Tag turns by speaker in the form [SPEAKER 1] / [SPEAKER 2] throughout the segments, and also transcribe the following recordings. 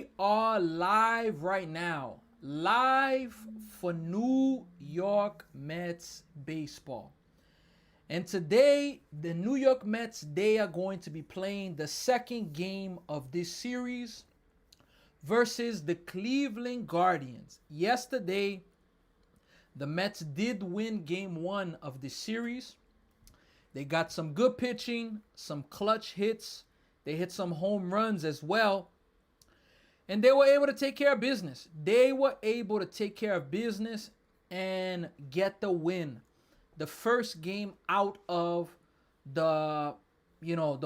[SPEAKER 1] We are live right now. Live for New York Mets baseball. And today, the New York Mets, they are going to be playing the second game of this series versus the Cleveland Guardians. Yesterday, the Mets did win game one of the series. They got some good pitching, some clutch hits. They hit some home runs as well. And they were able to take care of business. They were able to take care of business and get the win. The first game out of the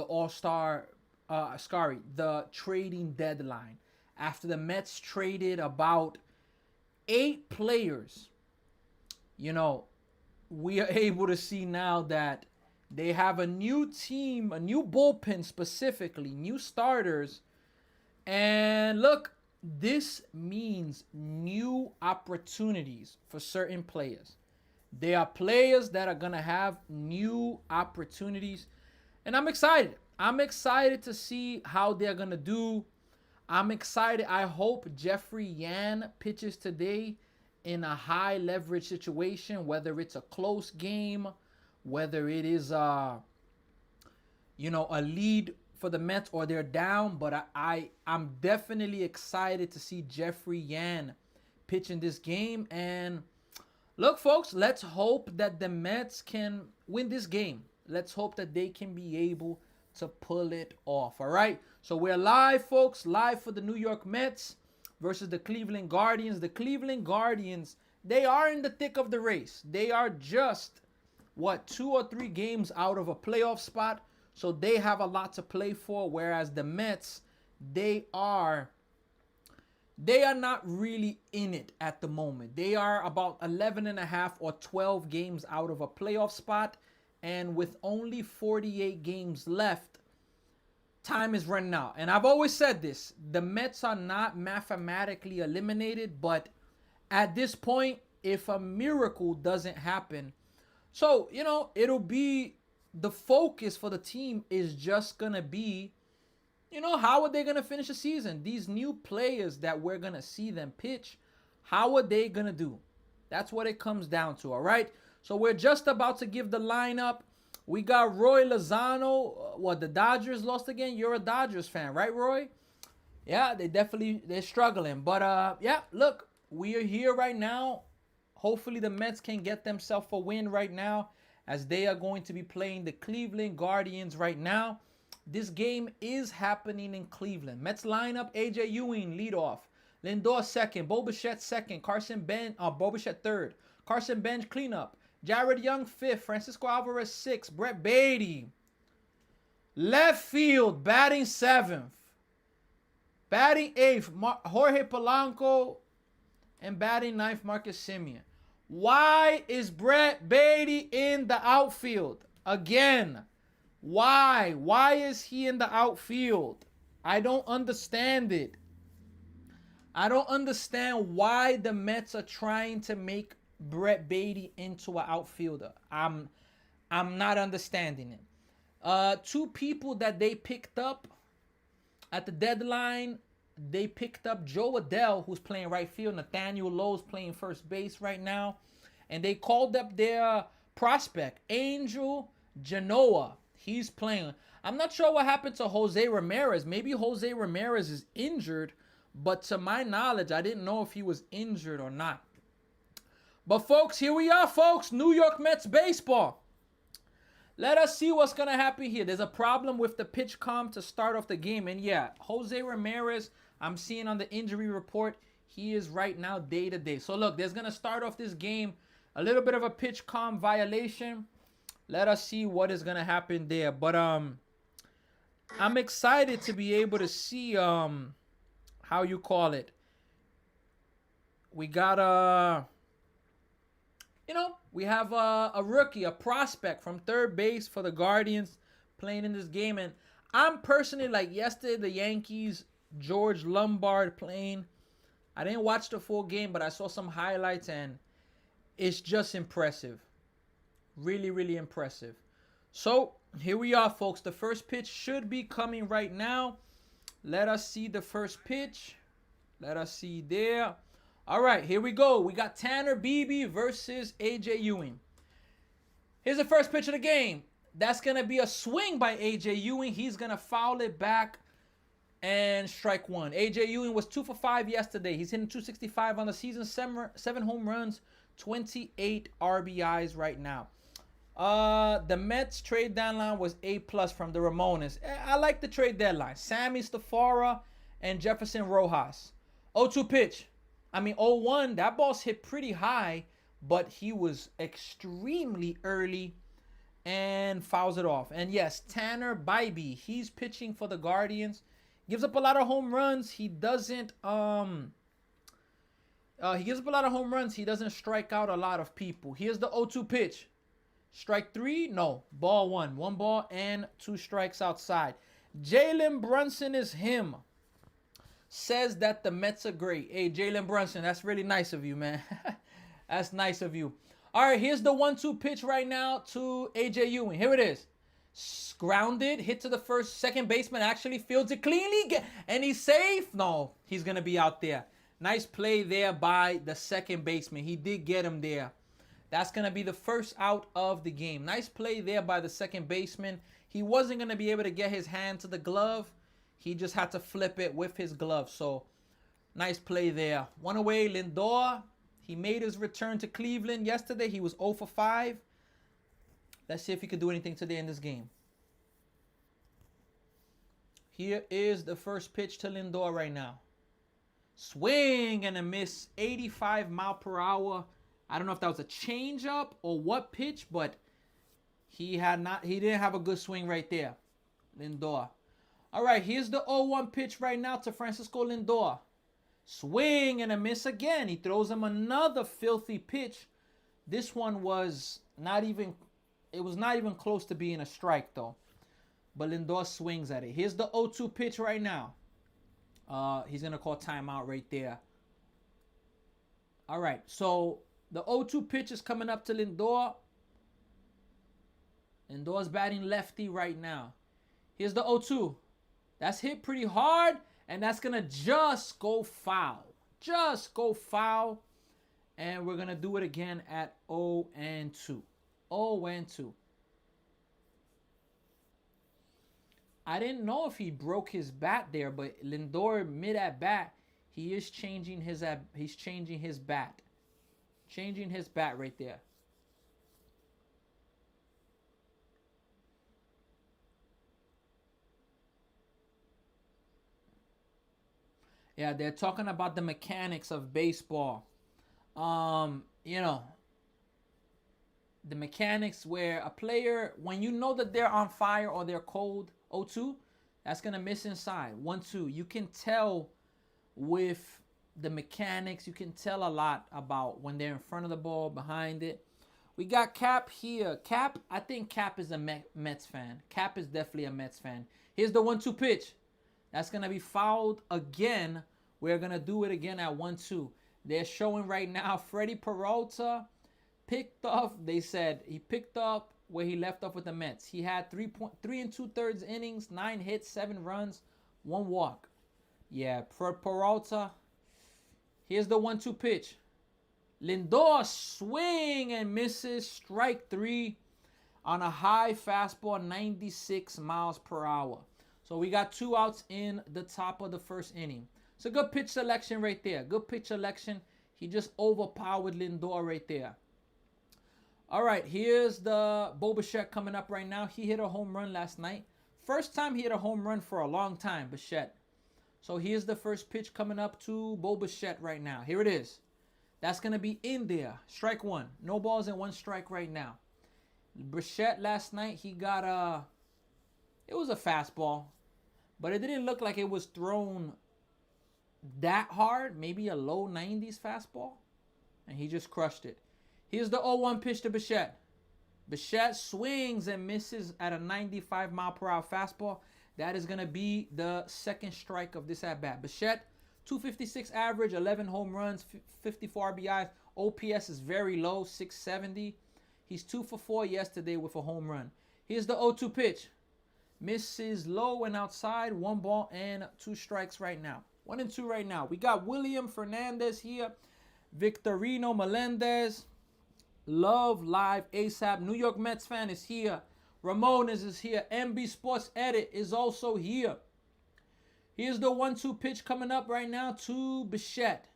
[SPEAKER 1] All-Star, the trading deadline. After the Mets traded about 8 players, we are able to see now that they have a new team, a new bullpen specifically, new starters. And look, this means new opportunities for certain players. There are players that are going to have new opportunities. And I'm excited. I'm excited to see how they're going to do. I'm excited. I hope Jeffrey Yan pitches today in a high leverage situation, whether it's a close game, whether it is a lead for the Mets or they're down. But I'm definitely excited to see Jeffrey Yan pitch in this game. And look, folks, let's hope that the Mets can win this game. Let's hope that they can be able to pull it off. All right. So we're live, folks, live for the New York Mets versus the Cleveland Guardians. The Cleveland Guardians, they are in the thick of the race. They are just, 2 or 3 games out of a playoff spot. So they have a lot to play for. Whereas the Mets, they are not really in it at the moment. They are about 11 and a half or 12 games out of a playoff spot. And with only 48 games left, time is running out. And I've always said this, the Mets are not mathematically eliminated, but at this point, if a miracle doesn't happen, so, it'll be, the focus for the team is just going to be, how are they going to finish the season? These new players that we're going to see them pitch, how are they going to do? That's what it comes down to, all right? So we're just about to give the lineup. We got Roy Lozano. The Dodgers lost again? You're a Dodgers fan, right, Roy? Yeah, they're struggling. But, look, we are here right now. Hopefully the Mets can get themselves a win right now as they are going to be playing the Cleveland Guardians right now. This game is happening in Cleveland. Mets lineup, A.J. Ewing leadoff. Lindor second. Bo Bichette second. Bo Bichette third. Carson Bench cleanup. Jared Young fifth. Francisco Alvarez sixth. Brett Beatty. Left field, batting seventh. Batting eighth, Jorge Polanco. And batting ninth, Marcus Semien. Why is Brett Beatty in the outfield? Again, why? Why is he in the outfield? I don't understand it. I don't understand why the Mets are trying to make Brett Beatty into an outfielder. I'm not understanding it. 2 people that they picked up at the deadline, they picked up Joe Adell, who's playing right field. Nathaniel Lowe's playing first base right now. And they called up their prospect, Angel Genoa. He's playing. I'm not sure what happened to Jose Ramirez. Maybe Jose Ramirez is injured. But to my knowledge, I didn't know if he was injured or not. But, folks, here we are, folks. New York Mets baseball. Let us see what's going to happen here. There's a problem with the pitch comm to start off the game. And, yeah, Jose Ramirez, I'm seeing on the injury report, he is right now day-to-day. So, look, there's going to start off this game a little bit of a pitch comm violation. Let us see what is going to happen there. But I'm excited to be able to see how you call it. We got we have a rookie, a prospect from third base for the Guardians playing in this game. And I'm personally, like yesterday, the Yankees, George Lombard playing. I didn't watch the full game, but I saw some highlights, and it's just impressive. Really, really impressive. So, here we are, folks. The first pitch should be coming right now. Let us see the first pitch. Let us see there. All right, here we go. We got Tanner Beebe versus AJ Ewing. Here's the first pitch of the game. That's going to be a swing by AJ Ewing. He's going to foul it back and strike one. AJ Ewing was 2 for 5 yesterday. He's hitting 265 on the season, 7 home runs, 28 RBIs right now. The Mets trade deadline was A+ from the Ramones. I like the trade deadline. Sammy Stafara and Jefferson Rojas. 0-2 pitch. 0-1. That ball's hit pretty high, but he was extremely early and fouls it off. And yes, Tanner Bybee, he's pitching for the Guardians. Gives up a lot of home runs. He doesn't he gives up a lot of home runs. He doesn't strike out a lot of people. Here's the 0-2 pitch. Strike 3? No. Ball 1. 1 ball and 2 strikes outside. Jalen Brunson is him. Says that the Mets are great. Hey, Jalen Brunson, that's really nice of you, man. That's nice of you. All right, here's the 1-2 pitch right now to AJ Ewing. Here it is. Grounded, hit to the second baseman, actually fields it cleanly, and he's safe. No, he's going to be out there. Nice play there by the second baseman. He did get him there. That's going to be the first out of the game. Nice play there by the second baseman. He wasn't going to be able to get his hand to the glove. He just had to flip it with his glove. So, nice play there. One away, Lindor. He made his return to Cleveland yesterday. He was 0 for 5. Let's see if he could do anything today in this game. Here is the first pitch to Lindor right now. Swing and a miss. 85 mile per hour. I don't know if that was a changeup or what pitch, but he didn't have a good swing right there. Lindor. All right, here's the 0-1 pitch right now to Francisco Lindor. Swing and a miss again. He throws him another filthy pitch. This one was not even close to being a strike though. But Lindor swings at it. Here's the 0-2 pitch right now. He's going to call timeout right there. All right, so the 0-2 pitch is coming up to Lindor. Lindor's batting lefty right now. Here's the 0-2. That's hit pretty hard, and that's going to just go foul. Just go foul. And we're going to do it again at 0-2. 0-2. I didn't know if he broke his bat there, but Lindor mid at bat, he is changing his bat. Changing his bat right there. Yeah, they're talking about the mechanics of baseball. The mechanics where a player, when you know that they're on fire or they're cold, 0-2, that's going to miss inside. 1-2. You can tell with the mechanics. You can tell a lot about when they're in front of the ball, behind it. We got Cap here. Cap, I think Cap is a Mets fan. Cap is definitely a Mets fan. Here's the 1-2 pitch. That's going to be fouled again. We're going to do it again at 1-2. They're showing right now Freddie Peralta picked up. They said he picked up where he left off with the Mets. He had 3 2/3 innings, 9 hits, 7 runs, 1 walk. Yeah, for Peralta. Here's the 1-2 pitch. Lindor swing and misses. Strike 3 on a high fastball, 96 miles per hour. So we got 2 outs in the top of the first inning. It's a good pitch selection right there. Good pitch selection. He just overpowered Lindor right there. All right, here's the Bo Bichette coming up right now. He hit a home run last night. First time he hit a home run for a long time, Bichette. So here's the first pitch coming up to Bo Bichette right now. Here it is. That's going to be in there. Strike 1. No balls and 1 strike right now. Bichette last night, he got it was a fastball, but it didn't look like it was thrown that hard. Maybe a low 90s fastball, and he just crushed it. Here's the 0-1 pitch to Bichette. Bichette swings and misses at a 95 mile per hour fastball. That is going to be the second strike of this at-bat. Bichette, 256 average, 11 home runs, 54 RBIs. OPS is very low, 670. He's 2 for 4 yesterday with a home run. Here's the 0-2 pitch. Misses low and outside, 1 ball and 2 strikes right now. 1-2 right now. We got William Fernandez here. Victorino Melendez. Love Live ASAP. New York Mets fan is here. Ramones is here. MB Sports Edit is also here. Here's the 1-2 pitch coming up right now to Bichette.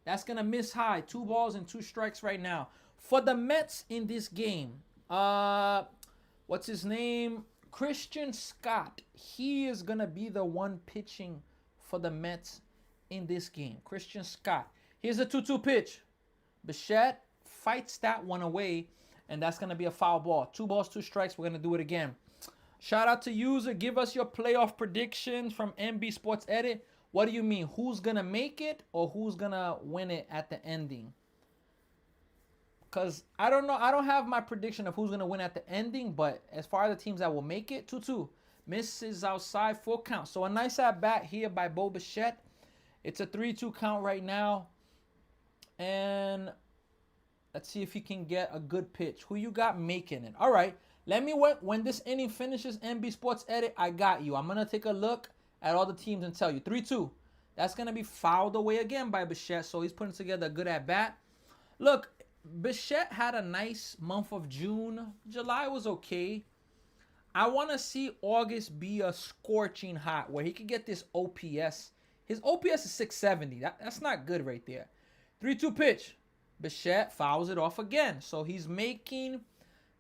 [SPEAKER 1] That's going to miss high. 2 balls and 2 strikes right now. For the Mets in this game, what's his name? Christian Scott. He is going to be the one pitching for the Mets in this game. Christian Scott. Here's a 2-2 pitch. Bichette fights that one away, and that's going to be a foul ball. 2 balls, 2 strikes. We're going to do it again. Shout out to user. Give us your playoff predictions from MB Sports Edit. What do you mean? Who's going to make it or who's going to win it at the ending? Because I don't know. I don't have my prediction of who's going to win at the ending, but as far as the teams that will make it, 2-2. Misses outside, 4 count. So a nice at bat here by Bo Bichette. It's a 3-2 count right now. And let's see if he can get a good pitch. Who you got making it? All right. Let me, when this inning finishes, MB Sports Edit, I got you. I'm going to take a look at all the teams and tell you. 3-2. That's going to be fouled away again by Bichette, so he's putting together a good at-bat. Look, Bichette had a nice month of June. July was okay. I want to see August be a scorching hot where he could get this OPS. His OPS is 670. That's not good right there. 3-2 pitch. Bichette fouls it off again. So he's making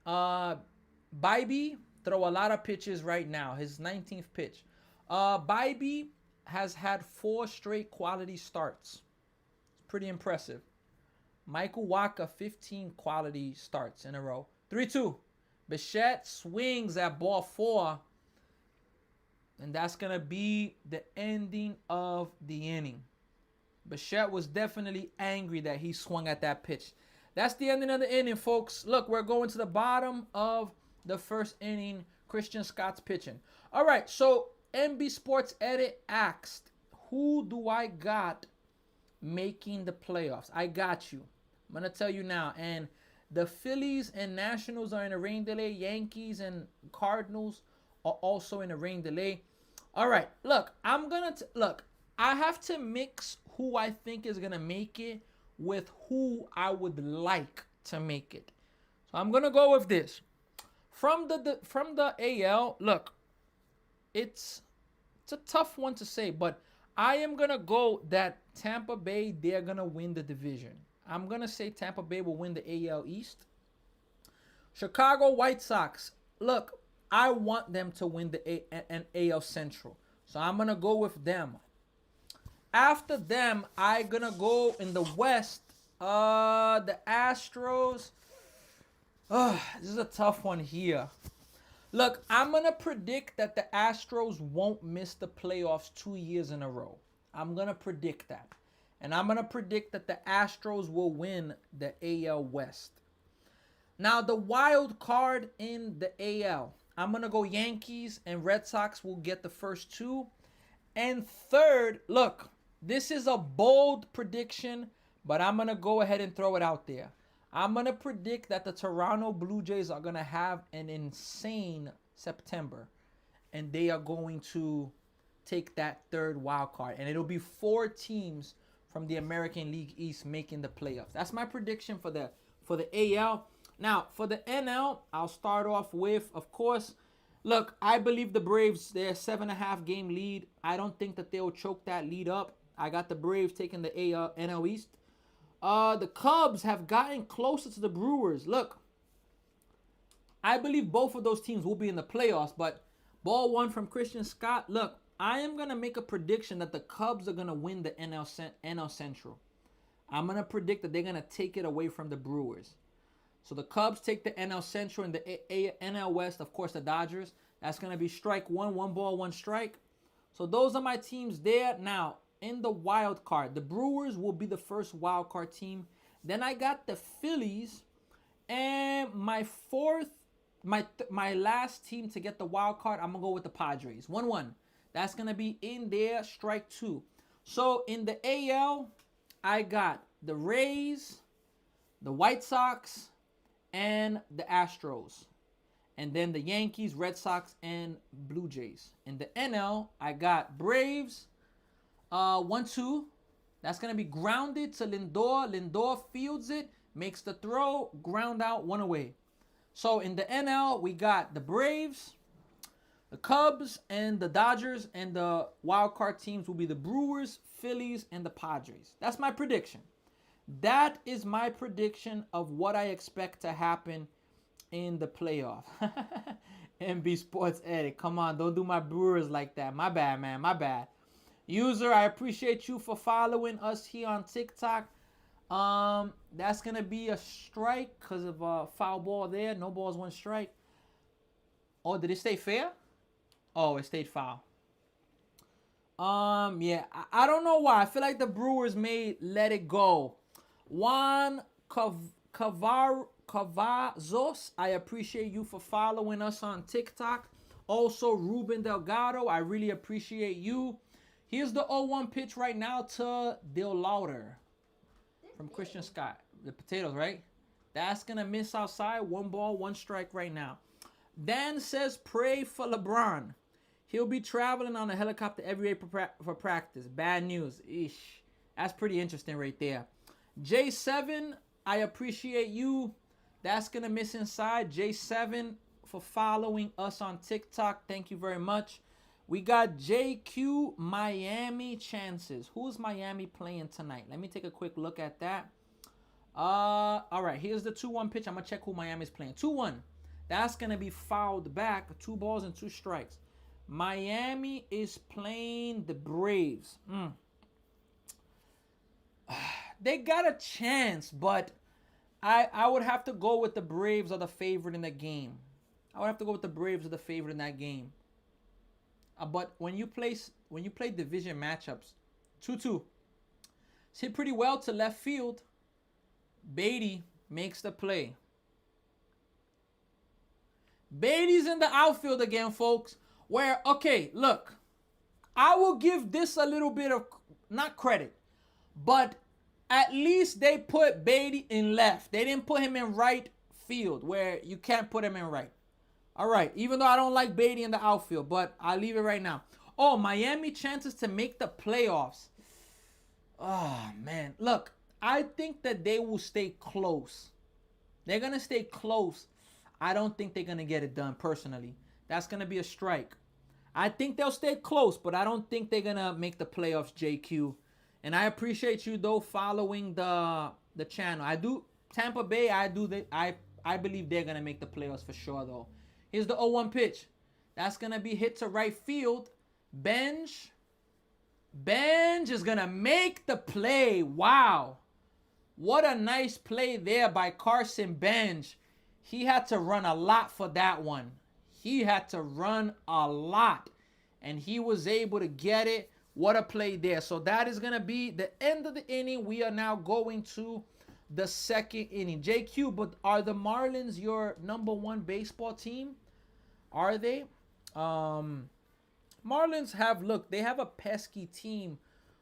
[SPEAKER 1] Bybee throw a lot of pitches right now. His 19th pitch. Bybee has had 4 straight quality starts. It's pretty impressive. Michael Wacha, 15 quality starts in a row. 3-2. Bichette swings at ball 4. And that's going to be the ending of the inning. Bichette was definitely angry that he swung at that pitch. That's the ending of the inning, folks. Look, we're going to the bottom of the first inning. Christian Scott's pitching. All right, so MB Sports Edit asked, who do I got making the playoffs? I got you. I'm going to tell you now. And the Phillies and Nationals are in a rain delay. Yankees and Cardinals are also in a rain delay. All right, look, I have to mix who I think is going to make it with who I would like to make it. So I'm going to go with this. From the AL, look, it's a tough one to say, but I am going to go that Tampa Bay, they're going to win the division. I'm going to say Tampa Bay will win the AL East. Chicago White Sox, look, I want them to win the AL Central. So I'm going to go with them. After them, I'm going to go in the West. The Astros. This is a tough one here. Look, I'm going to predict that the Astros won't miss the playoffs 2 years in a row. I'm going to predict that. And I'm going to predict that the Astros will win the AL West. Now, the wild card in the AL. I'm going to go Yankees and Red Sox will get the first 2. And third, look, this is a bold prediction, but I'm going to go ahead and throw it out there. I'm going to predict that the Toronto Blue Jays are going to have an insane September. And they are going to take that third wild card. And it'll be 4 teams from the American League East making the playoffs. That's my prediction for the AL. Now, for the NL, I'll start off with, of course, look, I believe the Braves, they're a 7.5 game lead. I don't think that they'll choke that lead up. I got the Braves taking the NL East. The Cubs have gotten closer to the Brewers. Look, I believe both of those teams will be in the playoffs, but ball 1 from Christian Scott. Look, I am going to make a prediction that the Cubs are going to win the NL Central. I'm going to predict that they're going to take it away from the Brewers. So the Cubs take the NL Central and the NL West, of course, the Dodgers. That's going to be strike 1, 1 ball, 1 strike. So those are my teams there. Now, in the wild card, the Brewers will be the first wild card team. Then I got the Phillies, and my last team to get the wild card, I'm gonna go with the Padres. 1-1. That's gonna be in there, strike 2. So in the AL, I got the Rays, the White Sox, and the Astros. And then the Yankees, Red Sox, and Blue Jays. In the NL, I got Braves, 1-2. That's going to be grounded to Lindor. Lindor fields it, makes the throw, ground out, 1 away. So in the NL, we got the Braves, the Cubs, and the Dodgers, and the wild card teams will be the Brewers, Phillies, and the Padres. That's my prediction. That is my prediction of what I expect to happen in the playoff. MB Sports Edit. Come on, don't do my Brewers like that. My bad, man. My bad. User, I appreciate you for following us here on TikTok. That's going to be a strike because of a foul ball there. No balls, 1 strike. Oh, did it stay fair? Oh, it stayed foul. Yeah, I don't know why. I feel like the Brewers may let it go. Juan Cavazos, I appreciate you for following us on TikTok. Also, Ruben Delgado, I really appreciate you. Here's the 0-1 pitch right now to Dil Lauder from Christian Scott. The potatoes, right? That's going to miss outside. 1 ball, 1 strike right now. Dan says, pray for LeBron. He'll be traveling on a helicopter every day for practice. Bad news. Eesh. That's pretty interesting right there. J7, I appreciate you. That's going to miss inside. J7 for following us on TikTok. Thank you very much. We got JQ Miami chances. Who's Miami playing tonight? Let me take a quick look at that. All right, here's the 2-1 pitch. I'm going to check who Miami's playing. 2-1. That's going to be fouled back. 2 balls and 2 strikes. Miami is playing the Braves. They got a chance, but I would have to go with the Braves are the favorite in the game. I would have to go with the Braves are the favorite in that game. But when you play division matchups, 2-2. It's hit pretty well to left field. Beatty makes the play. Beatty's in the outfield again, folks. Where, okay, look, I will give this a little bit of, not credit, but at least they put Beatty in left. They didn't put him in right field where you can't put him in right. All right, even though I don't like Beatty in the outfield, but I'll leave it right now. Oh, Miami chances to make the playoffs. Oh, man. Look, I think that they will stay close. They're going to stay close. I don't think they're going to get it done, personally. That's going to be a strike. I think they'll stay close, but I don't think they're going to make the playoffs, JQ. And I appreciate you, though, following the channel. I do, Tampa Bay, I believe they're going to make the playoffs for sure, though. Here's the 0-1 pitch. That's going to be hit to right field. Benj is going to make the play. Wow. What a nice play there by Carson Benj. He had to run a lot for that one. He had to run a lot. And he was able to get it. What a play there. So that is going to be the end of the inning. We are now going to the 2nd inning. JQ, but are the Marlins your #1 baseball team? Are they? Marlins have, look, they have a pesky team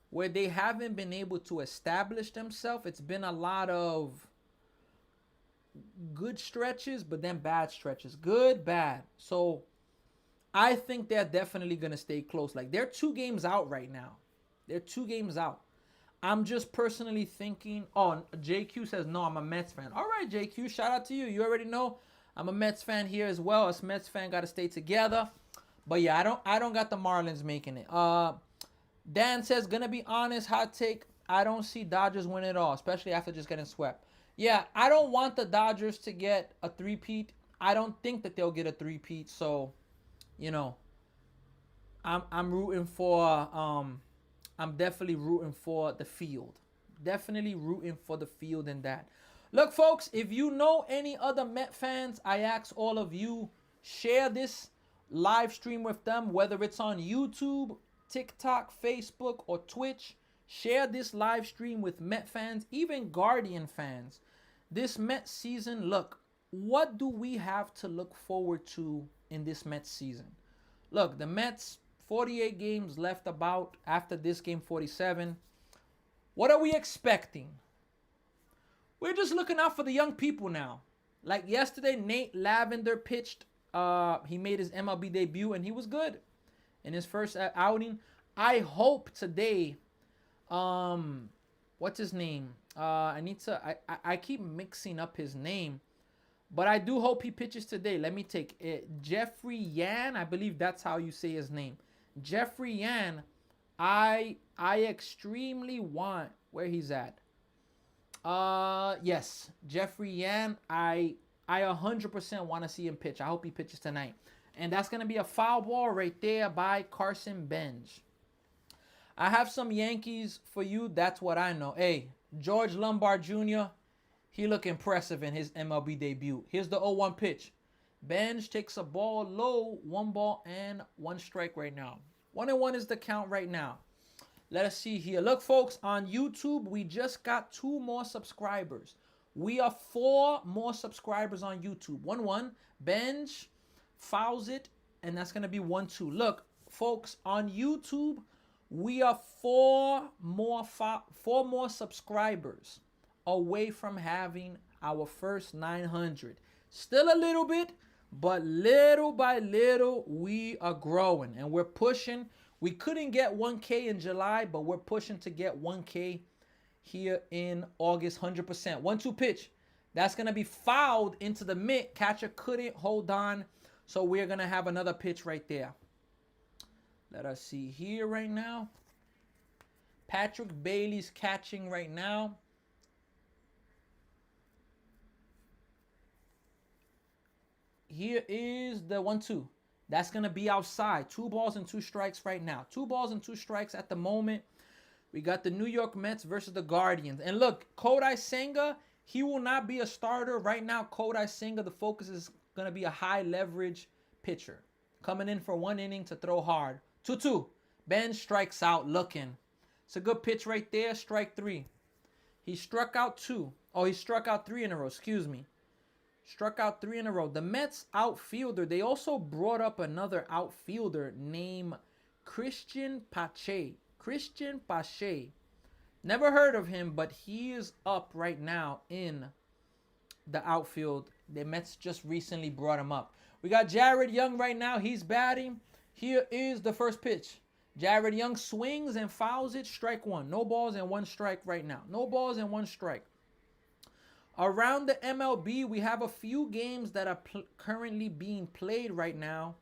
[SPEAKER 1] where they haven't been able to establish themselves. It's been a lot of good stretches, but then bad stretches. Good, bad. So I think they're definitely going to stay close. Like, they're 2 games out right now. They're 2 games out. I'm just personally thinking, oh, JQ says, no, I'm a Mets fan. All right, JQ, shout out to you. You already know I'm a Mets fan here as well. Us Mets fan got to stay together. But yeah, I don't got the Marlins making it. Dan says, gonna be honest, hot take, I don't see Dodgers win it all, especially after just getting swept. Yeah, I don't want the Dodgers to get a 3-peat. I don't think that they'll get a 3-peat. So, you know, I'm rooting for I'm definitely rooting for the field. Definitely rooting for the field in that. Look, folks, if you know any other Met fans, I ask all of you, share this live stream with them, whether it's on YouTube, TikTok, Facebook, or Twitch. Share this live stream with Met fans, even Guardian fans. This Met season, look, what do we have to look forward to in this Met season? Look, the Mets, 48 games left about after this game, 47. What are we expecting? We're just looking out for the young people now. Like yesterday, Nate Lavender pitched. He made his MLB debut, and he was good in his first outing. I hope today Um, what's his name? I need to. I keep mixing up his name, but I do hope he pitches today. Let me take it. Jeffrey Yan. I believe that's how you say his name. Jeffrey Yan. I extremely want where he's at. Yes, Jeffrey Yan. I 100% want to see him pitch. I hope he pitches tonight. And that's gonna be a foul ball right there by Carson Benj. I have some Yankees for you. That's what I know. Hey, George Lombard Jr., he look impressive in his MLB debut. Here's the 0-1 pitch. Benj takes a ball low, 1-1 right now. 1-1 is the count right now. Let us see here. Look, folks, on YouTube, we just got 2 more subscribers. We are 4 more subscribers on YouTube. 1-1. Benj fouls it, and that's going to be 1-2. Look, folks, on YouTube, we are 4 more subscribers away from having our first 900. Still a little bit, but little by little, we are growing, and we're pushing. We couldn't get 1K in July, but we're pushing to get 1K here in August, 100%. 1-2 pitch. That's going to be fouled into the mitt. Catcher couldn't hold on, so we're going to have another pitch right there. Let us see here right now. Patrick Bailey's catching right now. Here is the 1-2. That's going to be outside. 2 balls and 2 strikes right now. 2 balls and 2 strikes at the moment. We got the New York Mets versus the Guardians. And look, Kodai Senga, he will not be a starter. Right now, Kodai Senga, the focus is going to be a high leverage pitcher. Coming in for 1 inning to throw hard. 2-2. Ben strikes out looking. It's a good pitch right there. Strike 3. He struck out 2. Oh, he struck out 3 in a row. Excuse me. Struck out 3 in a row. The Mets outfielder, they also brought up another outfielder named Christian Pache. Christian Pache. Never heard of him, but he is up right now in the outfield. The Mets just recently brought him up. We got Jared Young right now. He's batting. Here is the first pitch. Jared Young swings and fouls it. Strike 1. No balls and 1 strike right now. No balls and 1 strike. Around the MLB, we have a few games that are currently being played right now,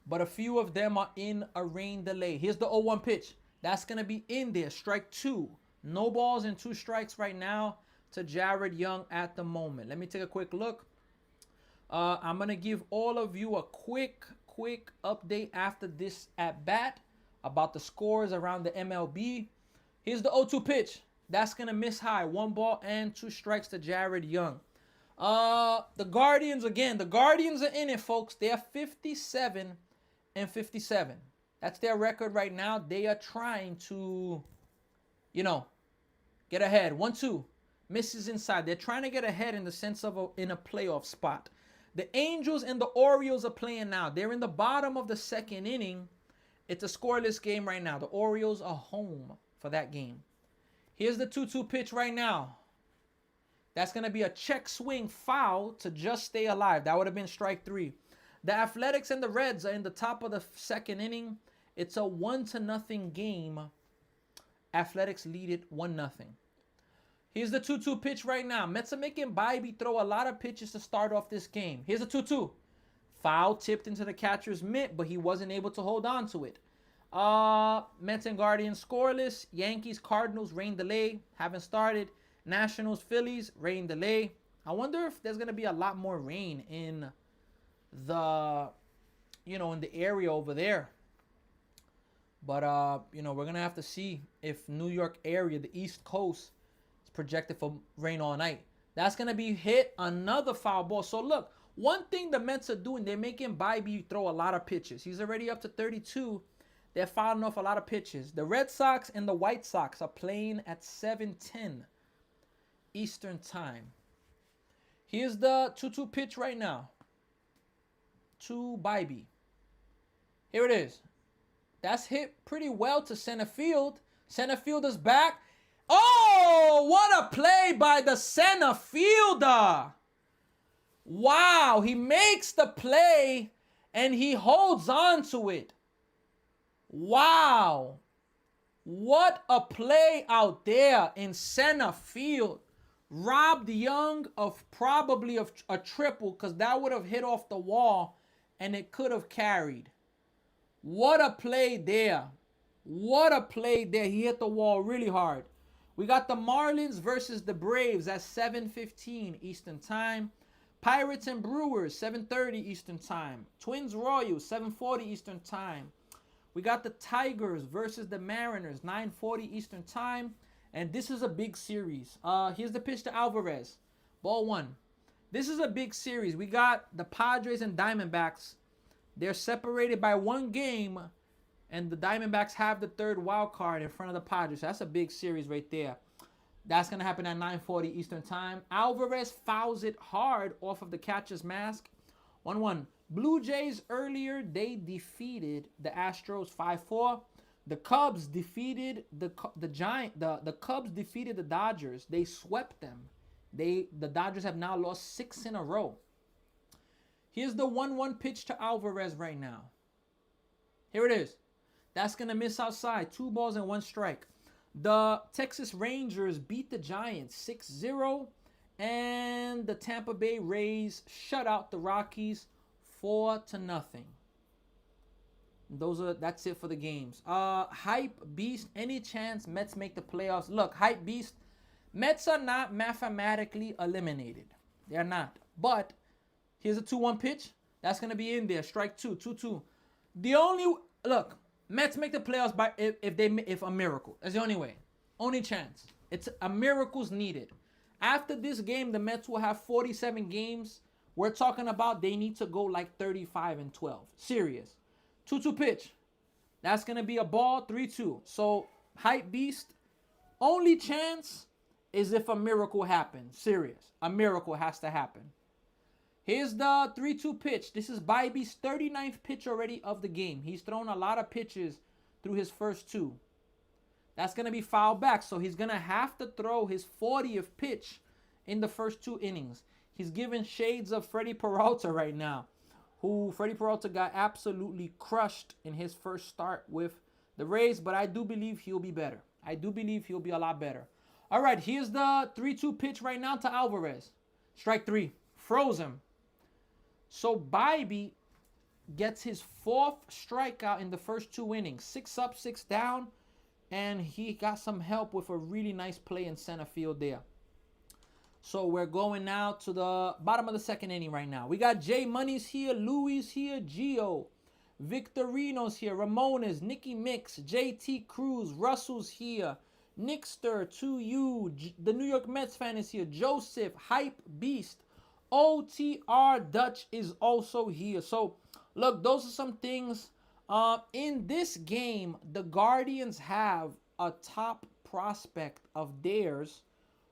[SPEAKER 1] but a few of them are in a rain delay. Here's the 0-1 pitch. That's going to be in there. Strike 2. No balls and 2 strikes right now to Jared Young at the moment. Let me take a quick look. I'm going to give all of you a quick update after this at bat about the scores around the MLB. Here's the 0-2 pitch. That's going to miss high. 1 ball and 2 strikes to Jared Young. The Guardians, again, the Guardians are in it, folks. They are 57-57. That's their record right now. They are trying to, get ahead. 1-2. Misses inside. They're trying to get ahead in the sense of in a playoff spot. The Angels and the Orioles are playing now. They're in the bottom of the 2nd inning. It's a scoreless game right now. The Orioles are home for that game. Here's the 2-2 pitch right now. That's going to be a check swing foul to just stay alive. That would have been strike 3. The Athletics and the Reds are in the top of the 2nd inning. It's a 1-0 game. Athletics lead it 1-0. Here's the 2-2 pitch right now. Mets are making Bybee throw a lot of pitches to start off this game. Here's a 2-2. Foul tipped into the catcher's mitt, but he wasn't able to hold on to it. Mets and Guardians scoreless. Yankees, Cardinals, rain delay. Haven't started. Nationals, Phillies, rain delay. I wonder if there's going to be a lot more rain in the, in the area over there. But, we're going to have to see if New York area, the East Coast, is projected for rain all night. That's going to be hit. Another foul ball. So, look, one thing the Mets are doing, they're making Bybee throw a lot of pitches. He's already up to 32. They're fouling off a lot of pitches. The Red Sox and the White Sox are playing at 7:10 Eastern Time. Here's the 2-2 pitch right now to Bybee. Here it is. That's hit pretty well to center field. Center fielder's back. Oh, what a play by the center fielder. Wow, he makes the play and he holds on to it. Wow. What a play out there in center field. Robbed Young of probably of a triple because that would have hit off the wall and it could have carried. What a play there. What a play there. He hit the wall really hard. We got the Marlins versus the Braves at 7:15 Eastern Time. Pirates and Brewers, 7:30 Eastern Time. Twins Royals, 7:40 Eastern Time. We got the Tigers versus the Mariners, 9:40 Eastern Time. And this is a big series. Here's the pitch to Alvarez. Ball one. This is a big series. We got the Padres and Diamondbacks. They're separated by one game, and the Diamondbacks have the third wild card in front of the Padres. So that's a big series right there. That's going to happen at 9:40 Eastern Time. Alvarez fouls it hard off of the catcher's mask. 1-1. Blue Jays earlier, they defeated the Astros 5-4. The Cubs defeated the Cubs defeated the Dodgers. They swept them. The Dodgers have now lost 6 in a row. Here's the 1-1 pitch to Alvarez right now. Here it is. That's going to miss outside. 2 balls and 1 strike. The Texas Rangers beat the Giants 6-0. And the Tampa Bay Rays shut out the Rockies 4-0. That's it for the games. Hype Beast, any chance Mets make the playoffs? Look, Hype Beast, Mets are not mathematically eliminated. They're not. But here's a 2-1 pitch. That's going to be in there. Strike 2, 2-2. Look, Mets make the playoffs by if a miracle. That's the only way. Only chance. It's a miracle's needed. After this game, the Mets will have 47 games. We're talking about they need to go like 35-12. Serious. 2-2 pitch. That's going to be a ball, 3-2. So, Hype Beast, only chance is if a miracle happens. Serious. A miracle has to happen. Here's the 3-2 pitch. This is Bybee's 39th pitch already of the game. He's thrown a lot of pitches through his first 2. That's going to be fouled back. So he's going to have to throw his 40th pitch in the first 2 innings. He's giving shades of Freddie Peralta right now, who Freddie Peralta got absolutely crushed in his first start with the Rays. But I do believe he'll be better. I do believe he'll be a lot better. All right, here's the 3-2 pitch right now to Alvarez. Strike 3. Froze him. So Bybee gets his 4th strikeout in the first 2 innings. 6 up, 6 down. And he got some help with a really nice play in center field there. So we're going now to the bottom of the 2nd inning right now. We got Jay Money's here, Louis here, Gio, Victorino's here, Ramones, Nicky Mix, JT Cruz, Russell's here, Nickster, 2U, the New York Mets fan is here, Joseph, Hype Beast, OTR Dutch is also here. So look, those are some things. In this game, the Guardians have a top prospect of theirs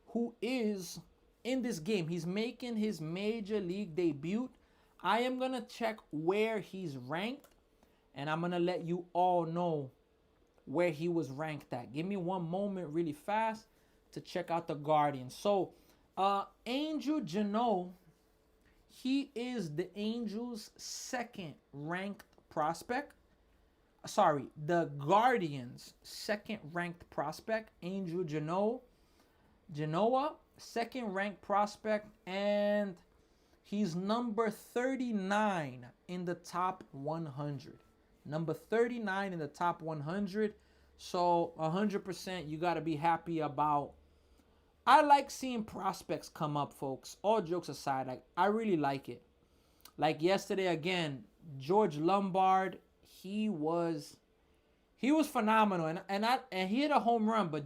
[SPEAKER 1] who is in this game. He's making his major league debut. I am going to check where he's ranked, and I'm going to let you all know where he was ranked at. Give me one moment really fast to check out the Guardians. So, Angel Geno, he is the Angels' 2nd ranked prospect. Sorry, the Guardians' 2nd ranked prospect, Angel Genoa, 2nd ranked prospect, and he's number 39 in the top 100. Number 39 in the top 100. So 100% you got to be happy about. I like seeing prospects come up, folks. All jokes aside, I really like it. Like yesterday again, George Lombard, he was phenomenal, and he hit a home run, but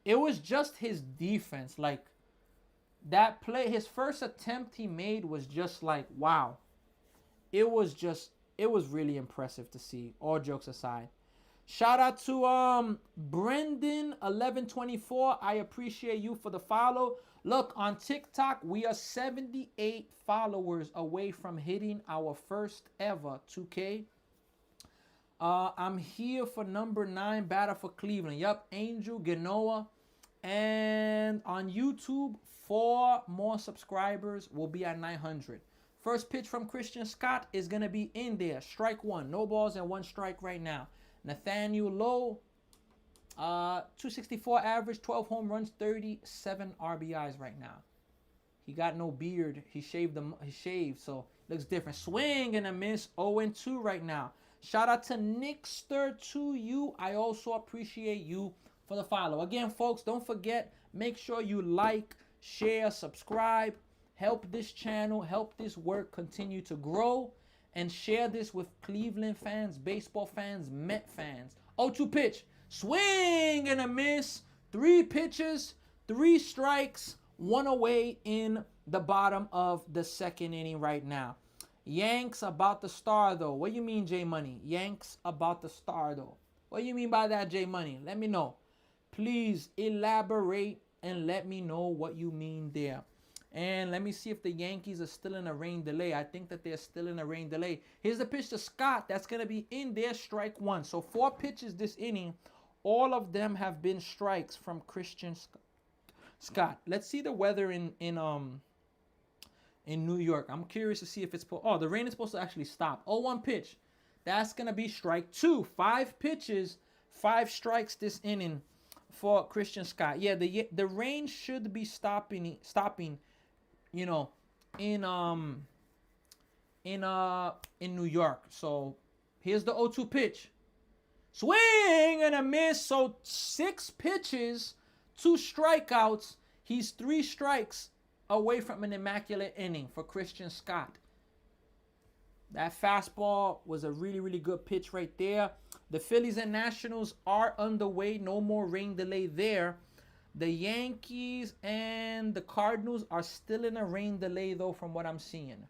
[SPEAKER 1] it was just his defense. Like that play, his first attempt he made was just like, wow. It was really impressive to see, all jokes aside. Shout out to Brendan 1124. I appreciate you for the follow. Look, on TikTok, we are 78 followers away from hitting our first ever 2K. I'm here for number 9 batter for Cleveland. Yup, Angel Genoa. And on YouTube, 4 more subscribers will be at 900. First pitch from Christian Scott is going to be in there. Strike 1. No balls and 1 strike right now. Nathaniel Lowe 264 average, 12 home runs, 37 RBIs right now. He got no beard. He shaved them. He shaved, so looks different. Swing and a miss. 0-2 right now. Shout out to Nickster to you. I also appreciate you for the follow. Again, folks, don't forget. Make sure you like, share, subscribe. Help this channel, help this work continue to grow, and share this with Cleveland fans, baseball fans, Met fans. 0-2 pitch. Swing and a miss. 3 pitches, 3 strikes, 1 away in the bottom of the second inning right now. Yanks about the star, though. What do you mean, J Money? Yanks about the star, though. What do you mean by that, J Money? Let me know. Please elaborate and let me know what you mean there. And let me see if the Yankees are still in a rain delay. I think that they're still in a rain delay. Here's the pitch to Scott. That's going to be in there, strike 1. So 4 pitches this inning. All of them have been strikes from Christian Scott. Let's see the weather in New York. I'm curious to see if it's... the rain is supposed to actually stop. 0-1 pitch. That's going to be strike 2. 5 pitches, 5 strikes this inning for Christian Scott. Yeah, the rain should be stopping, you know, in New York. So here's the 0-2 pitch. Swing and a miss. So 6 pitches, 2 strikeouts. He's 3 strikes away from an immaculate inning for Christian Scott. That fastball was a really, really good pitch right there. The Phillies and Nationals are underway. No more rain delay there. The Yankees and the Cardinals are still in a rain delay, though, from what I'm seeing.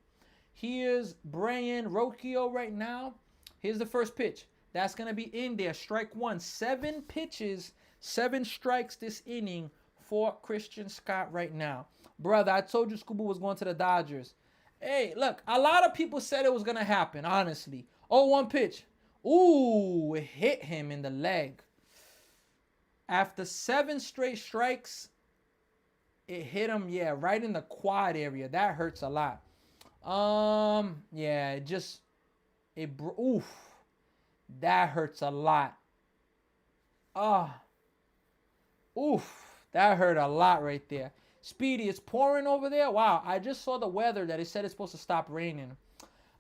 [SPEAKER 1] Here's Brian Rocchio right now. Here's the first pitch. That's going to be in there. Strike 1. 7 pitches, 7 strikes this inning for Christian Scott right now. Brother, I told you Scuba was going to the Dodgers. Hey, look, a lot of people said it was going to happen, honestly. 0-1 pitch. Ooh, it hit him in the leg. After 7 straight strikes, it hit him, right in the quad area. That hurts a lot. Yeah, oof. That hurts a lot. Oof. That hurt a lot right there. Speedy, it's pouring over there. Wow, I just saw the weather that it said it's supposed to stop raining.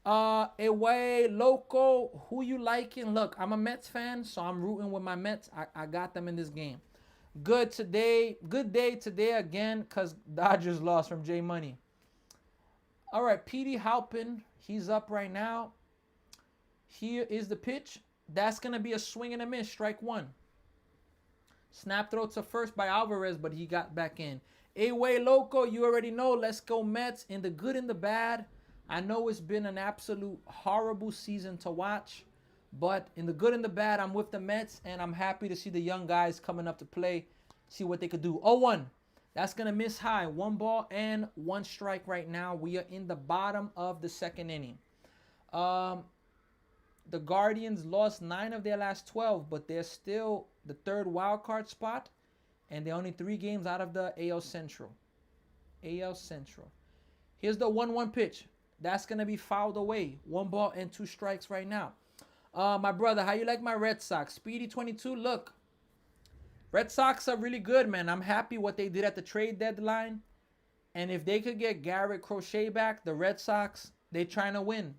[SPEAKER 1] Away, Loco, who you liking? Look, I'm a Mets fan, so I'm rooting with my Mets. I got them in this game. Good day today again, because Dodgers lost from J Money. All right, Petey Halpin, he's up right now. Here is the pitch. That's going to be a swing and a miss, strike 1. Snap throw to first by Alvarez, but he got back in. Away, Loco, you already know. Let's go Mets in the good and the bad. I know it's been an absolute horrible season to watch, but in the good and the bad, I'm with the Mets, and I'm happy to see the young guys coming up to play, see what they could do. 0-1. That's going to miss high. 1 ball and 1 strike right now. We are in the bottom of the second inning. The Guardians lost 9 of their last 12, but they're still the 3rd wild card spot, and they're only 3 games out of the AL Central. Here's the 1-1 pitch. That's going to be fouled away. 1 ball and 2 strikes right now. My brother, how you like my Red Sox? Speedy 22, look. Red Sox are really good, man. I'm happy what they did at the trade deadline. And if they could get Garrett Crochet back, the Red Sox, they're trying to win.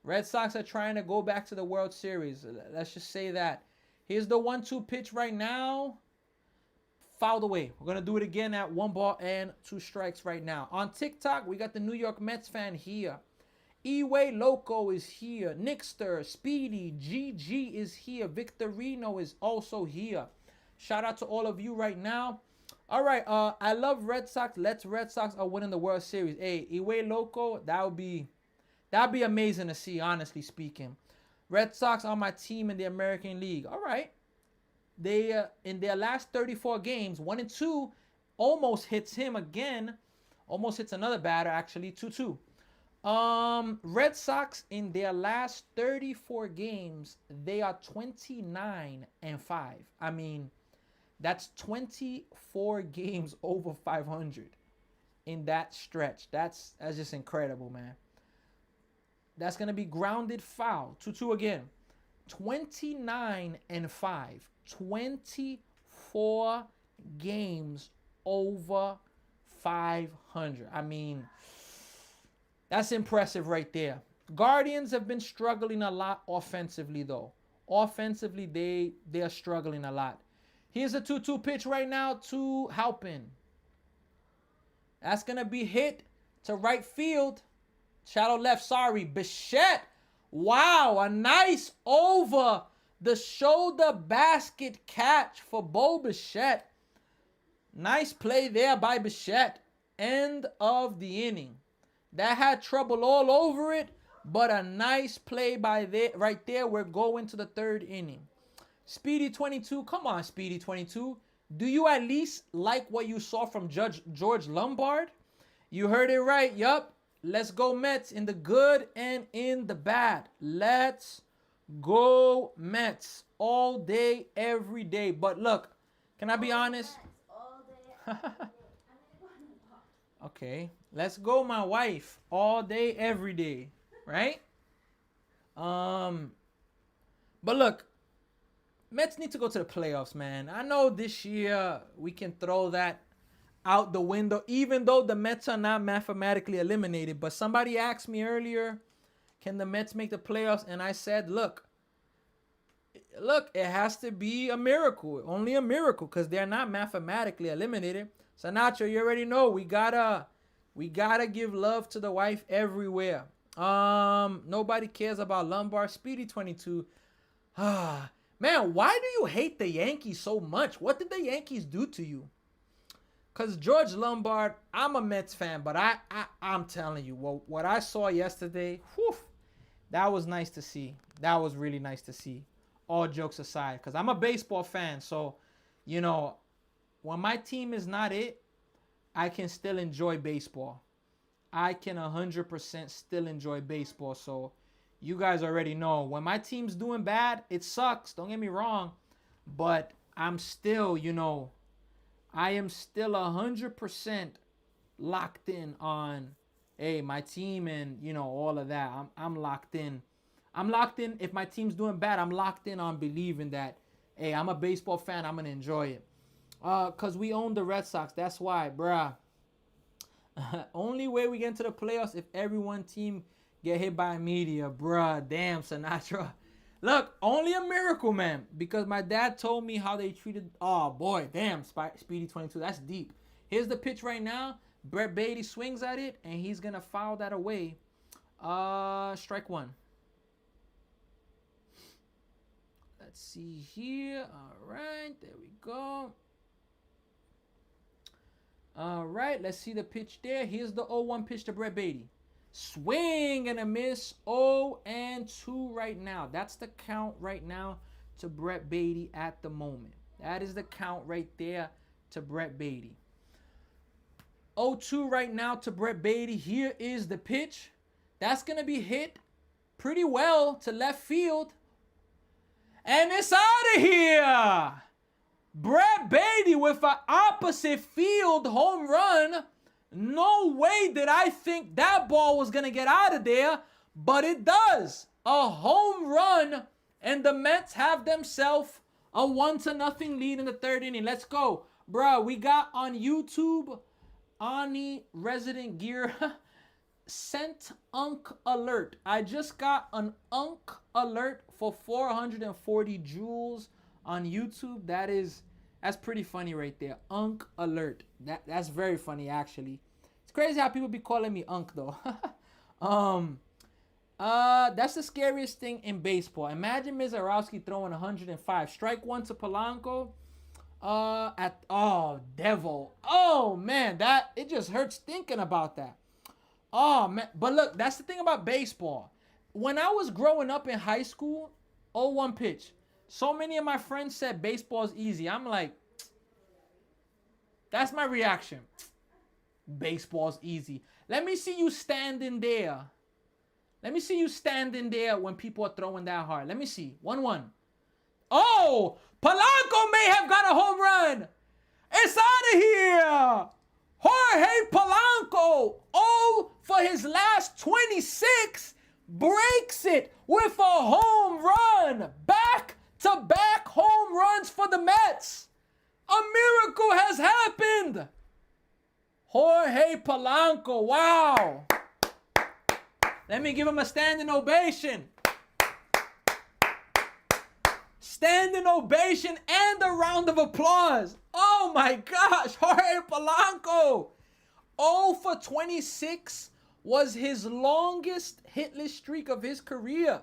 [SPEAKER 1] Red Sox are trying to go back to the World Series. Let's just say that. Here's the 1-2 pitch right now. Fouled away. We're going to do it again at 1 ball and 2 strikes right now. On TikTok, we got the New York Mets fan here. Eway Loco is here. Nickster, Speedy, GG is here. Victorino is also here. Shout out to all of you right now. All right, I love Red Sox. Let's Red Sox are winning the World Series. Hey, Eway Loco, that'd be amazing to see, honestly speaking. Red Sox are my team in the American League. All right. They, in their last 34 games, 1-2 almost hits him again. Almost hits another batter, actually, 2-2. Red Sox, in their last 34 games, they are 29-5. I mean, that's 24 games over 500 in that stretch. That's just incredible, man. That's going to be grounded foul. 2-2 again. 29-5. 24 games over 500. I mean, that's impressive right there. Guardians have been struggling a lot offensively, though. Offensively, they are struggling a lot. Here's a 2-2 pitch right now to Halpin. That's going to be hit to right field. Shallow left, sorry. Bichette. Wow, a nice over the shoulder basket catch for Bo Bichette. Nice play there by Bichette. End of the inning. That had trouble all over it, but a nice play by there, right there. We're going to the third inning. Speedy 22, come on, Speedy 22. Do you at least like what you saw from George Lombard? You heard it right. Yup. Let's go Mets in the good and in the bad. Let's go Mets all day, every day. But look, can I be honest? Okay, let's go my wife all day, every day, right? But look, Mets need to go to the playoffs, man. I know this year we can throw that out the window, even though the Mets are not mathematically eliminated. But somebody asked me earlier, can the Mets make the playoffs? And I said, look, it has to be a miracle, only a miracle, because they're not mathematically eliminated. So Nacho, you already know we gotta give love to the wife everywhere. Nobody cares about Lombard. Speedy 22. Man, why do you hate the Yankees so much? What did the Yankees do to you? Because George Lombard, I'm a Mets fan, but I'm telling you, what I saw yesterday, whew, that was nice to see. That was really nice to see. All jokes aside, because I'm a baseball fan, so, you know, when my team is not it, I can still enjoy baseball. I can 100% still enjoy baseball, so you guys already know. When my team's doing bad, it sucks, don't get me wrong, but I'm still, you know, I am still 100% locked in on, hey, my team and, you know, all of that. I'm locked in. I'm locked in. If my team's doing bad, I'm locked in on believing that, hey, I'm a baseball fan. I'm going to enjoy it. Because we own the Red Sox. That's why, bruh. Only way we get into the playoffs if every one team get hit by media. Bruh, damn, Sinatra. Look, only a miracle, man. Because my dad told me how they treated... Oh, boy. Damn, Speedy 22. That's deep. Here's the pitch right now. Brett Beatty swings at it, and he's going to foul that away. Strike one. Let's see here. All right. There we go. All right. Let's see the pitch there. Here's the 0-1 pitch to Brett Beatty. Swing and a miss. 0-2 right now. That's the count right now to Brett Beatty at the moment. That is the count right there to Brett Beatty. 0-2 right now to Brett Beatty. Here is the pitch. That's going to be hit pretty well to left field. And it's out of here. Brett Beatty with an opposite field home run. No way did I think that ball was going to get out of there, but it does. A home run, and the Mets have themselves a 1-0 lead in the third inning. Let's go. Bruh, we got on YouTube, Ani Resident Gear, sent Unk alert. I just got an Unk alert for 440 joules on YouTube. That's pretty funny right there. Unk alert. That's very funny, actually. It's crazy how people be calling me Unk, though. That's the scariest thing in baseball. Imagine Mizarowski throwing 105. Strike one to Polanco. Devil. Oh, man. It just hurts thinking about that. Oh, man. But look, that's the thing about baseball. When I was growing up in high school, 0-1 pitch. So many of my friends said baseball is easy. I'm like, that's my reaction. Baseball's easy. Let me see you standing there. Let me see you standing there when people are throwing that hard. Let me see. 1-1. Oh, Polanco may have got a home run. It's out of here. Jorge Polanco. Oh, for his last 26. breaks it with a home run. Back-to-back home runs for the Mets. A miracle has happened. Jorge Polanco, wow. Let me give him a standing ovation. Standing ovation and a round of applause. Oh my gosh, Jorge Polanco. 0 for 26 was his longest hitless streak of his career.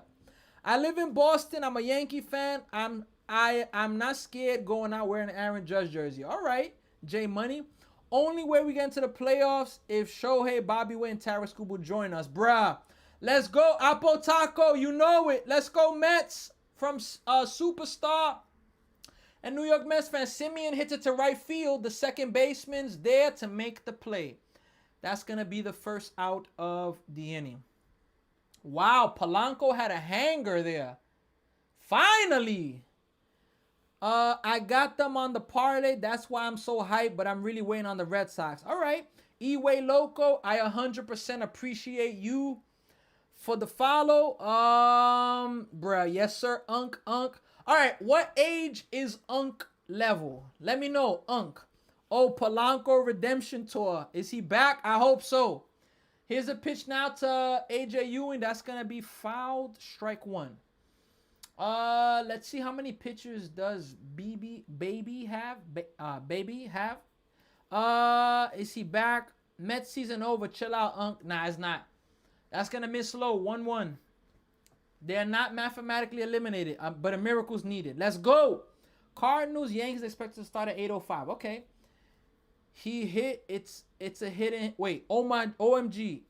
[SPEAKER 1] I live in Boston. I'm a Yankee fan. I'm not scared going out wearing an Aaron Judge jersey. All right, J Money. Only way we get into the playoffs if Shohei, Bobby Witt, and Tara Scoop will join us. Bruh. Let's go, Apo Taco. You know it. Let's go, Mets. From Superstar and New York Mets fan. Simeon hits it to right field. The second baseman's there to make the play. That's going to be the first out of the inning. Wow, Polanco had a hanger there. Finally. I got them on the parlay. That's why I'm so hyped, but I'm really waiting on the Red Sox. All right. E-Way Loco, I 100% appreciate you for the follow. Bruh, yes, sir. Unk. All right, what age is Unk level? Let me know, Unk. Oh, Polanco Redemption Tour. Is he back? I hope so. Here's a pitch now to AJ Ewing. That's going to be fouled. Strike one. Let's see how many pitchers does Baby have? Is he back? Mets season over. Chill out, Unk. Nah, it's not. That's going to miss low. 1-1. They're not mathematically eliminated, but a miracle's needed. Let's go. Cardinals, Yankees expected to start at 8:05. Okay. He hit. It's a hit. Wait. Oh my. OMG.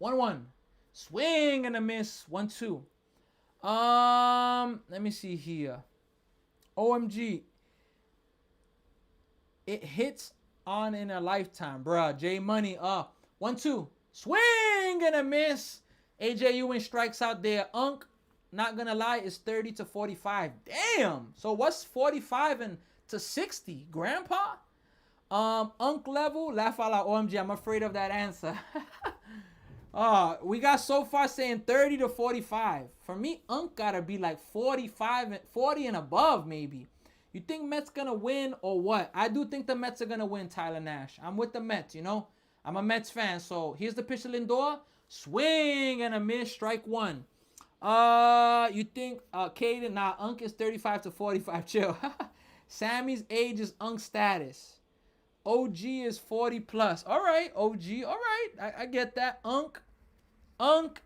[SPEAKER 1] 1-1. Swing and a miss. 1-2. Let me see here. OMG. It hits on in a lifetime, bruh. J Money. 1-2. Swing and a miss. AJ Ewing strikes out there. Unk, not gonna lie, is 30-45. Damn. So what's 45 and to 60? Grandpa? Unk level. Laugh out loud. OMG, I'm afraid of that answer. We got so far saying 30-45. For me, Unk gotta be like 45 and 40 and above, maybe. You think Mets gonna win or what? I do think the Mets are gonna win, Tyler Nash. I'm with the Mets, you know. I'm a Mets fan, so here's the pitch to Lindor. Swing and a miss, strike one. You think Caden? Nah, Unk is 35-45. Chill. Sammy's age is Unk status. OG is 40 plus. All right, OG. All right, I get that. Unk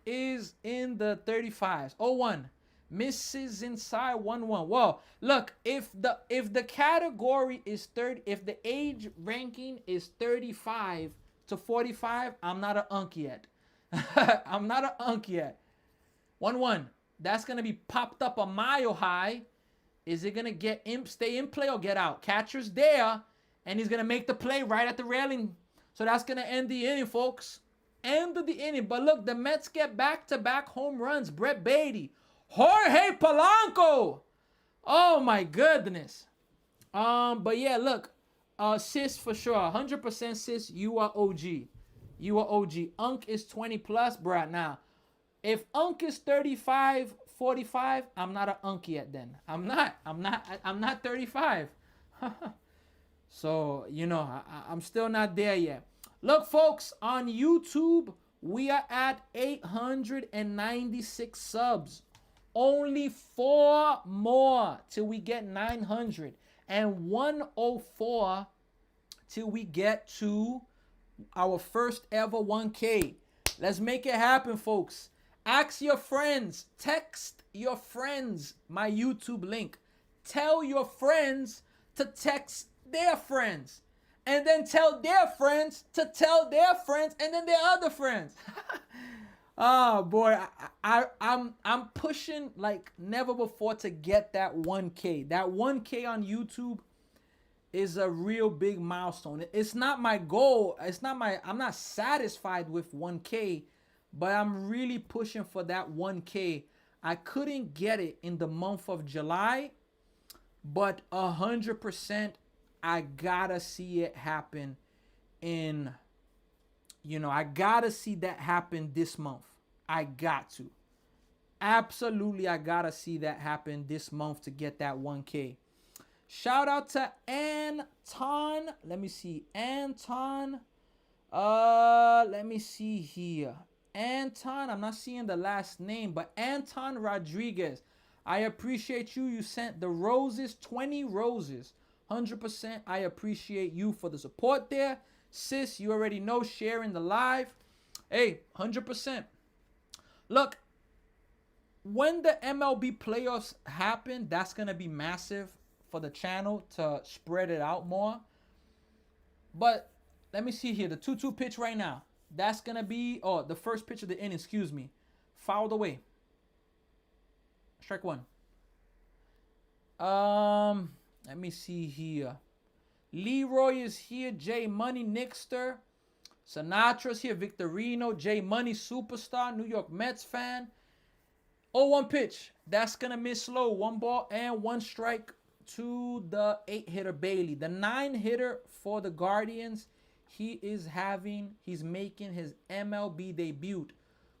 [SPEAKER 1] is in the 35s. 0-1. Misses inside 1-1. Well, look, if the category is 30, if the age ranking is 35 to 45, I'm not an Unk yet. I'm not an Unk yet. 1-1. That's going to be popped up a mile high. Is it going to stay in play or get out? Catcher's there, and he's going to make the play right at the railing. So that's going to end the inning, folks. End of the inning. But look, the Mets get back-to-back home runs. Brett Beatty. Jorge Polanco. Oh, my goodness. But yeah, look. Sis for sure. 100% sis, you are OG. You are OG. Unk is 20 plus, bruh. Now, if Unk is 35, 45, I'm not an Unk yet then. I'm not 35. So, you know, I'm still not there yet. Look, folks, on YouTube, we are at 896 subs. Only 4 more till we get 900. And 104 till we get to our first ever 1K. Let's make it happen, folks. Ask your friends. Text your friends my YouTube link. Tell your friends to text their friends. And then tell their friends to tell their friends and then their other friends. Oh, boy. I'm pushing like never before to get that 1K. That 1K on YouTube is a real big milestone. It's not my goal. I'm not satisfied with 1K, but I'm really pushing for that 1K. I couldn't get it in the month of July, but 100% I gotta see it happen I gotta see that happen this month. I got to. Absolutely, I gotta see that happen this month to get that 1K. Shout out to Anton. Let me see. Anton. Let me see here. Anton, I'm not seeing the last name, but Anton Rodriguez. I appreciate you. You sent the roses, 20 roses. 100%. I appreciate you for the support there. Sis, you already know, sharing the live. Hey, 100%. Look, when the MLB playoffs happen, that's going to be massive for the channel to spread it out more. But let me see here. The 2-2 pitch right now. That's going to be, the first pitch of the inning, excuse me. Fouled away. Strike one. Let me see here. Leroy is here. J Money, Nixter. Sinatra's here. Victorino. J Money, superstar. New York Mets fan. 0-1 pitch. That's going to miss slow. 1 ball and 1 strike to the 8-hitter Bailey. The 9-hitter for the Guardians, he's making his MLB debut.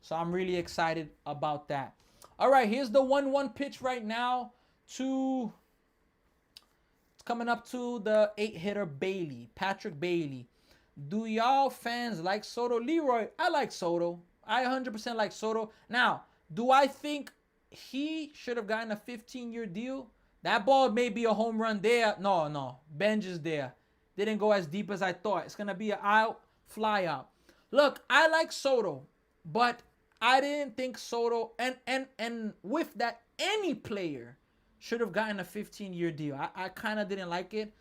[SPEAKER 1] So I'm really excited about that. All right, here's the 1-1 pitch right now it's coming up to the 8-hitter Bailey, Patrick Bailey. Do y'all fans like Soto? Leroy, I like Soto. I 100% like Soto. Now, do I think he should have gotten a 15-year deal? That ball may be a home run there. No. Benj is there. Didn't go as deep as I thought. It's going to be an out, fly out. Look, I like Soto, but I didn't think Soto, and with that, any player should have gotten a 15-year deal. I kind of didn't like it.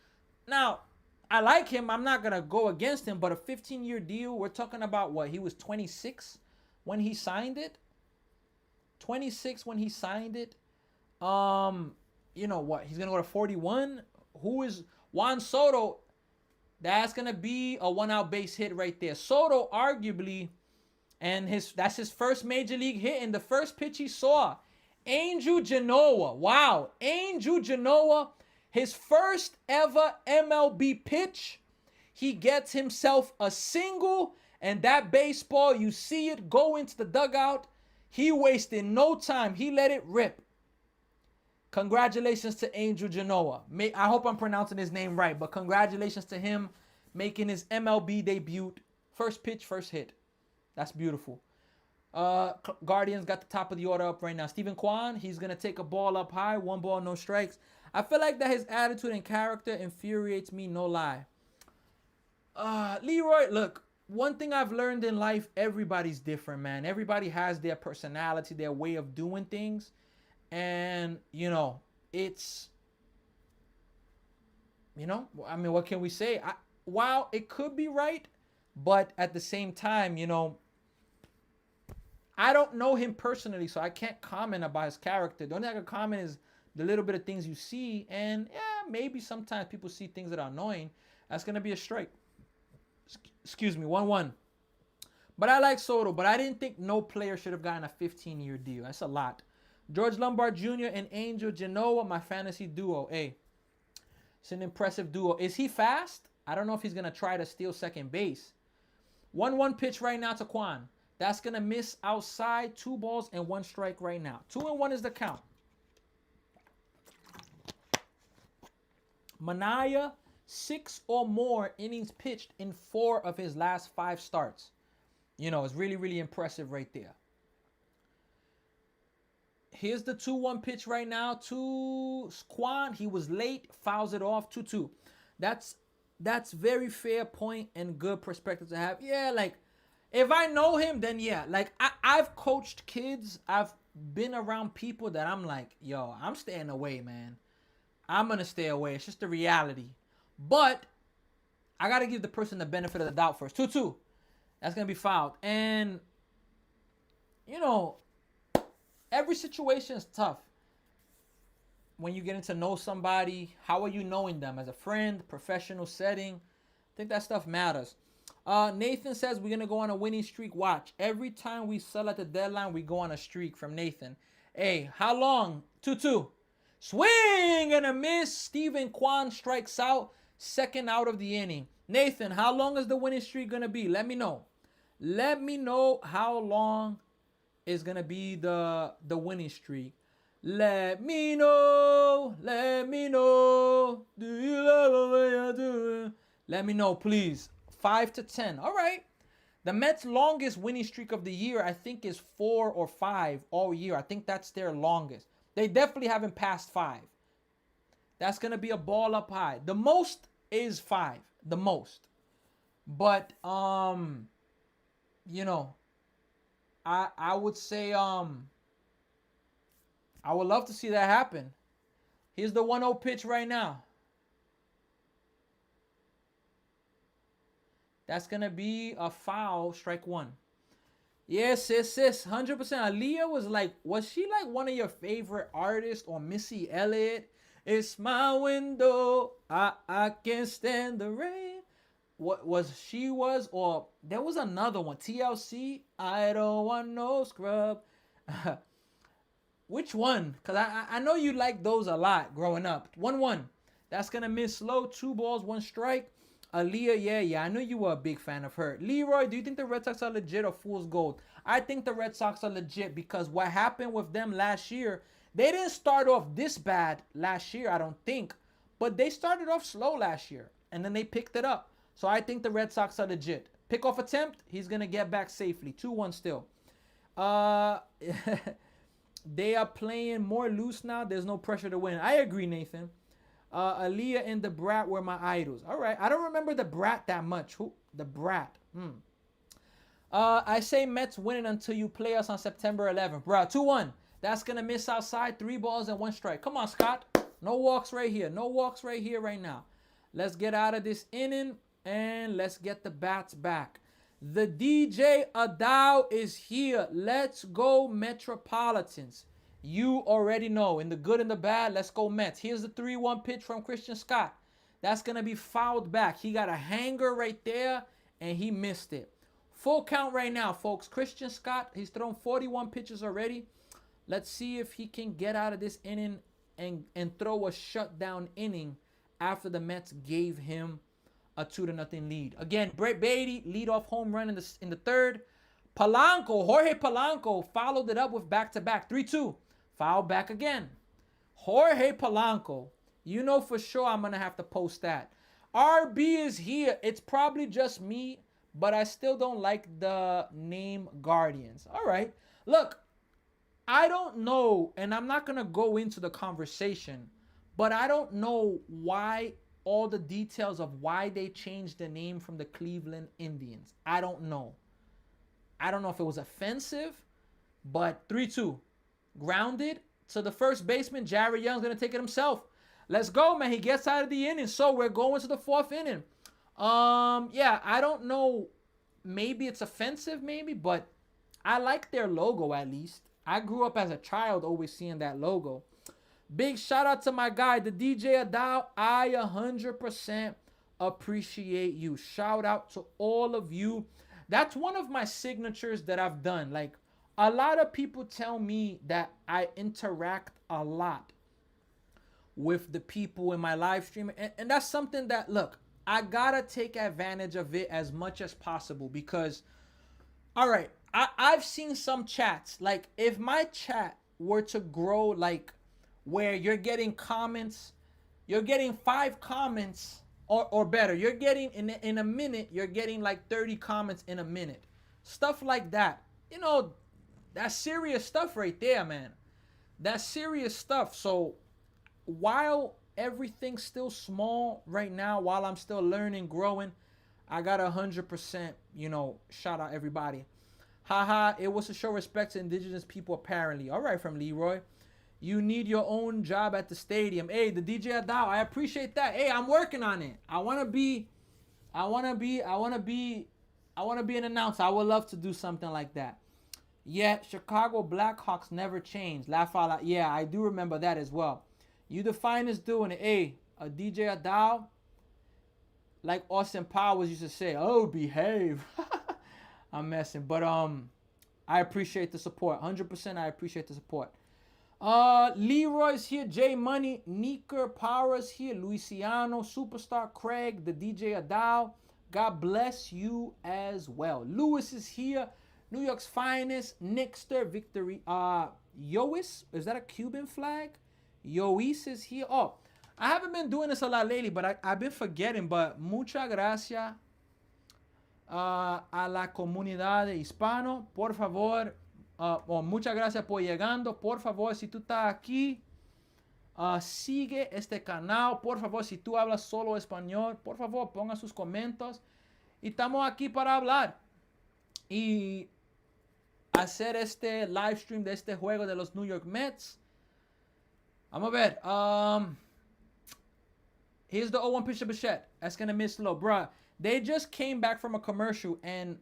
[SPEAKER 1] Now, I like him. I'm not going to go against him, but a 15-year deal, we're talking about what? He was 26 when he signed it. 26 when he signed it. You know what? He's going to go to 41. Who is Juan Soto? That's going to be a 1-out base hit right there. Soto arguably, and that's his first major league hit in the first pitch he saw. Angel Genoa. Wow. Angel Genoa, his first ever MLB pitch. He gets himself a single, and that baseball, you see it go into the dugout. He wasted no time. He let it rip. Congratulations to Angel Genoa. I hope I'm pronouncing his name right, but congratulations to him making his MLB debut. First pitch, first hit. That's beautiful. Guardians got the top of the order up right now. Steven Kwan, he's going to take a ball up high. 1 ball, no strikes. I feel like that his attitude and character infuriates me, no lie. Leroy, look, one thing I've learned in life, everybody's different, man. Everybody has their personality, their way of doing things. And, it's, what can we say? While it could be right, but at the same time, I don't know him personally, so I can't comment about his character. The only thing I can comment is the little bit of things you see. And, yeah, maybe sometimes people see things that are annoying. That's going to be a strike. Excuse me, 1-1. But I like Soto, but I didn't think no player should have gotten a 15-year deal. That's a lot. George Lombard Jr. and Angel Genoa, my fantasy duo. Hey, it's an impressive duo. Is he fast? I don't know if he's going to try to steal second base. 1-1 pitch right now to Kwan. That's going to miss outside. 2 balls and 1 strike right now. 2-1 is the count. Manaya, 6 or more innings pitched in 4 of his last 5 starts. It's really, really impressive right there. Here's the 2-1 pitch right now to Kwan. He was late, fouls it off, 2-2. That's very fair point and good perspective to have. Yeah, like, if I know him, then yeah. Like, I've coached kids. I've been around people that I'm like, yo, I'm staying away, man. I'm going to stay away. It's just the reality. But I got to give the person the benefit of the doubt first. 2-2. That's going to be fouled. And, every situation is tough. When you're getting to know somebody, how are you knowing them? As a friend, professional setting? I think that stuff matters. Nathan says we're going to go on a winning streak. Watch. Every time we sell at the deadline, we go on a streak from Nathan. Hey, how long? 2-2. Swing and a miss. Steven Kwan strikes out. Second out of the inning. Nathan, how long is the winning streak going to be? Let me know. Let me know how long is gonna be the winning streak. Let me know. Do you love the way I do? Let me know, please. 5 to 10. All right. The Mets' longest winning streak of the year, I think, is 4 or 5 all year. I think that's their longest. They definitely haven't passed 5. That's gonna be a ball up high. The most is 5. The most. But you know, I would say I would love to see that happen. Here's the 1-0 pitch right now. That's gonna be a foul, strike one. Yes, 100%. Aaliyah was she like one of your favorite artists, or Missy Elliott? It's my window, I can't stand the rain. What was she was, or there was another one, TLC, I don't want no scrub. Which one? Because I know you like those a lot growing up. 1-1. That's going to miss slow. 2 balls, 1 strike. Aaliyah, yeah. I know you were a big fan of her. Leroy, do you think the Red Sox are legit or fool's gold? I think the Red Sox are legit because what happened with them last year, they didn't start off this bad last year, I don't think. But they started off slow last year, and then they picked it up. So I think the Red Sox are legit. Pickoff attempt, he's going to get back safely. 2-1 still. They are playing more loose now. There's no pressure to win. I agree, Nathan. Aaliyah and the Brat were my idols. All right. I don't remember the Brat that much. Who? The Brat. I say Mets winning until you play us on September 11th. Bro, 2-1. That's going to miss outside. 3 balls and 1 strike. Come on, Scott. No walks right here. No walks right here right now. Let's get out of this inning and let's get the bats back. The DJ Adao is here. Let's go Metropolitans. You already know. In the good and the bad, let's go Mets. Here's the 3-1 pitch from Christian Scott. That's going to be fouled back. He got a hanger right there, and he missed it. Full count right now, folks. Christian Scott, he's thrown 41 pitches already. Let's see if he can get out of this inning and throw a shutdown inning after the Mets gave him a 2-0 lead. Again, Brett Beatty, leadoff home run in the third. Jorge Polanco followed it up with back-to-back. 3-2. Foul back again. Jorge Polanco. You know for sure I'm going to have to post that. RB is here. It's probably just me, but I still don't like the name Guardians. All right. Look, I don't know, and I'm not going to go into the conversation, but I don't know why all the details of why they changed the name from the Cleveland Indians. I don't know. I don't know if it was offensive, but 3-2. Grounded to the first baseman. Jared Young's going to take it himself. Let's go, man. He gets out of the inning. So we're going to the 4th inning. Yeah, I don't know. Maybe it's offensive, but I like their logo at least. I grew up as a child always seeing that logo. Big shout out to my guy, the DJ Adao. I 100% appreciate you. Shout out to all of you. That's one of my signatures that I've done. Like, a lot of people tell me that I interact a lot with the people in my live stream. And that's something that, look, I gotta take advantage of it as much as possible because, all right, I've seen some chats. Like, if my chat were to grow, like, where you're getting comments, you're getting 5 comments or better. You're getting, in a minute, you're getting like 30 comments in a minute. Stuff like that. You know, that's serious stuff right there, man. That's serious stuff. So while everything's still small right now, while I'm still learning, growing, I got 100%, shout out everybody. Haha, it was to show respect to indigenous people apparently. All right, from Leroy. You need your own job at the stadium. Hey, the DJ Adao, I appreciate that. Hey, I'm working on it. I want to be an announcer. I would love to do something like that. Yet, Chicago Blackhawks never changed. Laugh out loud. Yeah, I do remember that as well. You the finest doing it. Hey, a DJ Adao, like Austin Powers used to say, oh, behave. I'm messing. But I appreciate the support. 100% I appreciate the support. Leroy's here, J Money, Neeker Powers here, Luisiano, Superstar Craig, the DJ Adao. God bless you as well. Lewis is here. New York's finest, Nixter, Victory. Yois, is that a Cuban flag? Yois is here. Oh, I haven't been doing this a lot lately, but I've been forgetting. But muchas gracias a la comunidad de hispano. Por favor, muchas gracias por llegando. Por favor, si tú estás aquí, sigue este canal. Por favor, si tú hablas solo español, por favor, ponga sus comentarios. Y estamos aquí para hablar. Y hacer este live stream de este juego de los New York Mets. Vamos a ver. Here's the 0-1 pitch to Bichette. That's going to miss low. Bruh, they just came back from a commercial and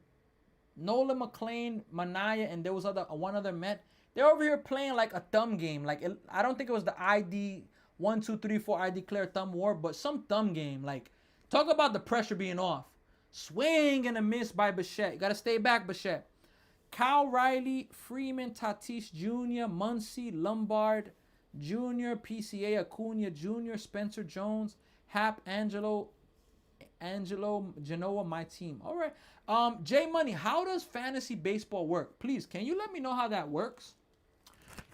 [SPEAKER 1] Nolan McLean, Manaya, and there was one other Met. They're over here playing like a thumb game. Like I don't think it was the ID 1, 2, 3, 4 I declare thumb war, but some thumb game. Like, talk about the pressure being off. Swing and a miss by Bichette. You got to stay back, Bichette. Kyle Riley, Freeman, Tatis Jr., Muncy, Lombard Jr., PCA, Acuna Jr., Spencer Jones, Hap, Angelo, Genoa, my team. All right. J Money, how does fantasy baseball work? Please, can you let me know how that works?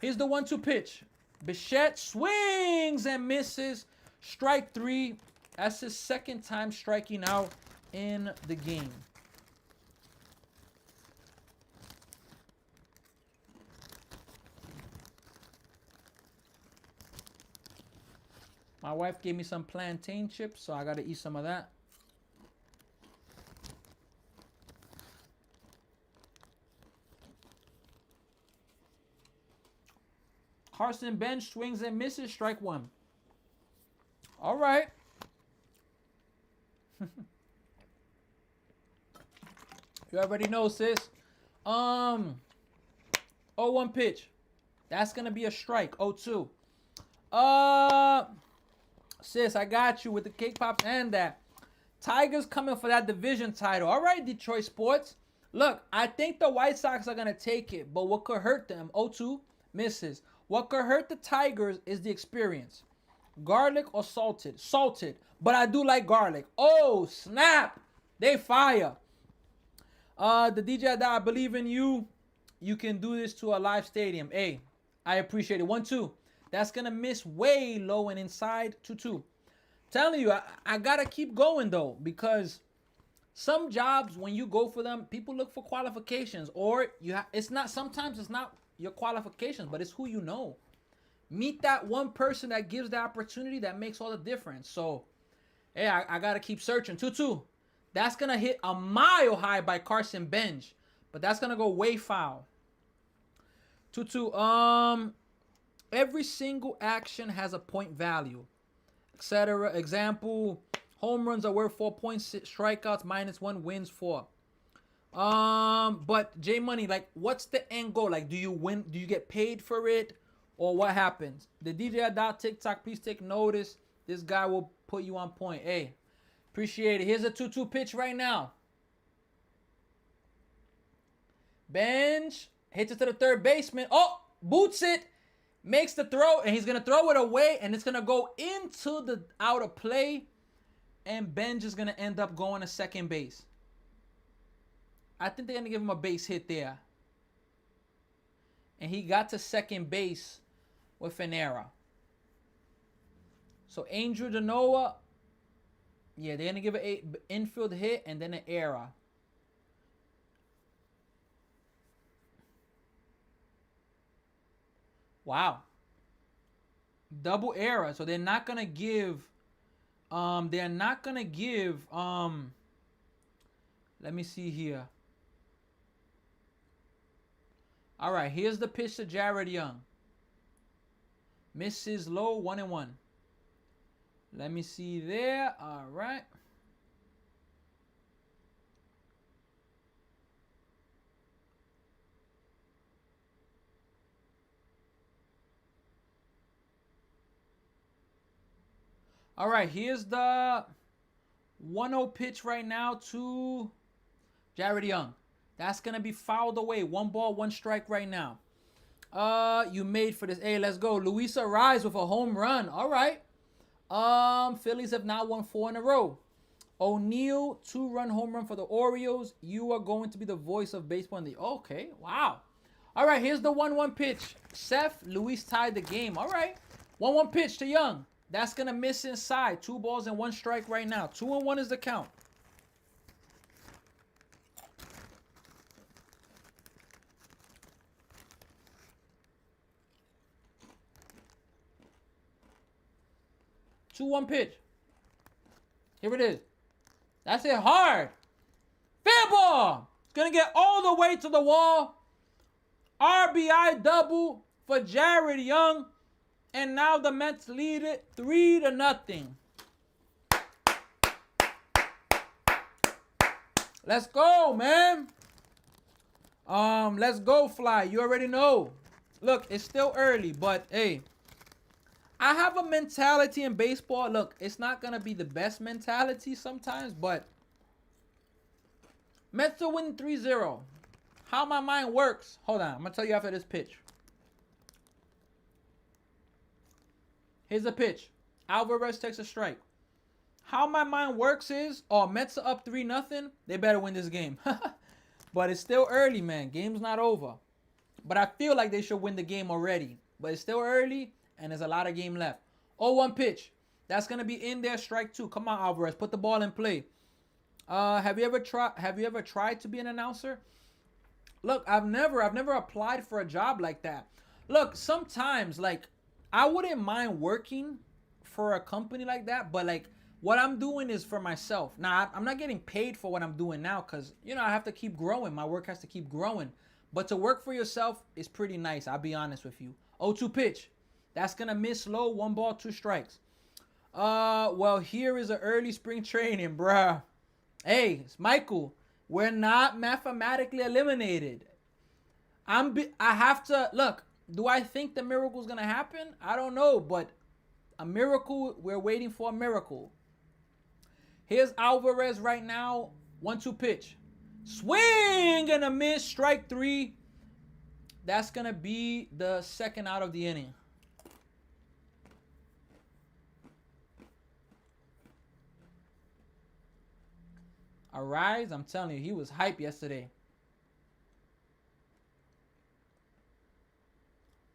[SPEAKER 1] Here's the 1-2 pitch. Bichette swings and misses. Strike 3. That's his second time striking out in the game. My wife gave me some plantain chips, so I got to eat some of that. Carson Bench swings and misses. Strike 1. All right. You already know, sis. 0-1 pitch. That's going to be a strike. 0-2. Sis, I got you with the cake pops and that. Tigers coming for that division title. All right, Detroit Sports. Look, I think the White Sox are going to take it, but what could hurt them? 0-2 misses. What could hurt the Tigers is the experience. Garlic or salted? Salted, but I do like garlic. Oh, snap. They fire. The DJ that I believe in you. You can do this to a live stadium. Hey, I appreciate it. 1-2. That's going to miss way low and inside. 2-2. Telling you, I got to keep going, though, because some jobs, when you go for them, people look for qualifications. Or sometimes it's not your qualifications, but it's who you know. Meet that one person that gives the opportunity that makes all the difference. So, hey, I got to keep searching. 2-2. That's going to hit a mile high by Carson Bench, but that's going to go way foul. 2-2. Every single action has a point value, etc. Example, home runs are worth 4 points, strikeouts -1, wins 4. But J Money, like, what's the end goal? Like, do you win? Do you get paid for it, or what happens? The DJ dot TikTok, please take notice. This guy will put you on point. Hey, appreciate it. Here's a 2-2 pitch right now. Bench hits it to the third baseman. Oh, boots it. Makes the throw, and he's going to throw it away, and it's going to go into the out of play, and Benj is going to end up going to second base. I think they're going to give him a base hit there. And he got to second base with an error. So Angel Genoa, yeah, they're going to give an infield hit and then an error. Wow. Double error. So they're not going to give let me see here. All right, here's the pitch to Jared Young. Misses low, 1-1. Let me see there. All right. All right, here's the 1-0 pitch right now to Jared Young. That's going to be fouled away. 1 ball, 1 strike right now. You made for this. Hey, let's go. Luis Ariz with a home run. All right. Phillies have now won 4 in a row. O'Neal, 2-run home run for the Orioles. You are going to be the voice of baseball in the... Okay, wow. All right, here's the 1-1 pitch. Seth, Luis tied the game. All right. 1-1 pitch to Young. That's going to miss inside. 2 balls and 1 strike right now. 2-1 is the count. Two one pitch. Here it is. That's it hard. Fair ball. It's going to get all the way to the wall. RBI double for Jared Young. And now the Mets lead it 3-0. Let's go, man. Let's go, Fly. You already know. Look, it's still early, but hey, I have a mentality in baseball. Look, it's not going to be the best mentality sometimes, but Mets to win 3-0. How my mind works. Hold on. I'm going to tell you after this pitch. Here's the pitch. Alvarez takes a strike. How my mind works is, oh, Mets are up 3-0. They better win this game. But it's still early, man. Game's not over. But I feel like they should win the game already. But it's still early, and there's a lot of game left. 0-1 pitch. That's going to be in there, strike 2. Come on, Alvarez. Put the ball in play. Have you ever tried to be an announcer? Look, I've never applied for a job like that. Look, sometimes, like, I wouldn't mind working for a company like that, but, like, what I'm doing is for myself. Now, I'm not getting paid for what I'm doing now because, you know, I have to keep growing. My work has to keep growing. But to work for yourself is pretty nice. I'll be honest with you. 0-2 pitch. That's going to miss low. 1 ball, 2 strikes. Well, here is an early spring training, bruh. Hey, it's Michael. We're not mathematically eliminated. I have to, look, do I think the miracle is going to happen? I don't know, but a miracle, we're waiting for a miracle. Here's Alvarez right now. 1-2 pitch. Swing and a miss. Strike 3. That's going to be the second out of the inning. Arise, I'm telling you, he was hype yesterday.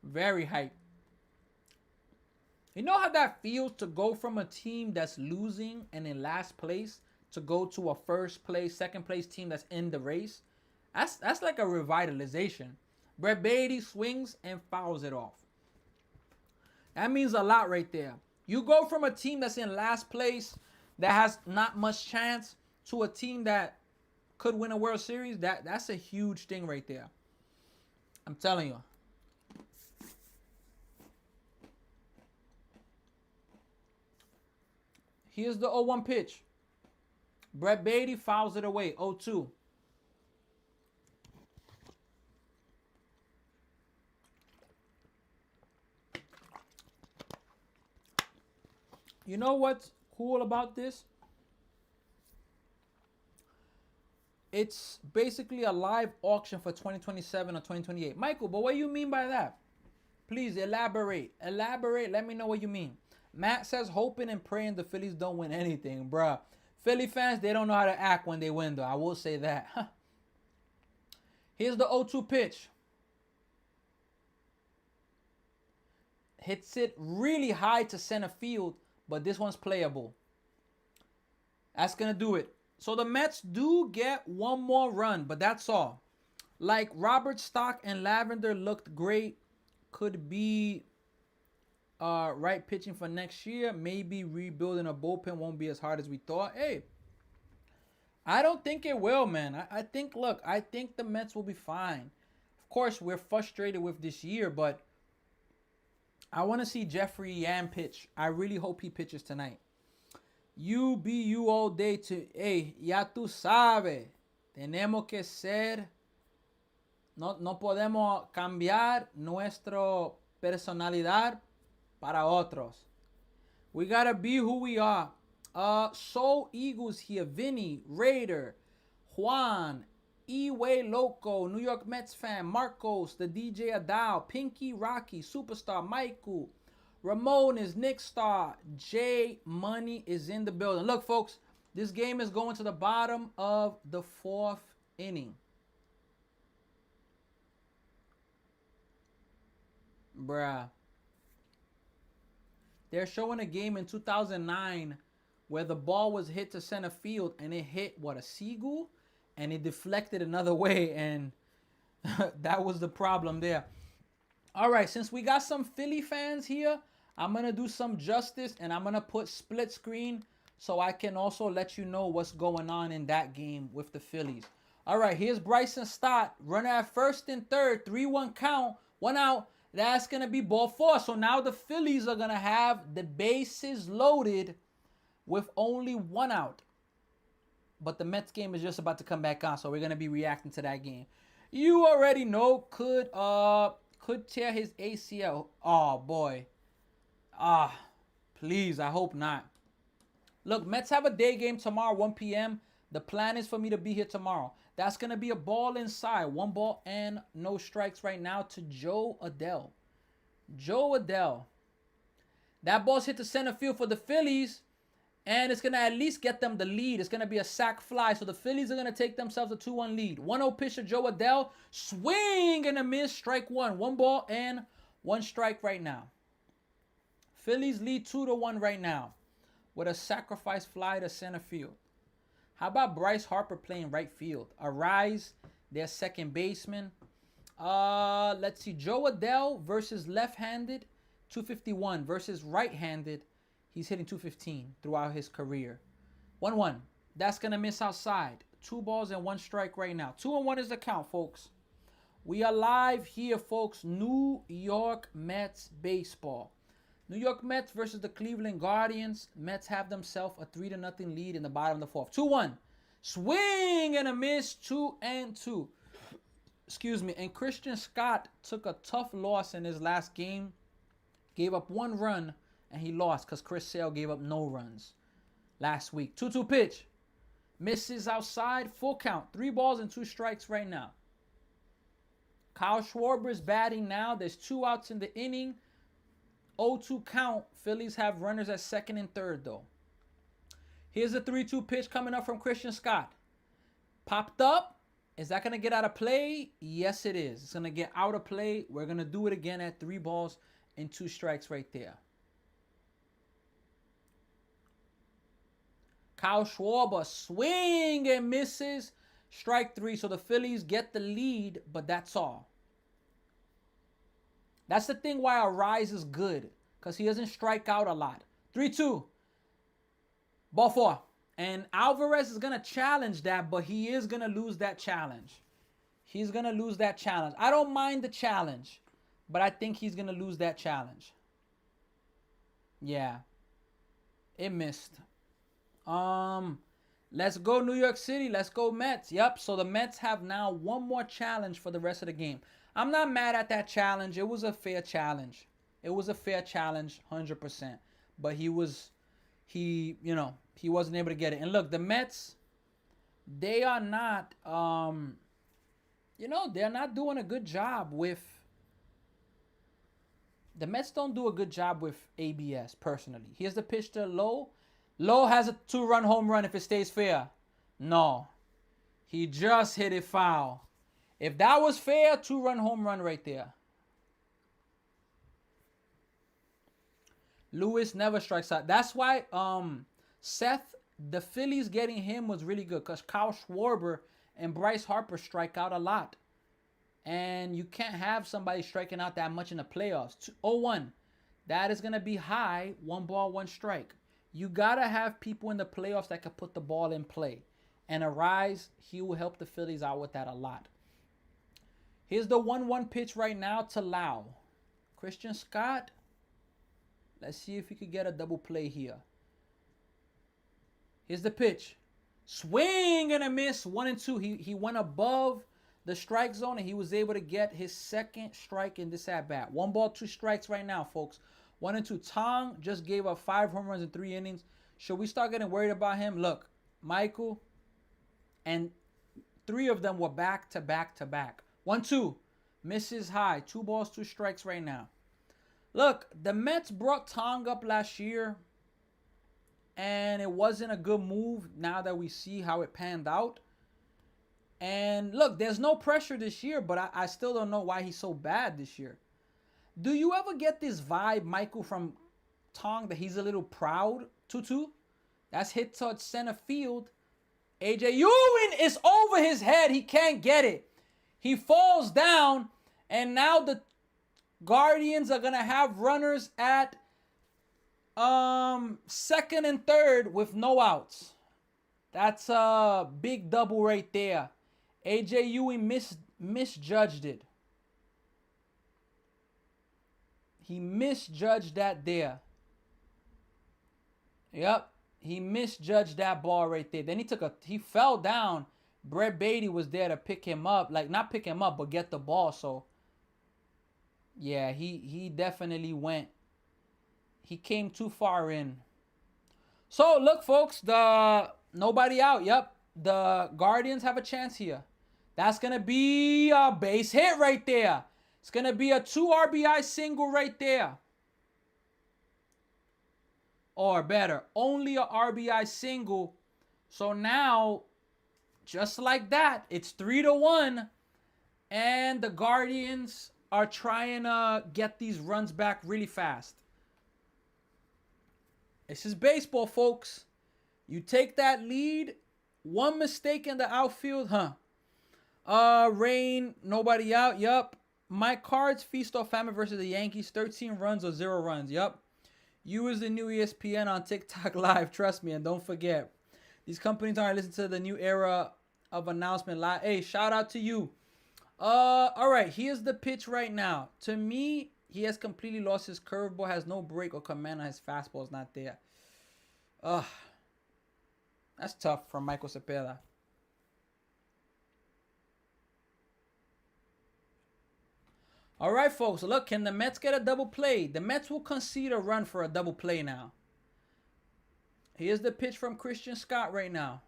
[SPEAKER 1] Very hype. You know how that feels to go from a team that's losing and in last place to go to a first place, second place team that's in the race? That's like a revitalization. Brett Beatty swings and fouls it off. That means a lot right there. You go from a team that's in last place that has not much chance to a team that could win a World Series. That's a huge thing right there. I'm telling you. Here's the 0-1 pitch. Brett Beatty fouls it away. 0-2. You know what's cool about this? It's basically a live auction for 2027 or 2028. Michael, but what do you mean by that? Please elaborate. Elaborate. Let me know what you mean. Matt says hoping and praying the Phillies don't win anything, bruh. Philly fans, they don't know how to act when they win, though. I will say that. Here's the 0-2 pitch. Hits it really high to center field, but this one's playable. That's going to do it. So the Mets do get 1 more run, but that's all. Like Robert Stock and Lavender looked great. Could be right pitching for next year. Maybe rebuilding a bullpen won't be as hard as we thought. Hey, I don't think it will, man. I think the Mets will be fine. Of course, we're frustrated with this year, but I want to see Jeffrey Yan pitch. I really hope he pitches tonight. You be you all day to, hey, ya tú sabes. Tenemos que ser, no podemos cambiar nuestra personalidad para otros. We gotta be who we are. Soul Eagles here. Vinny, Raider, Juan, E-Way Loco, New York Mets fan, Marcos, the DJ Adal, Pinky Rocky, Superstar Michael, Ramon is Nick Star, Jay Money is in the building. Look, folks, This game is going to the bottom of the 4th inning. Bruh. They're showing a game in 2009 where the ball was hit to center field and it hit, what, a seagull? And it deflected another way, and that was the problem there. All right, since we got some Philly fans here, I'm going to do some justice, and I'm going to put split screen so I can also let you know what's going on in that game with the Phillies. All right, here's Bryson Stott. Runner at first and third, 3-1 count, 1 out. That's going to be ball 4. So now the Phillies are going to have the bases loaded with only 1 out. But the Mets game is just about to come back on, so we're going to be reacting to that game. You already know, could tear his ACL. Oh, boy. Please, I hope not. Look, Mets have a day game tomorrow, 1 p.m. The plan is for me to be here tomorrow. That's going to be a ball inside. 1 ball and no strikes right now to Joe Adell. Joe Adell. That ball's hit to center field for the Phillies, and it's going to at least get them the lead. It's going to be a sac fly, so the Phillies are going to take themselves a 2-1 lead. 1-0 pitch to Joe Adell. Swing and a miss. Strike 1. 1 ball and 1 strike right now. Phillies lead 2-1 right now with a sacrifice fly to center field. How about Bryce Harper playing right field? Arise, their second baseman. Let's see. Joe Adell versus left-handed, 251 versus right-handed. He's hitting 215 throughout his career. 1-1. That's going to miss outside. 2 balls and 1 strike right now. 2-1 is the count, folks. We are live here, folks. New York Mets baseball. New York Mets versus the Cleveland Guardians. Mets have themselves a 3-0 lead in the bottom of the 4th. 2-1. Swing and a miss. 2-2. Excuse me. And Christian Scott took a tough loss in his last game. Gave up 1 run, and he lost because Chris Sale gave up no runs last week. 2-2 pitch. Misses outside. Full count. 3 balls and 2 strikes right now. Kyle Schwarber is batting now. There's 2 outs in the inning. 0-2 count. Phillies have runners at second and third, though. Here's a 3-2 pitch coming up from Christian Scott. Popped up. Is that going to get out of play? Yes, it is. It's going to get out of play. We're going to do it again at 3 balls and 2 strikes right there. Kyle Schwarber, swing and misses. Strike 3. So the Phillies get the lead, but that's all. That's the thing why Arise is good, because he doesn't strike out a lot. 3-2. Ball 4. And Alvarez is going to challenge that, but he is going to lose that challenge. He's going to lose that challenge. I don't mind the challenge, but I think he's going to lose that challenge. Yeah. It missed. Let's go New York City. Let's go Mets. Yep, so the Mets have now 1 more challenge for the rest of the game. I'm not mad at that challenge. It was a fair challenge. It was a fair challenge, 100%. But he wasn't able to get it. And look, the Mets, they are not, they're not doing a good job with, the Mets don't do a good job with ABS, personally. Here's the pitch to Lowe. Lowe has a 2-run home run if it stays fair. No. He just hit it foul. If that was fair, 2-run home run right there. Lewis never strikes out. That's why Seth, the Phillies getting him was really good, because Kyle Schwarber and Bryce Harper strike out a lot. And you can't have somebody striking out that much in the playoffs. 0-1. That is going to be high. 1 ball, 1 strike. You got to have people in the playoffs that can put the ball in play. And Arise, he will help the Phillies out with that a lot. Here's the 1-1 pitch right now to Lau. Christian Scott. Let's see if he could get a double play here. Here's the pitch. Swing and a miss. 1-2. He went above the strike zone, and he was able to get his second strike in this at-bat. 1 ball, 2 strikes right now, folks. 1-2. Tong just gave up 5 home runs in 3 innings. Should we start getting worried about him? Look, Michael, and 3 of them were back-to-back-to-back. 1-2. Misses high. 2 balls, 2 strikes right now. Look, the Mets brought Tong up last year. and it wasn't a good move now that we see how it panned out. And look, there's no pressure this year, but I still don't know why he's so bad this year. Do you ever get this vibe, Michael, from Tong, that he's a little proud? Tutu, that's hit towards center field. AJ Ewing is over his head. He can't get it. He falls down, and now the Guardians are gonna have runners at second and third with no outs. That's a big double right there. AJ Ewing misjudged it. He misjudged that there. Yep. He misjudged that ball right there. Then he fell down. Brett Beatty was there to pick him up. Like, not pick him up, but get the ball. So, yeah, he definitely went. He came too far in. So, look, folks, nobody out. Yep. The Guardians have a chance here. That's going to be a base hit right there. It's going to be a 2 RBI single right there. Or better, only a RBI single. So now, just like that, it's 3-1. And the Guardians are trying to get these runs back really fast. This is baseball, folks. You take that lead. One mistake in the outfield, Rain, nobody out. Yup. My Cards, Feast or Famine versus the Yankees. 13 runs or 0 runs. Yup. You is the new ESPN on TikTok Live. Trust me, and don't forget. These companies aren't listening to the new era of announcement live. Hey, shout out to you. All right, here's the pitch right now. To me, he has completely lost his curveball, has no break or command on his fastball. Is not there. That's tough from Michael Cepeda. All right, folks. Look, can the Mets get a double play? The Mets will concede a run for a double play now. Here's the pitch from Christian Scott right now.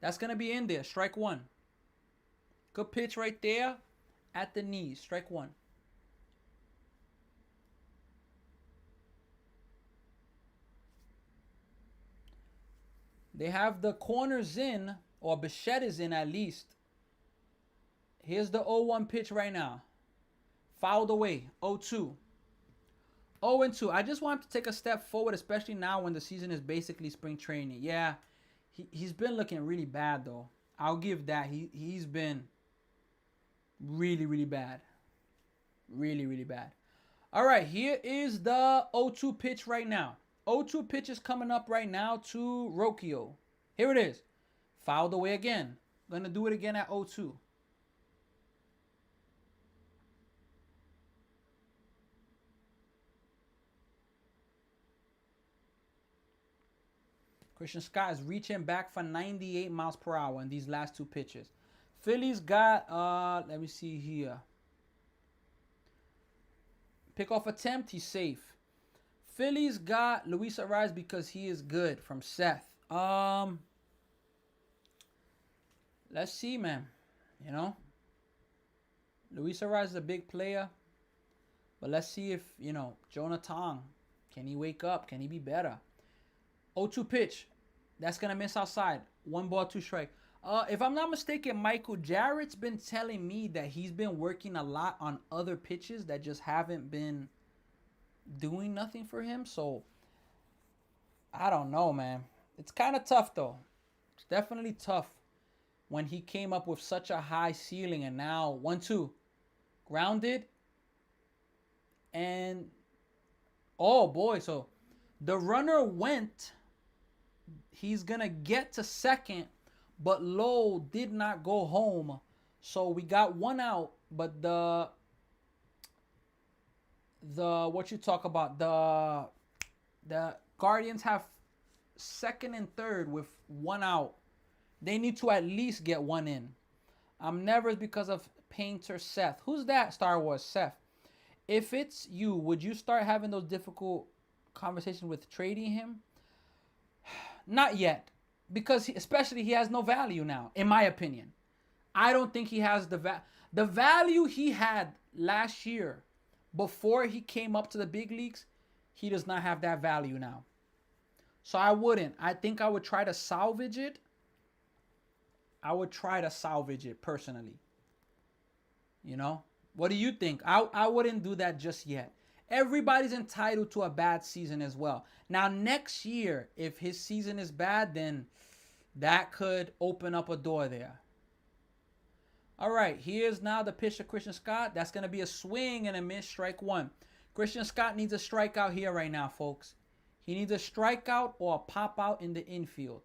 [SPEAKER 1] That's going to be in there. Strike one. Good pitch right there at the knees. Strike one. They have the corners in, or Bichette is in at least. Here's the 0-1 pitch right now. Fouled away. 0-2. 0-2. I just want him to take a step forward, especially now when the season is basically spring training. Yeah, he's been looking really bad, though. I'll give that. He's been really, really bad. Really, really bad. All right, here is the 0-2 pitch right now. 0-2 pitch is coming up right now to Rocchio. Here it is. Fouled away again. Going to do it again at 0-2. Christian Scott is reaching back for 98 miles per hour in these last two pitches. Phillies got, let me see here. Pickoff attempt, he's safe. Phillies got Luis Arraez because he is good from Seth. Let's see, man. You know, Luis Arraez is a big player. But let's see if, Jonah Tong, can he wake up? Can he be better? 0-2 pitch. That's going to miss outside. 1 ball, 2 strike. If I'm not mistaken, Michael Jarrett's been telling me that he's been working a lot on other pitches that just haven't been doing nothing for him. So, I don't know, man. It's kind of tough, though. It's definitely tough when he came up with such a high ceiling and now 1-2. Grounded. And, oh, boy. So, the runner went. He's going to get to second, but Lowe did not go home. So we got 1 out, but the what you talk about, the Guardians have second and third with 1 out. They need to at least get 1 in. I'm nervous because of Painter Seth. Who's that? Star Wars Seth. If it's you, would you start having those difficult conversations with trading him? Not yet, because especially he has no value now, in my opinion. I don't think he has the value he had last year before he came up to the big leagues. He does not have that value now. So I wouldn't. I think I would try to salvage it. I would try to salvage it personally. You know? What do you think? I wouldn't do that just yet. Everybody's entitled to a bad season as well. Now, next year, if his season is bad, then that could open up a door there. All right, here's now the pitch to Christian Scott. That's going to be a swing and a miss, strike one. Christian Scott needs a strikeout here right now, folks. He needs a strikeout or a pop out in the infield.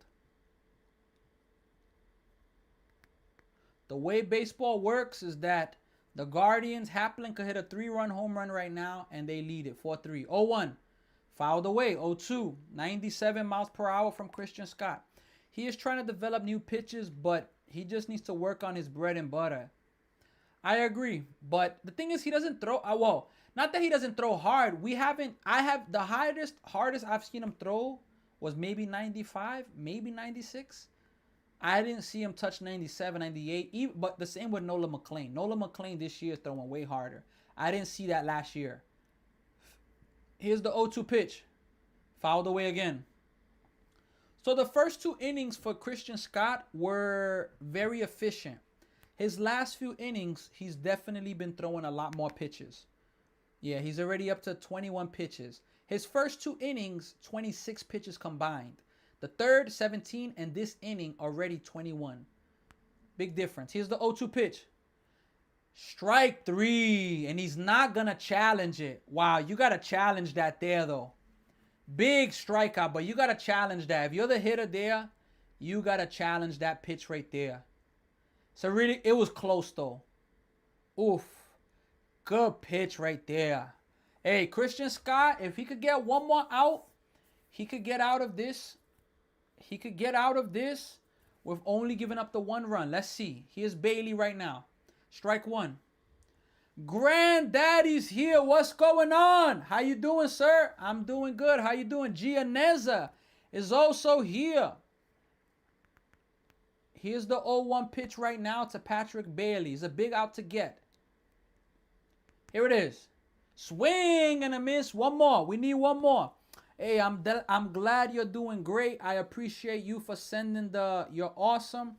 [SPEAKER 1] The way baseball works is that the Guardians, Haplin could hit a 3-run home run right now, and they lead it 4-3. 0-1, fouled away. 0-2, 97 miles per hour from Christian Scott. He is trying to develop new pitches, but he just needs to work on his bread and butter. I agree, but the thing is, he doesn't throw. Well, not that he doesn't throw hard. I have the hardest I've seen him throw was maybe 95, maybe 96. I didn't see him touch 97, 98, but the same with Nolan McLean. Nolan McLean this year is throwing way harder. I didn't see that last year. Here's the 0-2 pitch. Fouled away again. So the first 2 innings for Christian Scott were very efficient. His last few innings, he's definitely been throwing a lot more pitches. Yeah, he's already up to 21 pitches. His first 2 innings, 26 pitches combined. The third, 17, and this inning already 21. Big difference. Here's the 0-2 pitch. Strike 3, and he's not going to challenge it. Wow, you got to challenge that there, though. Big strikeout, but you got to challenge that. If you're the hitter there, you got to challenge that pitch right there. So really, it was close, though. Oof. Good pitch right there. Hey, Christian Scott, if he could get one more out, he could get out of this. He could get out of this with only giving up the 1 run. Let's see. Here's Bailey right now. Strike 1. Granddaddy's here. What's going on? How you doing, sir? I'm doing good. How you doing? Gianezza is also here. Here's the 0-1 pitch right now to Patrick Bailey. It's a big out to get. Here it is. Swing and a miss. One more. We need one more. Hey, I'm glad you're doing great. I appreciate you for sending you're awesome.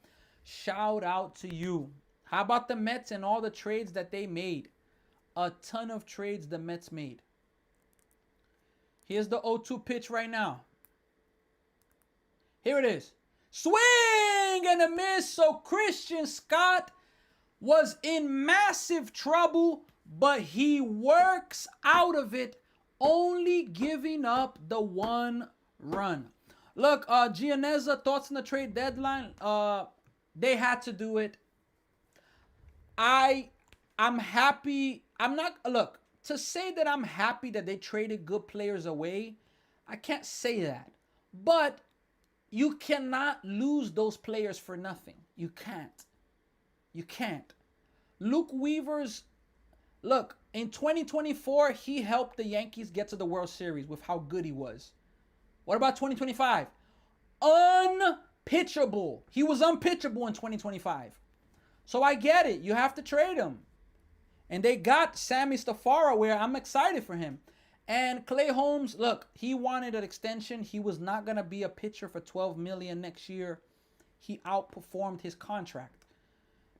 [SPEAKER 1] Shout out to you. How about the Mets and all the trades that they made? A ton of trades the Mets made. Here's the 0-2 pitch right now. Here it is. Swing and a miss. So Christian Scott was in massive trouble, but he works out of it, only giving up the 1 run. Look, Gianezza, thoughts on the trade deadline? They had to do it. I'm happy. Look, to say that I'm happy that they traded good players away, I can't say that. But you cannot lose those players for nothing. You can't. You can't. Luke Weaver's, look, in 2024, he helped the Yankees get to the World Series with how good he was. What about 2025? Unpitchable. He was unpitchable in 2025. So I get it. You have to trade him. And they got Sammy Stafara, where I'm excited for him. And Clay Holmes, look, he wanted an extension. He was not going to be a pitcher for $12 million next year. He outperformed his contract.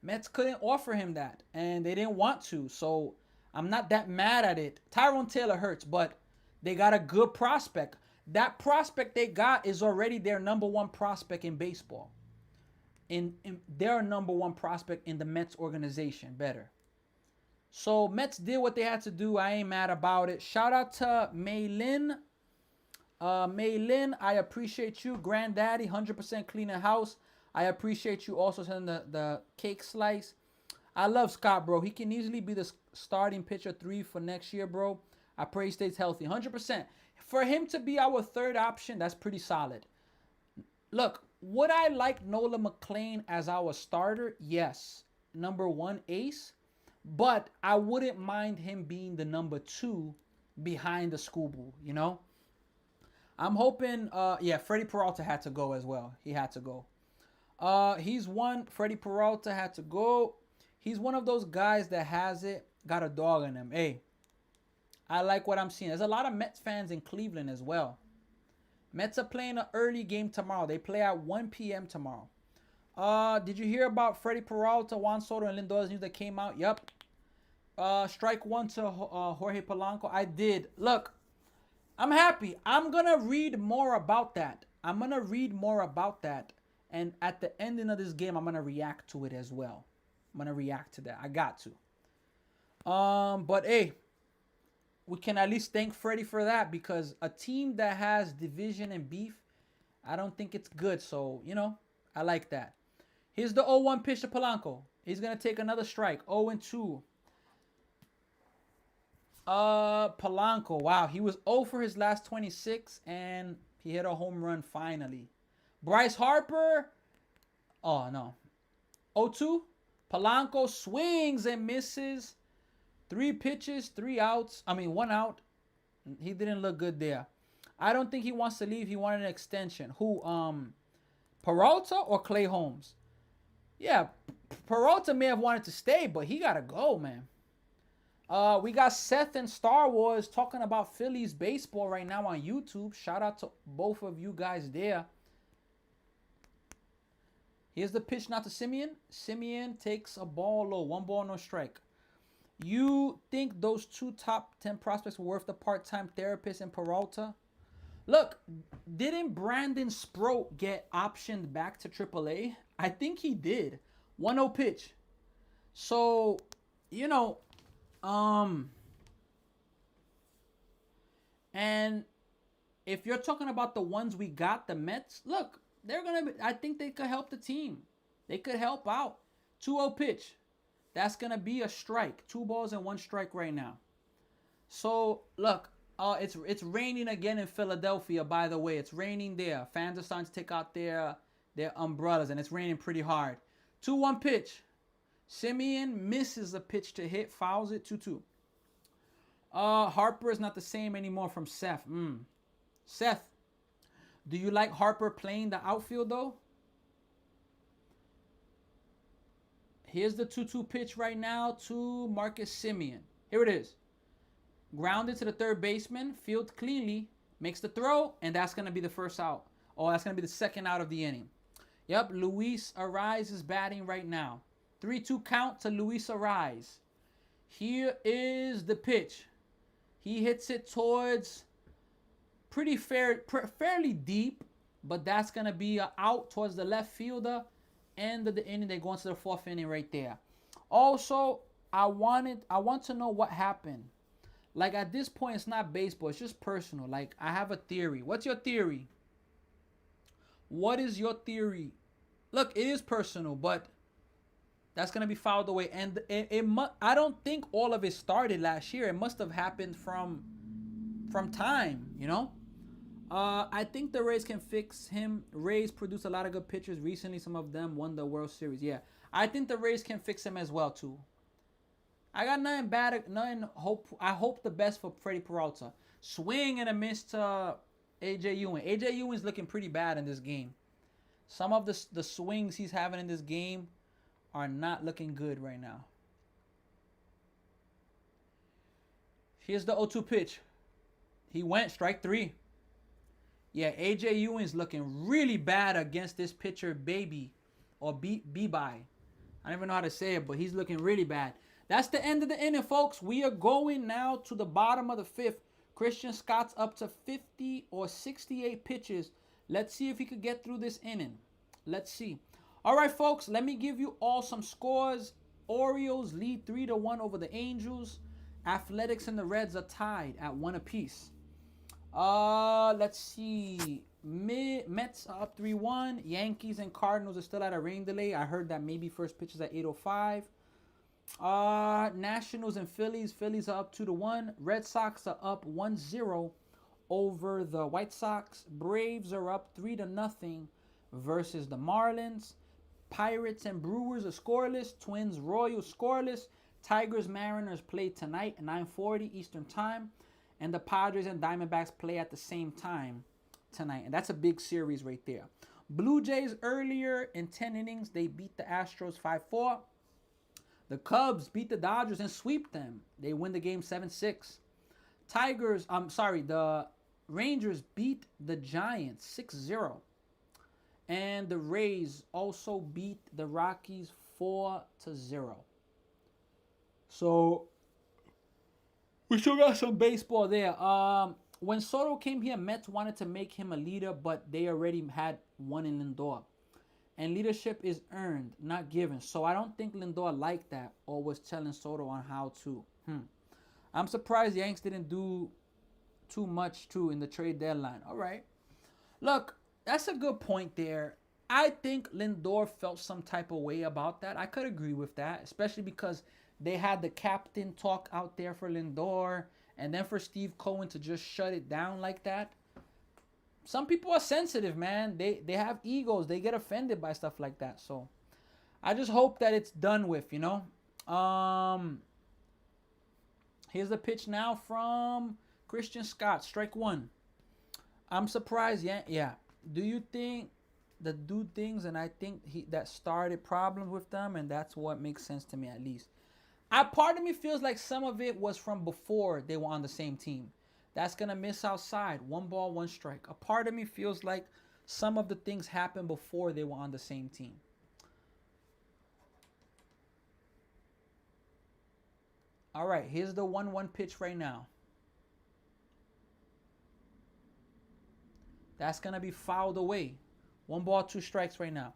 [SPEAKER 1] Mets couldn't offer him that, and they didn't want to. So I'm not that mad at it. Tyrone Taylor hurts, but they got a good prospect. That prospect they got is already their number 1 prospect in baseball. In their number 1 prospect in the Mets organization, better. So Mets did what they had to do. I ain't mad about it. Shout out to Maylin. Maylin, I appreciate you. Granddaddy, 100% cleaning house. I appreciate you also sending the cake slice. I love Scott, bro. He can easily be the starting pitcher 3 for next year, bro. I pray he stays healthy. 100%. For him to be our 3rd option, that's pretty solid. Look, would I like Nolan McLean as our starter? Yes. Number 1 ace. But I wouldn't mind him being the number 2 behind the Scooby, you know? I'm hoping, Freddie Peralta had to go as well. He had to go. Freddie Peralta had to go. He's one of those guys that has it, got a dog in him. Hey, I like what I'm seeing. There's a lot of Mets fans in Cleveland as well. Mets are playing an early game tomorrow. They play at 1 p.m. tomorrow. Did you hear about Freddie Peralta, Juan Soto, and Lindor's news that came out? Yep. Strike one to Jorge Polanco. I did. Look, I'm happy. I'm going to read more about that. And at the ending of this game, I'm going to react to it as well. I'm going to react to that. I got to. But hey, we can at least thank Freddie for that, because a team that has division and beef, I don't think it's good. So, I like that. Here's the 0-1 pitch to Polanco. He's going to take another strike. 0-2. Polanco. Wow, he was 0 for his last 26, and he hit a home run finally. Bryce Harper. Oh, no. 0-2. Polanco swings and misses. 3 pitches, 3 outs. 1 out. He didn't look good there. I don't think he wants to leave. He wanted an extension. Who? Peralta or Clay Holmes? Yeah, Peralta may have wanted to stay, but he got to go, man. We got Seth and Star Wars talking about Phillies baseball right now on YouTube. Shout out to both of you guys there. Here's the pitch now to Simeon. Simeon takes a ball low. 1 ball, no strike. You think those 2 top 10 prospects were worth the part-time therapist in Peralta? Look, didn't Brandon Sproat get optioned back to AAA? I think he did. 1-0 pitch. So, and if you're talking about the ones we got, the Mets, look, I think they could help the team. They could help out. 2-0 pitch. That's going to be a strike. 2 balls and 1 strike right now. So, look, it's raining again in Philadelphia, by the way. It's raining there. Fans are starting to take out their umbrellas, and it's raining pretty hard. 2-1 pitch. Simeon misses a pitch to hit, fouls it. 2-2. Harper is not the same anymore from Seth. Seth, do you like Harper playing the outfield, though? Here's the 2-2 pitch right now to Marcus Simeon. Here it is. Grounded to the third baseman, field cleanly, makes the throw, and that's going to be the first out. Oh, that's going to be the second out of the inning. Yep, Luis Arraez is batting right now. 3-2 count to Luis Arraez. Here is the pitch. He hits it towards fairly deep, but that's going to be an out towards the left fielder. End of the inning, they go into the 4th inning right there. Also, I want to know what happened. Like, at this point, it's not baseball. It's just personal. Like, I have a theory. What's your theory? What is your theory? Look, it is personal, but that's going to be fouled away. And I don't think all of it started last year. It must have happened from time, I think the Rays can fix him. Rays produced a lot of good pitchers recently. Some of them won the World Series. Yeah, I think the Rays can fix him as well, too. I got nothing bad, I hope the best for Freddie Peralta. Swing and a miss to A.J. Ewing. A.J. Ewing's looking pretty bad in this game. Some of the swings he's having in this game are not looking good right now. Here's the 0-2 pitch. He went strike 3. Yeah, A.J. Ewing's looking really bad against this pitcher, Baby, or B-By. I don't even know how to say it, but he's looking really bad. That's the end of the inning, folks. We are going now to the bottom of the 5th. Christian Scott's up to 50 or 68 pitches. Let's see if he could get through this inning. Let's see. All right, folks, let me give you all some scores. Orioles lead 3-1 over the Angels. Athletics and the Reds are tied at 1 apiece. Let's see. Mets are up 3-1. Yankees and Cardinals are still at a rain delay. I heard that maybe first pitch is at 8:05. Nationals and Phillies. Phillies are up 2-1. Red Sox are up 1-0 over the White Sox. Braves are up 3-0 versus the Marlins. Pirates and Brewers are scoreless. Twins, Royals scoreless. Tigers, Mariners play tonight at 9:40 Eastern Time. And the Padres and Diamondbacks play at the same time tonight. And that's a big series right there. Blue Jays earlier in 10 innings, they beat the Astros 5-4. The Cubs beat the Dodgers and sweep them. They win the game 7-6. The Rangers beat the Giants 6-0. And the Rays also beat the Rockies 4-0. So we still got some baseball there. When Soto came here, Mets wanted to make him a leader, but they already had one in Lindor. And leadership is earned, not given. So I don't think Lindor liked that or was telling Soto on how to. I'm surprised Yanks didn't do too much too in the trade deadline. All right. Look, that's a good point there. I think Lindor felt some type of way about that. I could agree with that, especially because they had the captain talk out there for Lindor, and then for Steve Cohen to just shut it down like that. Some people are sensitive, man. They have egos. They get offended by stuff like that. So I just hope that it's done with, you know. Here's the pitch now from Christian Scott. Strike one. I'm surprised. Yeah. Do you think the dude things, and I think that started problems with them, and that's what makes sense to me at least. Part of me feels like some of it was from before they were on the same team. That's gonna miss outside. 1 ball, 1 strike. A part of me feels like some of the things happened before they were on the same team. All right, here's the 1-1 pitch right now. That's going to be fouled away. 1 ball, 2 strikes right now.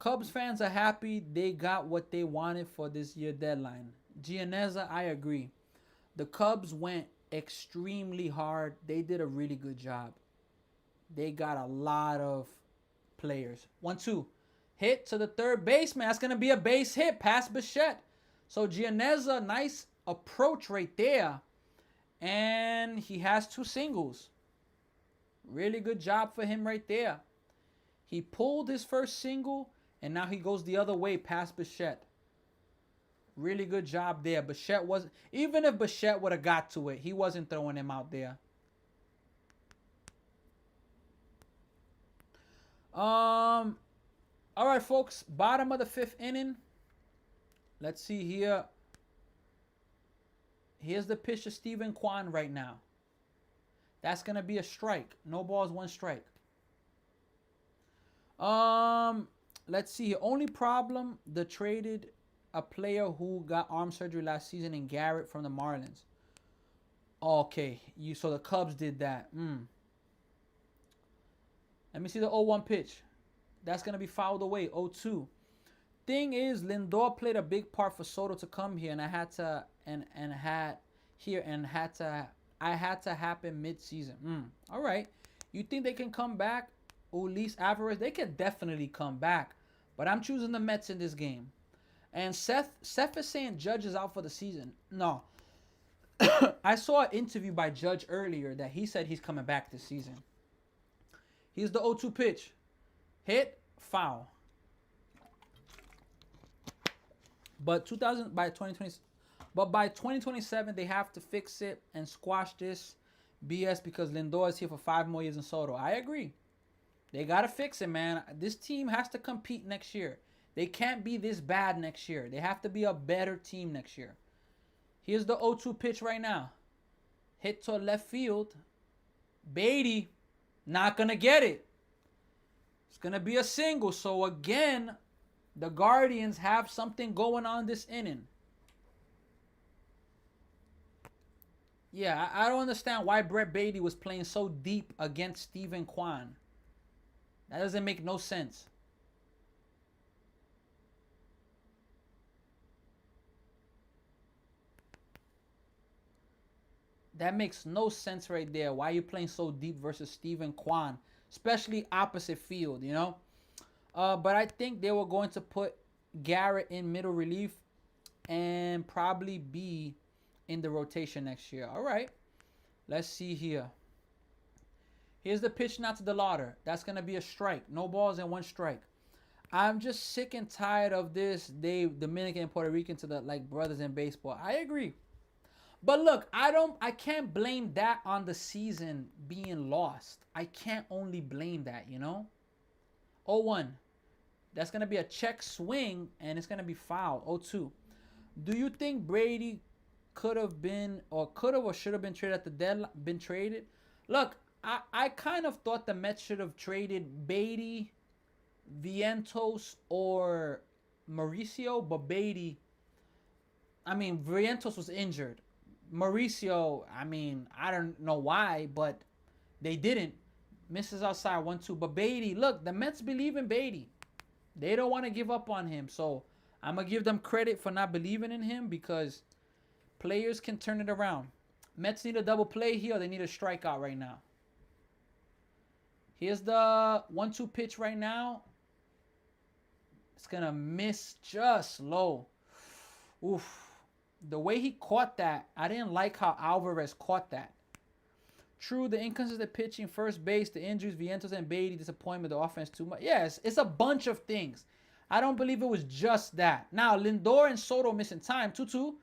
[SPEAKER 1] Cubs fans are happy they got what they wanted for this year deadline. Gianezza, I agree. The Cubs went extremely hard. They did a really good job. They got a lot of players. 1-2. Hit to the third baseman. That's going to be a base hit past Bichette. So Gianezza, nice approach right there. And he has 2 singles. Really good job for him right there. He pulled his first single, and now he goes the other way past Bichette. Really good job there. Bichette was, even if Bichette would have got to it, he wasn't throwing him out there. All right, folks. Bottom of the 5th inning. Let's see here. Here's the pitch to Steven Kwan right now. That's going to be a strike. No balls, 1 strike. Let's see. Only problem, they traded a player who got arm surgery last season in Garrett from the Marlins. Okay. So the Cubs did that. Let me see the 0-1 pitch. That's going to be fouled away. 0-2. Thing is, Lindor played a big part for Soto to come here, and I had to I had to happen mid-season. All right. You think they can come back? Ulis Alvarez, they can definitely come back. But I'm choosing the Mets in this game. And Seth is saying Judge is out for the season. No. I saw an interview by Judge earlier that he said he's coming back this season. Here's the 0-2 pitch. Hit, foul. But by 2027, they have to fix it and squash this BS because Lindor is here for 5 more years in Soto. I agree. They got to fix it, man. This team has to compete next year. They can't be this bad next year. They have to be a better team next year. Here's the 0-2 pitch right now. Hit to left field. Beatty, not going to get it. It's going to be a single. So, again, the Guardians have something going on this inning. Yeah, I don't understand why Brett Beatty was playing so deep against Steven Kwan. That doesn't make no sense. That makes no sense right there. Why are you playing so deep versus Steven Kwan? Especially opposite field, you know? But I think they were going to put Garrett in middle relief and probably be in the rotation next year. All right. Let's see here. Here's the pitch now to the Lauder. That's going to be a strike. No balls and 1 strike. I'm just sick and tired of this Dominican and Puerto Rican to the brothers in baseball. I agree. But look, I can't blame that on the season being lost. I can't only blame that, you know? 0-1. That's going to be a check swing, and it's going to be foul. 0-2. Do you think Brady could have or should have been traded at the deadline? Look, I kind of thought the Mets should have traded Beatty, Vientos, or Mauricio, but Beatty, I mean, Vientos was injured. Mauricio, I mean, I don't know why, but they didn't. Misses outside 1-2. But Beatty, look, the Mets believe in Beatty. They don't want to give up on him. So I'm going to give them credit for not believing in him because players can turn it around. Mets need a double play here. Or they need a strikeout right now. Here's the 1-2 pitch right now. It's going to miss just low. Oof. The way he caught that, I didn't like how Alvarez caught that. True, the inconsistent pitching, first base, the injuries, Vientos and Beatty, disappointment, the offense too much. Yes, it's a bunch of things. I don't believe it was just that. Now, Lindor and Soto missing time. 2-2,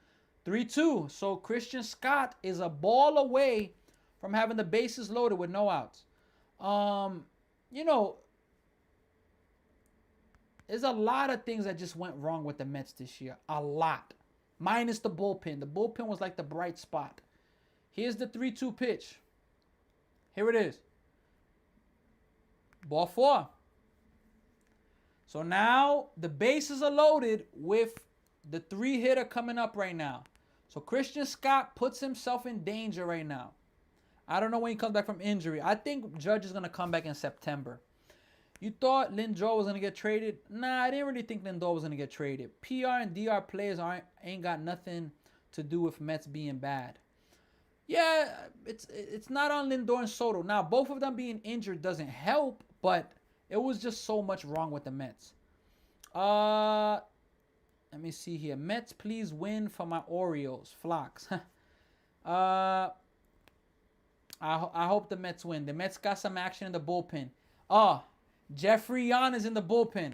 [SPEAKER 1] 3-2. So Christian Scott is a ball away from having the bases loaded with no outs. You know, there's a lot of things that just went wrong with the Mets this year. A lot. Minus the bullpen. The bullpen was like the bright spot. Here's the 3-2 pitch. Here it is. Ball 4. So now the bases are loaded with the 3-hitter coming up right now. So Christian Scott puts himself in danger right now. I don't know when he comes back from injury. I think Judge is going to come back in September. You thought Lindor was going to get traded? Nah, I didn't really think Lindor was going to get traded. PR and DR players ain't got nothing to do with Mets being bad. Yeah, it's not on Lindor and Soto. Now, both of them being injured doesn't help, but it was just so much wrong with the Mets. Let me see here. Mets, please win for my Orioles. Flocks. I hope the Mets win. The Mets got some action in the bullpen. Jeffrey Yan is in the bullpen.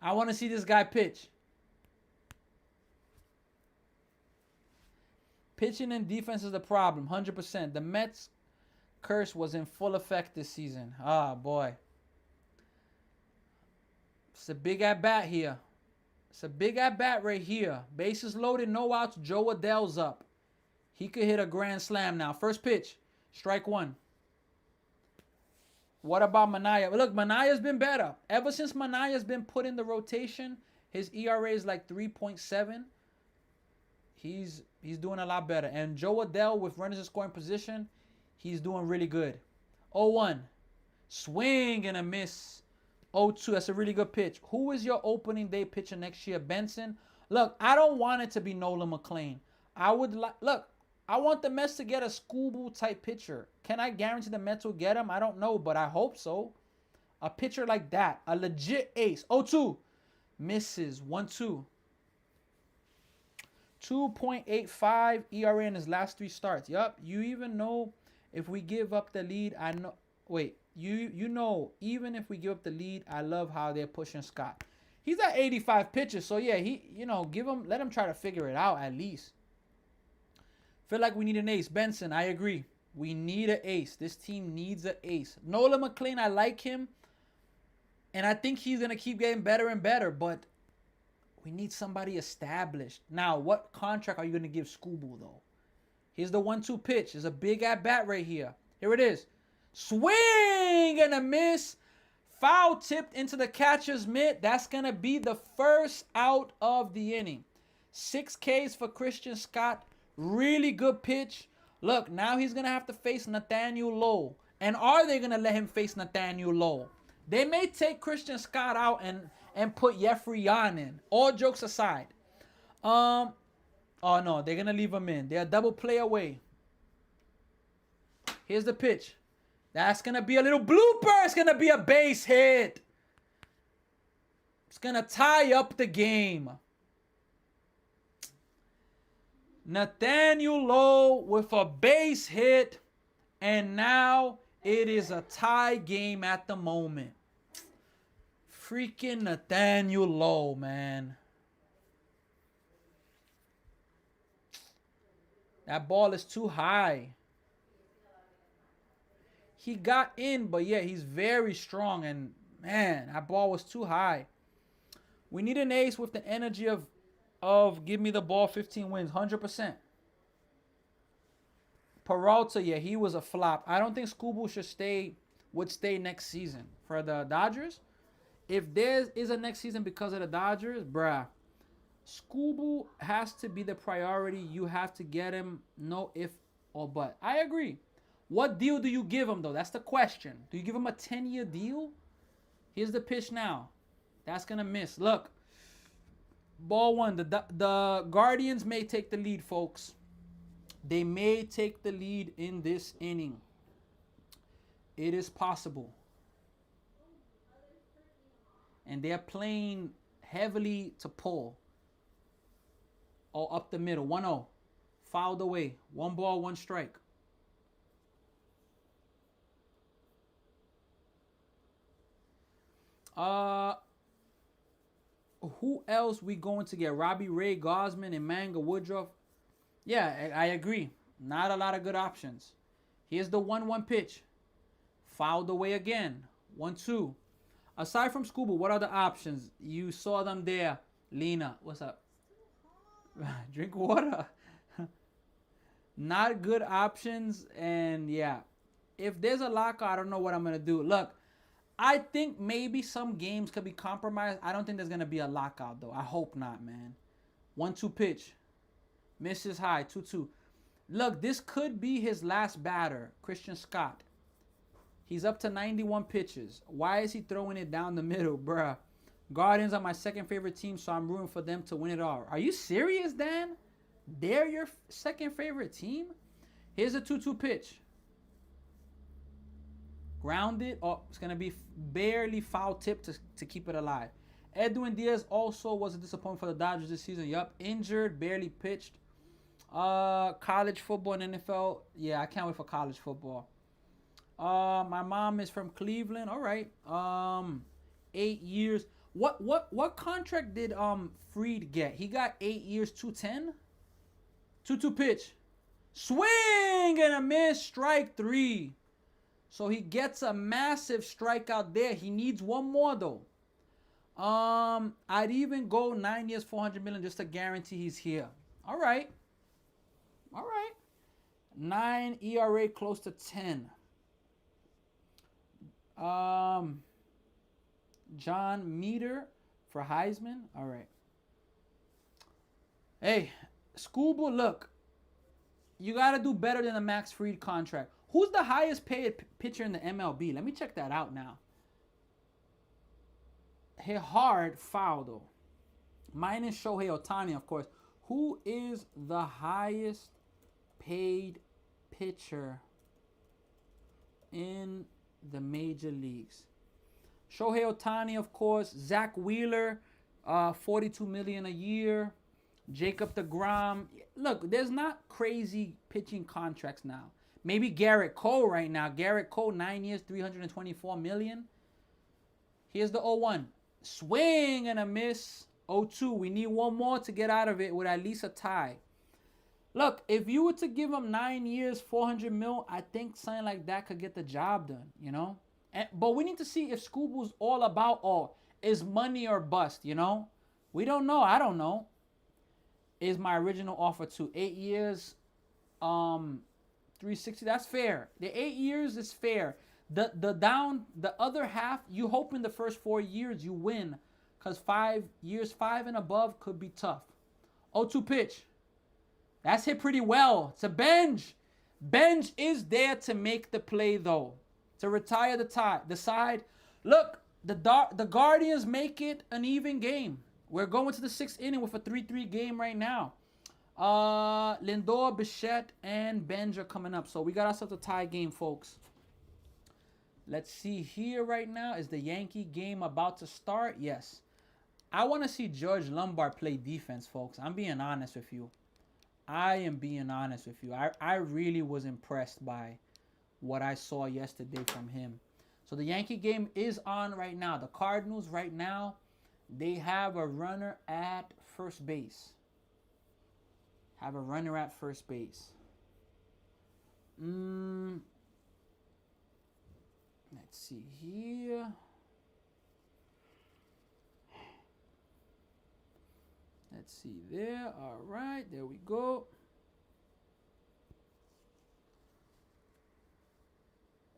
[SPEAKER 1] I want to see this guy pitch. Pitching and defense is the problem, 100%. The Mets curse was in full effect this season. Boy. It's a big at-bat here. It's a big at-bat right here. Bases loaded, no outs. Joe Adell's up. He could hit a grand slam now. First pitch, strike 1. What about Manaya? Look, Manaya's been better. Ever since Manaya's been put in the rotation, his ERA is like 3.7. He's doing a lot better. And Joe Adell with runners in scoring position, he's doing really good. 0-1. Swing and a miss. 0-2. That's a really good pitch. Who is your opening day pitcher next year? Benson? Look, I don't want it to be Nolan McLean. I want the Mets to get a schoolboy type pitcher. Can I guarantee the Mets will get him? I don't know, but I hope so. A pitcher like that. A legit ace. 0-2. Misses. 1-2. 2.85 ERA in his last 3 starts. Yup. You even know if we give up the lead, I know. Wait. You know, even if we give up the lead, I love how they're pushing Scott. He's at 85 pitches, so yeah, let him try to figure it out at least. Feel like we need an ace. Benson, I agree. We need an ace. This team needs an ace. Nolan McLean, I like him. And I think he's going to keep getting better and better. But we need somebody established. Now, what contract are you going to give Scooble, though? Here's the 1-2 pitch. There's a big at-bat right here. Here it is. Swing and a miss. Foul tipped into the catcher's mitt. That's going to be the first out of the inning. 6 Ks for Christian Scott. Really good pitch. Look, now he's going to have to face Nathaniel Lowe. And are they going to let him face Nathaniel Lowe? They may take Christian Scott out and put Jeffrey Yan in. All jokes aside. Oh, no, they're going to leave him in. They're a double play away. Here's the pitch. That's going to be a little blooper. It's going to be a base hit. It's going to tie up the game. Nathaniel Lowe with a base hit. And now it is a tie game at the moment. Freaking Nathaniel Lowe, man. That ball is too high. He got in, but yeah, he's very strong. And, man, that ball was too high. We need an ace with the energy of give me the ball, 15 wins, 100%. Peralta, yeah, he was a flop. I don't think Scooble would stay next season for the Dodgers. If there is a next season because of the Dodgers, bruh, Scooble has to be the priority. You have to get him, no if or but. I agree. What deal do you give him though? That's the question. Do you give him a 10-year deal? Here's the pitch now. That's gonna miss. Look, ball one. The Guardians may take the lead, folks. They may take the lead in this inning. It is possible. And they're playing heavily to pull. Oh, up the middle. 1-0. Fouled away. 1 ball, 1 strike. Who else we going to get? Robbie Ray, Gosman, and Manga Woodruff. Yeah, I agree. Not a lot of good options. Here's the 1-1 pitch. Fouled away again. 1-2. Aside from Scuba, what are the options? You saw them there. Lena, what's up? Drink water. Not good options. And yeah, if there's a lockout, I don't know what I'm going to do. Look, I think maybe some games could be compromised. I don't think there's going to be a lockout, though. I hope not, man. 1-2 pitch. Misses high. 2-2. Look, this could be his last batter, Christian Scott. He's up to 91 pitches. Why is he throwing it down the middle, bruh? Guardians are my second favorite team, so I'm rooting for them to win it all. Are you serious, Dan? They're your second favorite team? Here's a 2-2 pitch. Grounded. Oh, it's going to be barely foul tip to keep it alive. Edwin Diaz also was a disappointment for the Dodgers this season. Yup, injured, barely pitched. College football and NFL. Yeah, I can't wait for college football. My mom is from Cleveland. All right. 8 years. What contract did Freed get? He got 8 years, 210. 2-2 pitch. Swing and a miss. Strike 3. So he gets a massive strikeout there. He needs one more though. I'd even go 9 years, 400 million just to guarantee he's here. All right. 9 ERA close to 10. John Meter for Heisman. All right. Hey, Scuba, look. You got to do better than the Max Fried contract. Who's the highest paid pitcher in the MLB? Let me check that out now. Hit hard, foul though. Minus Shohei Ohtani, of course. Who is the highest paid pitcher in the major leagues? Shohei Ohtani, of course. Zach Wheeler, $42 million a year. Jacob deGrom. Look, there's not crazy pitching contracts now. Maybe Garrett Cole right now. Garrett Cole, 9 years, $324 million. Here's the 0-1. Swing and a miss. 0-2. We need one more to get out of it with at least a tie. Look, if you were to give him 9 years, 400 mil, I think something like that could get the job done, you know? But we need to see if Scuba's all about, is money or bust, you know? We don't know. I don't know. Is my original offer to 8 years, 360. That's fair. The 8 years is fair. The other half, you hope in the first 4 years you win, because 5 years, 5 and above could be tough. 0-2 pitch. That's hit pretty well. It's a Benj. Benj is there to make the play though, to retire the side. Look, the Guardians make it an even game. We're going to the 6th inning with a 3-3 game right now. Lindor, Bichette, and Benj are coming up. So we got ourselves a tie game, folks. Let's see here right now. Is the Yankee game about to start? Yes. I want to see George Lombard play defense, folks. I'm being honest with you. I am being honest with you. I really was impressed by what I saw yesterday from him. So the Yankee game is on right now. The Cardinals right now, they have a runner at first base. Let's see here. Let's see there. All right, there we go.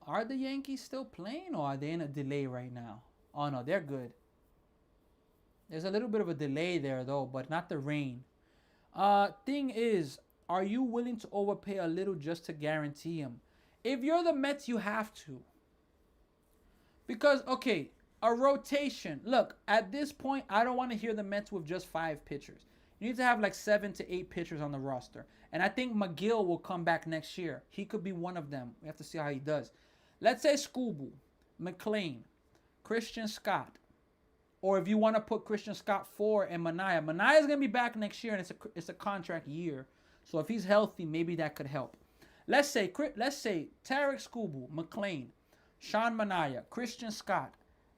[SPEAKER 1] Are the Yankees still playing or are they in a delay right now? Oh no, they're good. There's a little bit of a delay there though, but not the rain. Thing is, are you willing to overpay a little just to guarantee him? If you're the Mets, you have to. Because, okay, a rotation. Look, at this point, I don't want to hear the Mets with just 5 pitchers. You need to have like 7 to 8 pitchers on the roster. And I think McGill will come back next year. He could be one of them. We have to see how he does. Let's say Scooble, McLean, Christian Scott. Or if you want to put Christian Scott 4 and Manaea. Manaea's going to be back next year, and it's a contract year. So if he's healthy, maybe that could help. Let's say Tarek Scooble, McLean, Sean Manaea, Christian Scott,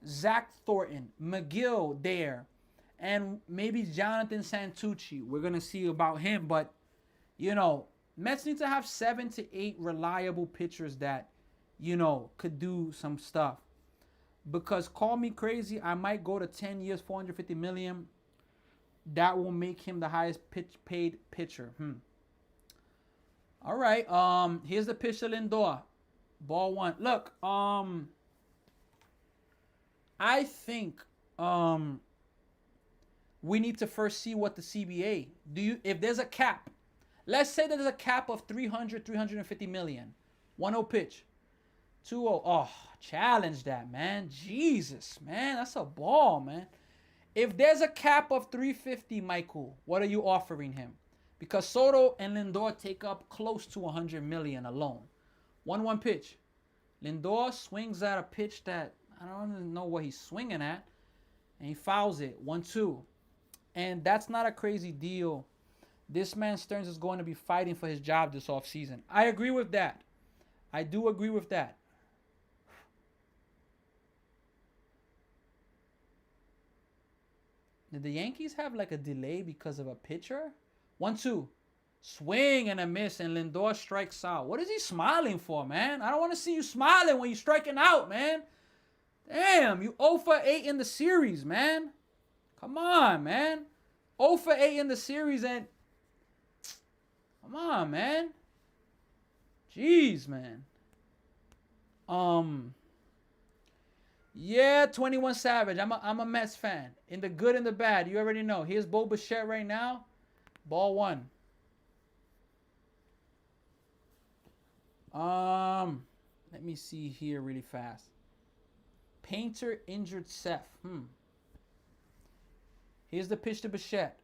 [SPEAKER 1] Zach Thornton, McGill there, and maybe Jonathan Santucci. We're going to see about him. But, Mets need to have 7 to 8 reliable pitchers that, could do some stuff. Because call me crazy, I might go to 10 years, $450 million. That will make him the highest paid pitcher. All right. Here's the pitch to Lindor. Ball 1. Look, I think we need to first see what the CBA. If there's a cap, let's say that there's a cap of 350 million. 1-0 pitch. 2-0. Oh, challenge that, man. Jesus, man. That's a ball, man. If there's a cap of 350, Michael, what are you offering him? Because Soto and Lindor take up close to 100 million alone. 1-1 pitch. Lindor swings at a pitch that I don't even know what he's swinging at. And he fouls it. 1-2. And that's not a crazy deal. This man Stearns is going to be fighting for his job this offseason. I agree with that. I do agree with that. Did the Yankees have like a delay because of a pitcher? 1-2. Swing and a miss, and Lindor strikes out. What is he smiling for, man? I don't want to see you smiling when you're striking out, man. Damn, you 0 for 8 in the series, man. Come on, man. 0 for 8 in the series, and come on, man. Jeez, man. Yeah, 21 Savage. I'm a Mets fan. In the good and the bad, you already know. Here's Bo Bichette right now. Ball 1. Let me see here really fast. Painter injured Seth. Here's the pitch to Bichette.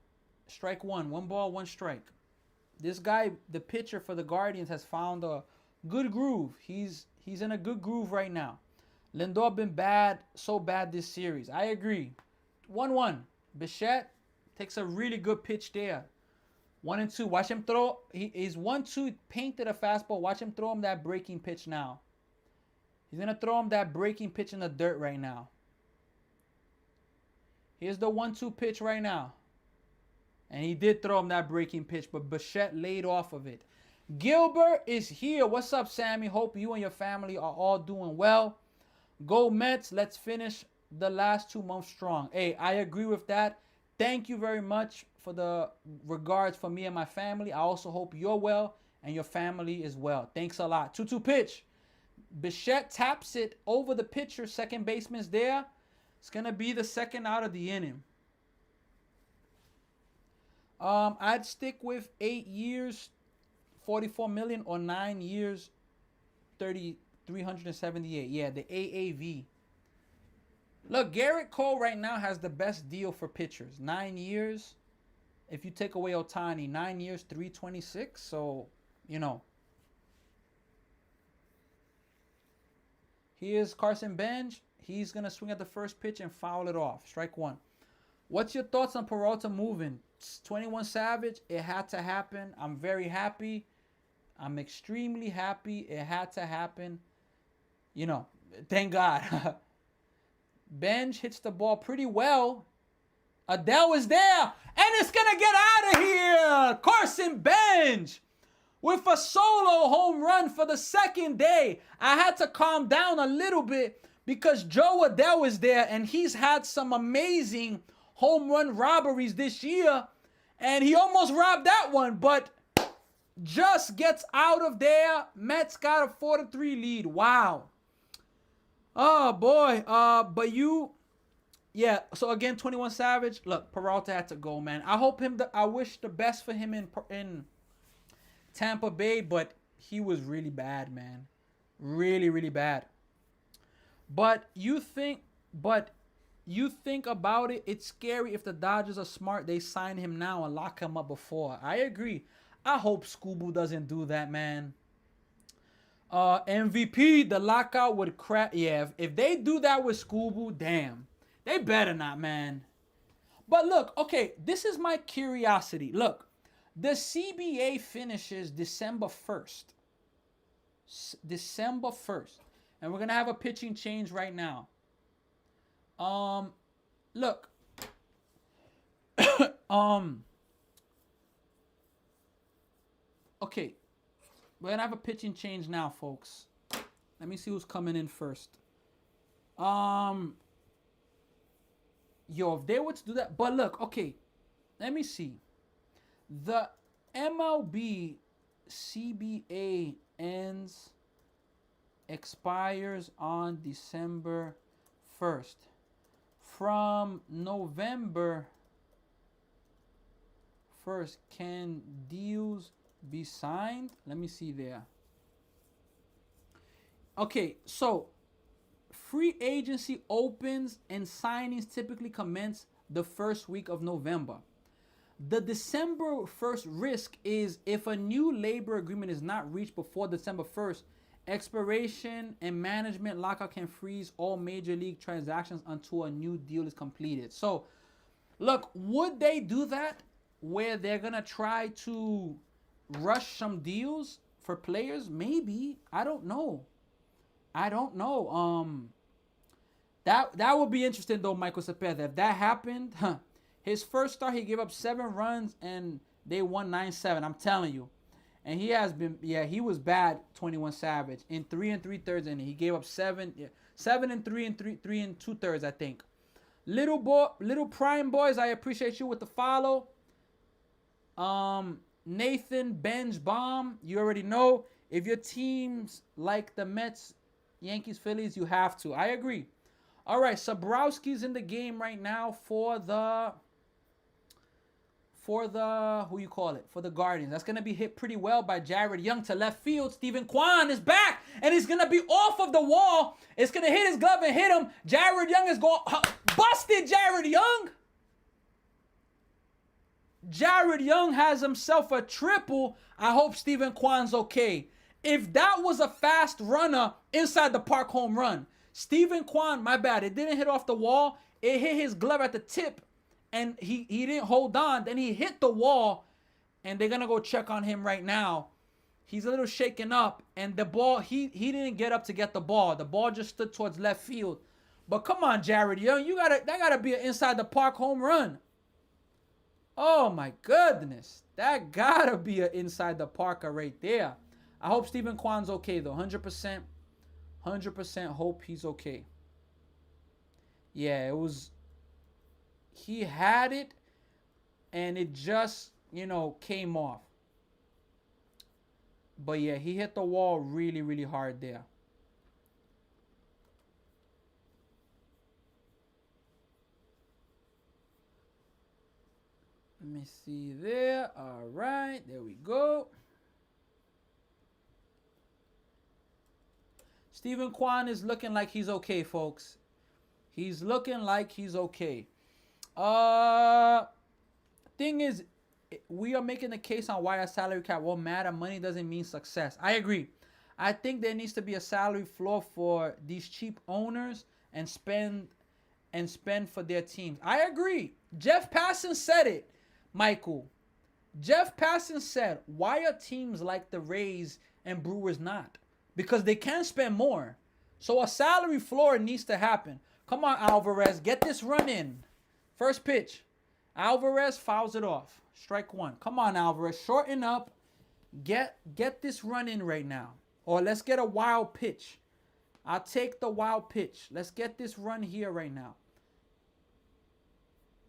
[SPEAKER 1] Strike 1. 1 ball, 1 strike. This guy, the pitcher for the Guardians, has found a good groove. He's in a good groove right now. Lindor been bad, so bad this series. I agree. 1-1. Bichette takes a really good pitch there. 1-2. Watch him throw. He's 1-2. Painted a fastball. Watch him throw him that breaking pitch now. He's going to throw him that breaking pitch in the dirt right now. Here's the 1-2 pitch right now. And he did throw him that breaking pitch, but Bichette laid off of it. Gilbert is here. What's up, Sammy? Hope you and your family are all doing well. Go Mets. Let's finish the last 2 months strong. Hey, I agree with that. Thank you very much for the regards for me and my family. I also hope you're well and your family is well. Thanks a lot. 2-2 pitch. Bichette taps it over the pitcher. Second baseman's there. It's going to be the second out of the inning. I'd stick with 8 years, 44 million, or 9 years, 378. Yeah, the AAV. Look, Garrett Cole right now has the best deal for pitchers. 9 years. If you take away Ohtani, 9 years, 326. So, Here's Carson Bench. He's going to swing at the first pitch and foul it off. Strike 1. What's your thoughts on Peralta moving? 21 Savage. It had to happen. I'm very happy. I'm extremely happy. It had to happen. Thank God. Bench hits the ball pretty well. Adele is there. And it's going to get out of here. Carson Bench with a solo home run for the second day. I had to calm down a little bit because Joe Adele is there. And he's had some amazing home run robberies this year. And he almost robbed that one. But just gets out of there. Mets got a 4-3 lead. Wow. Oh boy. But you, yeah. So again, 21 Savage. Look, Peralta had to go, man. I hope him. I wish the best for him in Tampa Bay, but he was really bad, man. Really, really bad. But you think, but you think about it, it's scary if the Dodgers are smart. They sign him now and lock him up before. I agree. I hope Scooby doesn't do that, man. MVP, the lockout would crack. Yeah, if they do that with Scooby, damn, they better not, man. But look, okay, this is my curiosity. Look, the CBA finishes December 1st. December 1st. And we're going to have a pitching change right now. Look. um okay. We're going to have a pitching change now, folks. Let me see who's coming in first. Yo, if they were to do that, but look, okay. Let me see. The MLB CBA expires on December 1st. From November 1st, can deals be signed? Let me see there. Okay, so free agency opens and signings typically commence the first week of November. The December 1st risk is if a new labor agreement is not reached before December 1st, expiration and management lockout can freeze all major league transactions until a new deal is completed. So, look, would they do that where they're going to try to rush some deals for players? Maybe. I don't know. That would be interesting though, Michael Cepeda. If that happened, his first start he gave up 7 runs and they won 9-7. I'm telling you. And he has been, yeah, he was bad, 21 Savage. In 3 3/3 inning, he gave up 7, 7 and 3 and 3 2/3, I think. Little Prime Boys, I appreciate you with the follow. Nathan Benj Bomb, you already know. If your teams like the Mets, Yankees, Phillies, you have to. I agree. All right, Sabrowski's in the game right now for the who you call it, for the Guardians. That's gonna be hit pretty well by Jared Young to left field. Steven Kwan is back and he's gonna be off of the wall. It's gonna hit his glove and hit him. Jared Young is going busted. Jared Young. Jared Young has himself a triple. I hope Steven Kwan's okay. If that was a fast runner inside the park home run, Steven Kwan, my bad, it didn't hit off the wall. It hit his glove at the tip. And he didn't hold on. Then he hit the wall. And they're going to go check on him right now. He's a little shaken up. And the ball, he didn't get up to get the ball. The ball just stood towards left field. But come on, Jared Young. That gotta be an inside the park home run. Oh my goodness. That gotta be an inside the parker right there. I hope Steven Kwan's okay though. 100% hope he's okay. Yeah, it was... He had it, and it just, came off. But yeah, he hit the wall really, really hard there. Let me see there. All right, there we go. Steven Kwan is looking like he's okay, folks. He's looking like he's okay. Thing is, we are making the case on why a salary cap won't matter. Money doesn't mean success. I agree. I think there needs to be a salary floor for these cheap owners and spend for their teams. I agree. Jeff Passan said it, Michael. Jeff Passan said, why are teams like the Rays and Brewers not? Because they can spend more. So a salary floor needs to happen. Come on, Alvarez, get this run in. First pitch. Alvarez fouls it off. Strike 1. Come on, Alvarez. Shorten up. Get this run in right now. Or let's get a wild pitch. I'll take the wild pitch. Let's get this run here right now.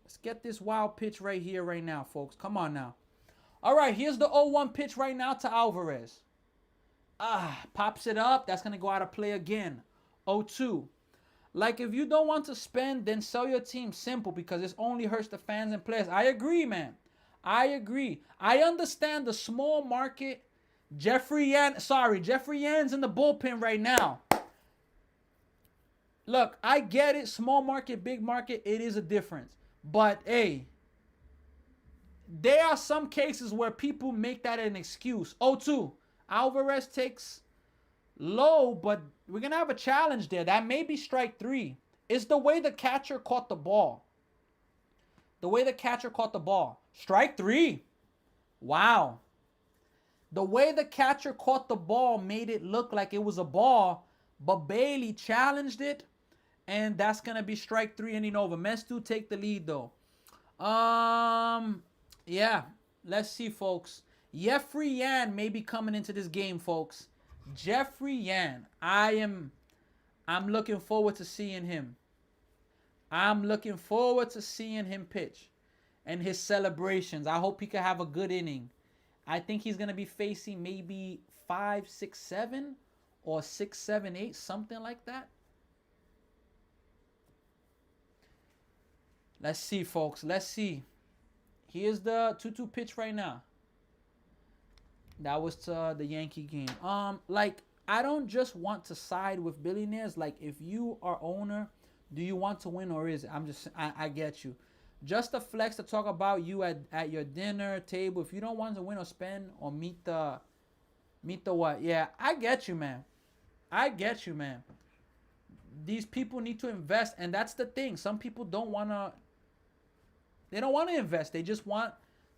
[SPEAKER 1] Let's get this wild pitch right here right now, folks. Come on now. All right, here's the 0-1 pitch right now to Alvarez. Pops it up. That's going to go out of play again. 0-2. Like, if you don't want to spend, then sell your team. Simple, because this only hurts the fans and players. I agree, man. I agree. I understand the small market. Jeffrey Yan's in the bullpen right now. Look, I get it. Small market, big market, it is a difference. But, hey, there are some cases where people make that an excuse. 0-2. Alvarez takes low, but we're going to have a challenge there. That may be strike 3. It's the way the catcher caught the ball. Strike 3. Wow. The way the catcher caught the ball made it look like it was a ball, but Bailey challenged it, and that's going to be strike 3 inning over. Mets do take the lead, though. Yeah. Let's see, folks. Jeffrey Yan may be coming into this game, folks. Jeffrey Yan. I'm looking forward to seeing him. I'm looking forward to seeing him pitch and his celebrations. I hope he can have a good inning. I think he's going to be facing maybe 5, 6, 7 or 6, 7, 8, something like that. Let's see, folks. Let's see. Here's the 2-2 pitch right now. That was to the Yankee game. Like, I don't just want to side with billionaires. Like, if you are owner, do you want to win or is it? I get you. Just a flex to talk about you at your dinner table. If you don't want to win or spend or meet the what? Yeah, I get you, man. These people need to invest, and that's the thing. Some people don't want to invest. They just want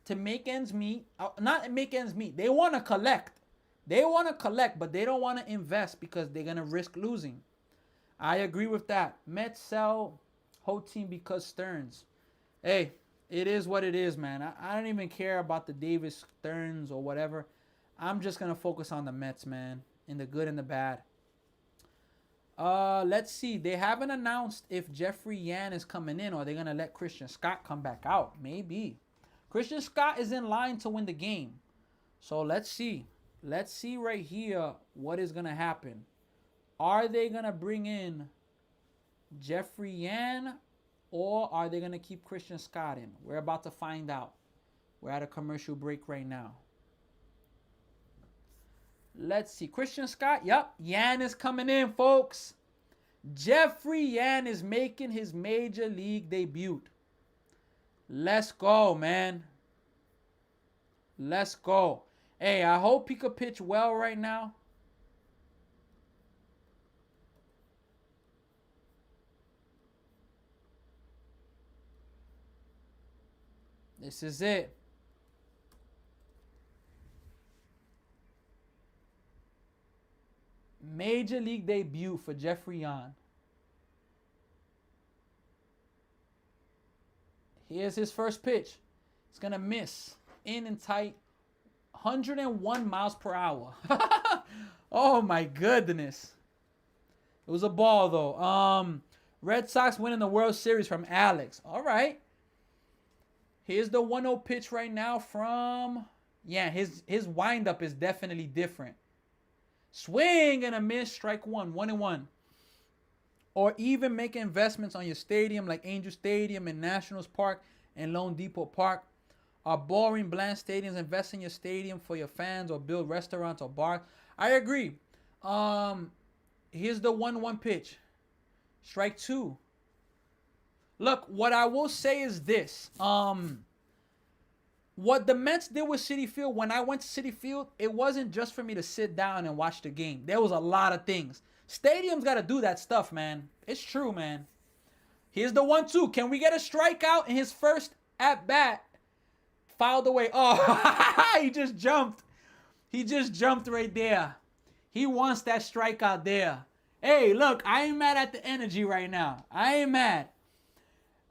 [SPEAKER 1] to make ends meet. Not make ends meet. They want to collect. But they don't want to invest because they're going to risk losing. I agree with that. Mets sell whole team because Stearns. Hey, it is what it is, man. I don't even care about the Davis Stearns or whatever. I'm just going to focus on the Mets, man, in the good and the bad. Let's see. They haven't announced if Jeffrey Yan is coming in or they're going to let Christian Scott come back out. Maybe. Christian Scott is in line to win the game. So let's see. Let's see right here what is going to happen. Are they going to bring in Jeffrey Yan or are they going to keep Christian Scott in? We're about to find out. We're at a commercial break right now. Let's see. Christian Scott. Yep. Yan is coming in, folks. Jeffrey Yan is making his major league debut. Let's go, man. Let's go. Hey, I hope he could pitch well right now. This is it. Major league debut for Jeffrey Yan. Here's his first pitch. It's going to miss. In and tight. 101 miles per hour. Oh, my goodness. It was a ball, though. Red Sox winning the World Series from Alex. All right. Here's the 1-0 pitch right now from... Yeah, his windup is definitely different. Swing and a miss. Strike 1. 1-1. Or even make investments on your stadium like Angel Stadium and Nationals Park and Lone Depot Park. Are boring, bland stadiums. Invest in your stadium for your fans or build restaurants or bars. I agree. Here's the 1-1 pitch. Strike 2. Look, what I will say is this. What the Mets did with Citi Field, when I went to Citi Field, it wasn't just for me to sit down and watch the game. There was a lot of things. Stadiums got to do that stuff, man. It's true, man. Here's the 1-2. Can we get a strikeout in his first at-bat? Fouled away. Oh, he just jumped. He just jumped right there. He wants that strikeout there. Hey, look, I ain't mad at the energy right now. I ain't mad.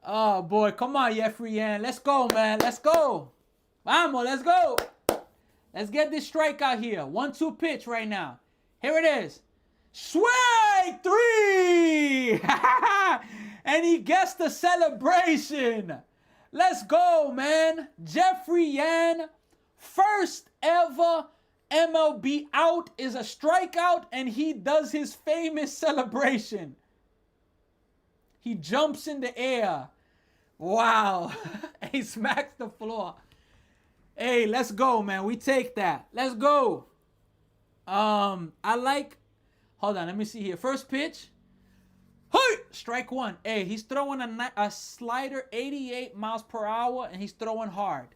[SPEAKER 1] Oh, boy. Come on, Jeffrey Yan. Let's go, man. Let's go. Vamos, let's go. Let's get this strikeout here. 1-2 pitch right now. Here it is. Strike 3. And he gets the celebration. Let's go, man. Jeffrey Yan, first ever MLB out is a strikeout, and he does his famous celebration. He jumps in the air. Wow. He smacks the floor. Hey, let's go, man. We take that. Let's go. I like. Hold on, let me see here. First pitch. Hey, strike one. Hey, he's throwing a slider 88 miles per hour, and he's throwing hard.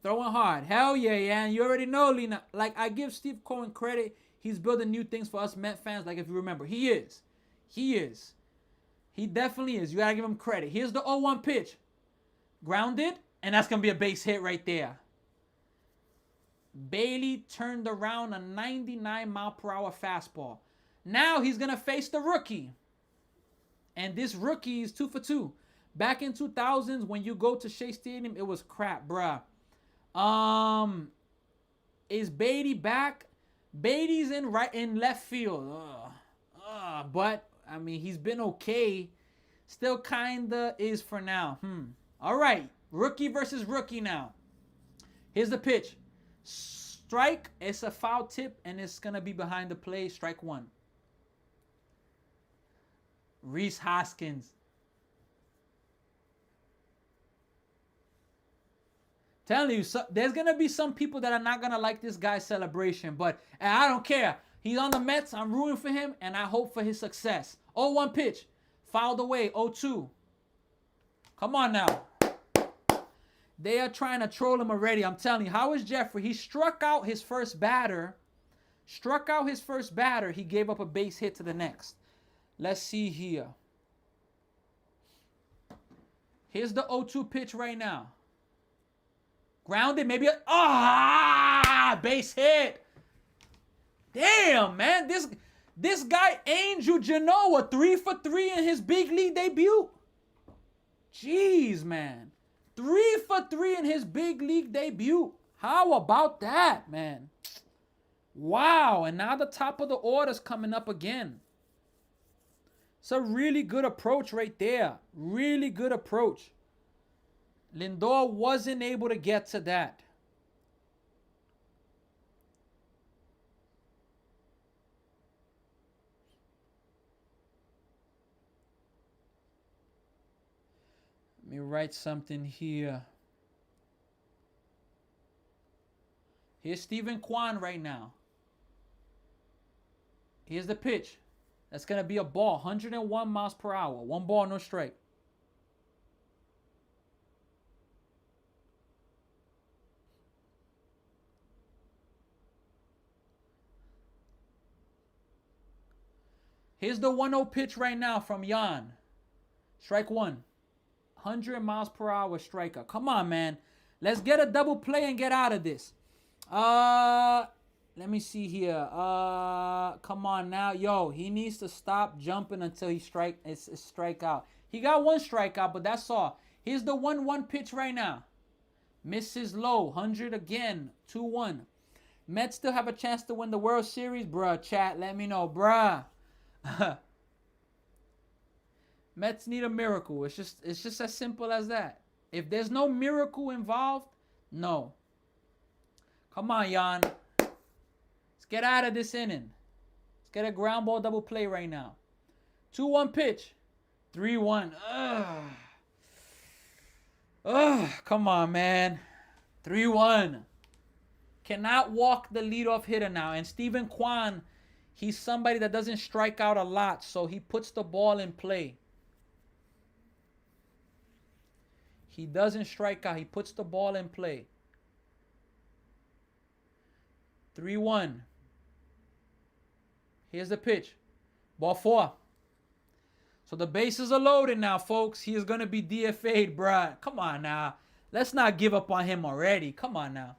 [SPEAKER 1] Throwing hard. Hell yeah, yeah. And you already know, Lena. Like, I give Steve Cohen credit. He's building new things for us Met fans. Like, if you remember, he is. He is. He definitely is. You got to give him credit. Here's the 0-1 pitch. Grounded, and that's going to be a base hit right there. Bailey turned around a 99-mile-per-hour fastball. Now he's going to face the rookie. And this rookie is 2 for 2. Back in 2000s, when you go to Shea Stadium, it was crap, bruh. Is Beatty back? Beatty's in left field. But I mean, he's been okay. Still kinda is for now. All right, rookie versus rookie now. Here's the pitch. Strike. It's a foul tip, and it's gonna be behind the plate. Strike one. Rhys Hoskins. Telling you, so, there's going to be some people that are not going to like this guy's celebration, but I don't care. He's on the Mets. I'm rooting for him, and I hope for his success. 0-1 pitch. Fouled away. 0-2. Come on now. They are trying to troll him already. I'm telling you. How is Jeffrey? He struck out his first batter. He gave up a base hit to the next. Let's see here. Here's the 0-2 pitch right now. Grounded, maybe base hit. Damn, man. This guy, Angel Genoa, 3 for 3 in his big league debut. Jeez, man. 3 for 3 in his big league debut. How about that, man? Wow, and now the top of the order's coming up again. It's a really good approach right there. Really good approach. Lindor wasn't able to get to that. Let me write something here. Here's Stephen Kwan right now. Here's the pitch. That's going to be a ball. 101 miles per hour. 1 ball, no strike. Here's the 1-0 pitch right now from Jan. Strike one. 100 miles per hour striker. Come on, man. Let's get a double play and get out of this. Let me see here. Come on now. Yo, he needs to stop jumping until he strike out. He got 1 strikeout, but that's all. Here's the 1-1 pitch right now. Misses low. 100 again. 2-1. Mets still have a chance to win the World Series? Bruh, chat, let me know. Bruh. Mets need a miracle. It's just as simple as that. If there's no miracle involved, no. Come on, Jan. Let's get out of this inning. Let's get a ground ball double play right now. 2-1 pitch. 3-1. Come on, man. 3-1. Cannot walk the leadoff hitter now. And Stephen Kwan, he's somebody that doesn't strike out a lot, so he puts the ball in play. He doesn't strike out. He puts the ball in play. 3-1. Here's the pitch. Ball 4. So the bases are loaded now, folks. He is going to be DFA'd, bruh. Come on now. Let's not give up on him already. Come on now.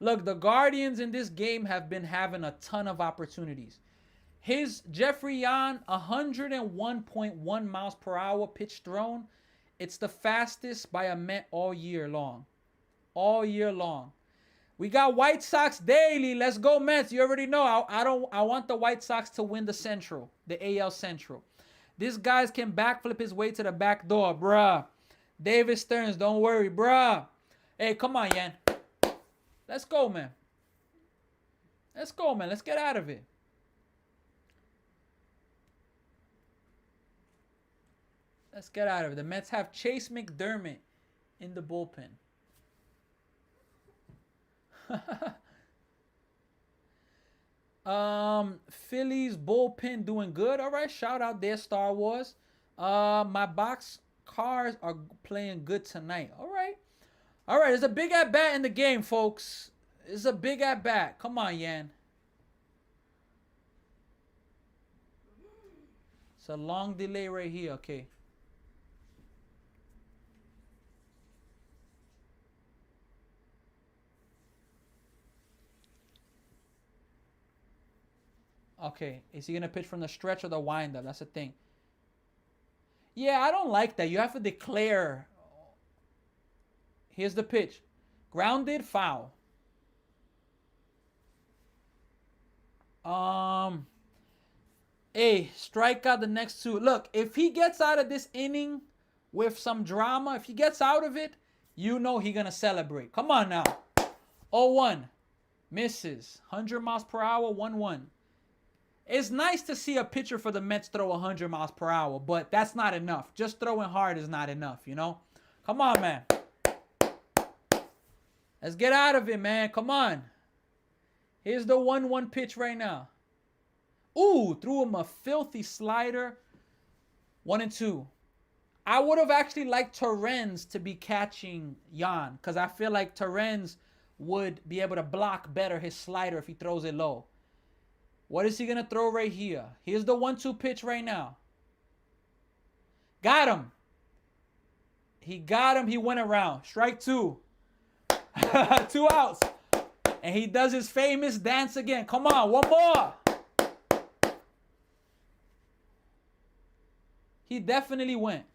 [SPEAKER 1] Look, the Guardians in this game have been having a ton of opportunities. His Jeffrey Yan, 101.1 miles per hour pitch thrown. It's the fastest by a Met all year long. All year long. We got White Sox daily. Let's go, Mets. You already know. I want the White Sox to win the Central, the AL Central. This guy can backflip his way to the back door, bruh. David Stearns, don't worry, bruh. Hey, come on, Yan. Let's go, man. Let's go, man. Let's get out of it. Let's get out of it. The Mets have Chase McDermott in the bullpen. Phillies bullpen doing good. All right, shout out there, Star Wars. My box cars are playing good tonight. All right. All right, there's a big at bat in the game, folks. It's a big at bat. Come on, Yan. It's a long delay right here. Okay. Okay. Is he going to pitch from the stretch or the windup? That's the thing. Yeah, I don't like that. You have to declare. Here's the pitch. Grounded, foul. Strike out the next two. Look, if he gets out of this inning with some drama, if he gets out of it, you know he's going to celebrate. Come on now. 0-1. Misses. 100 miles per hour, 1-1. It's nice to see a pitcher for the Mets throw 100 miles per hour, but that's not enough. Just throwing hard is not enough, you know? Come on, man. Let's get out of it, man. Come on. Here's the 1-1 pitch right now. Ooh, threw him a filthy slider. 1-2. I would have actually liked Torrens to be catching Yan, because I feel like Torrens would be able to block better his slider if he throws it low. What is he going to throw right here? Here's the 1-2 pitch right now. Got him. He got him. He went around. Strike 2. 2 outs. And he does his famous dance again. Come on, one more. He definitely went.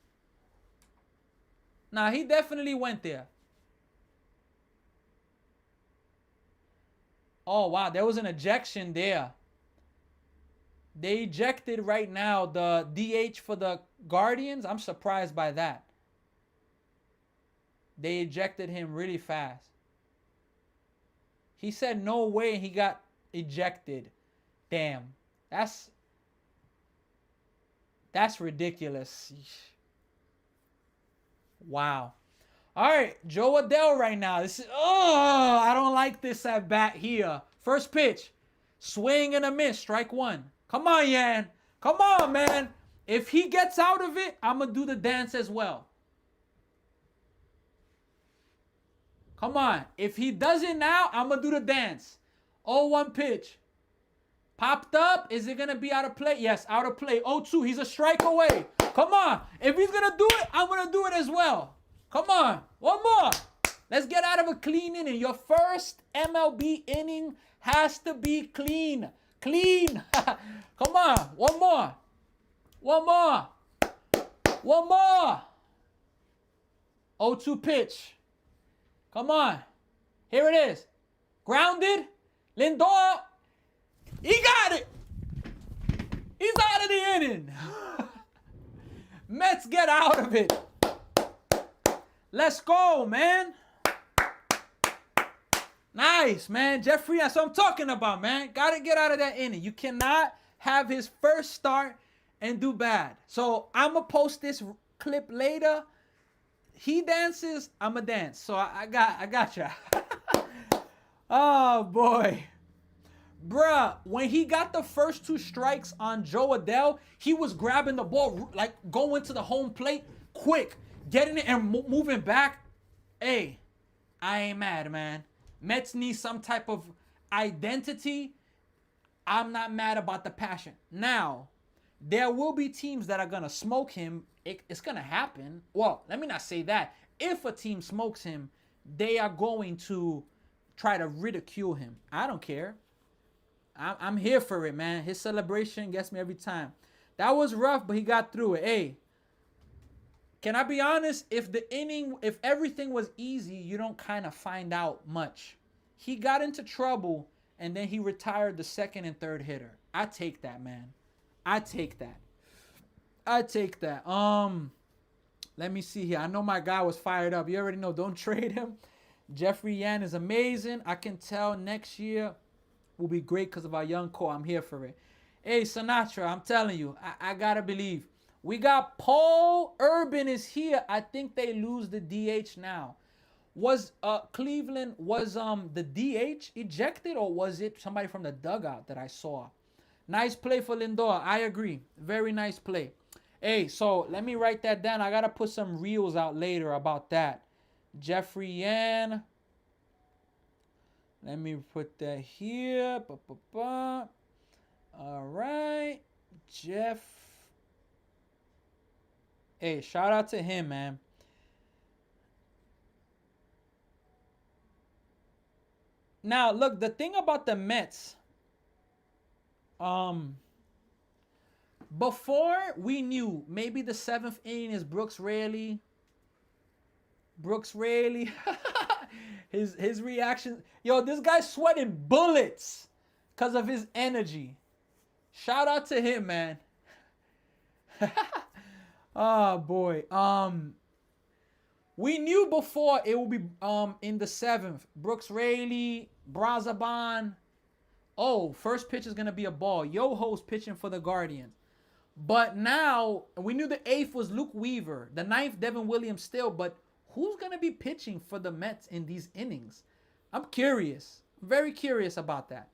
[SPEAKER 1] Nah, he definitely went there. Oh, wow. There was an ejection there. They ejected right now the DH for the Guardians. I'm surprised by that. They ejected him really fast. He said no way and he got ejected. Damn. That's ridiculous. Wow. All right, Joe Adell right now. I don't like this at bat here. First pitch. Swing and a miss. Strike 1. Come on, Yan. Come on, man. If he gets out of it, I'm going to do the dance as well. Come on. If he does it now, I'm going to do the dance. 0-1 pitch. Popped up. Is it going to be out of play? Yes, out of play. 0-2. He's a strike away. Come on. If he's going to do it, I'm going to do it as well. Come on. One more. Let's get out of a clean inning. Your first MLB inning has to be clean. Clean. Come on. One more. One more. One more. 0-2 pitch. Come on. Here it is. Grounded. Lindor. He got it. He's out of the inning. Mets get out of it. Let's go, man. Nice, man. Jeffrey, that's what I'm talking about, man. Got to get out of that inning. You cannot have his first start and do bad. So I'm going to post this clip later. He dances, I'm going to dance. So I got you. Oh, boy. Bruh, when he got the first 2 strikes on Joe Adell, he was grabbing the ball, like going to the home plate quick, getting it and moving back. Hey, I ain't mad, man. Mets need some type of identity. I'm not mad about the passion. Now, there will be teams that are going to smoke him. It's going to happen. Well, let me not say that. If a team smokes him, they are going to try to ridicule him. I don't care. I'm here for it, man. His celebration gets me every time. That was rough, but he got through it. Hey, can I be honest? If everything was easy, you don't kind of find out much. He got into trouble, and then he retired the second and third hitter. I take that, man. I take that. Let me see here. I know my guy was fired up. You already know. Don't trade him. Jeffrey Yan is amazing. I can tell next year will be great because of our young core. I'm here for it. Hey, Sinatra, I'm telling you, I gotta believe. We got Paul Urban is here. I think they lose the DH now. Was Cleveland was the DH ejected or was it somebody from the dugout that I saw? Nice play for Lindor. I agree. Very nice play. Hey, so let me write that down. I gotta put some reels out later about that. Jeffrey Yan. Let me put that here. All right. Jeff. Hey, shout out to him, man. Now, look, the thing about the Mets, um, before we knew maybe the seventh inning is Brooks Raley. Brooks Raley. his reaction. Yo, this guy's sweating bullets because of his energy. Shout out to him, man. Oh boy. We knew before it would be in the seventh. Brooks Raley, Brazaban. Oh, first pitch is gonna be a ball. Yoho's pitching for the Guardians. But now we knew the eighth was Luke Weaver, the ninth Devin Williams still. But who's gonna be pitching for the Mets in these innings? I'm curious, very curious about that.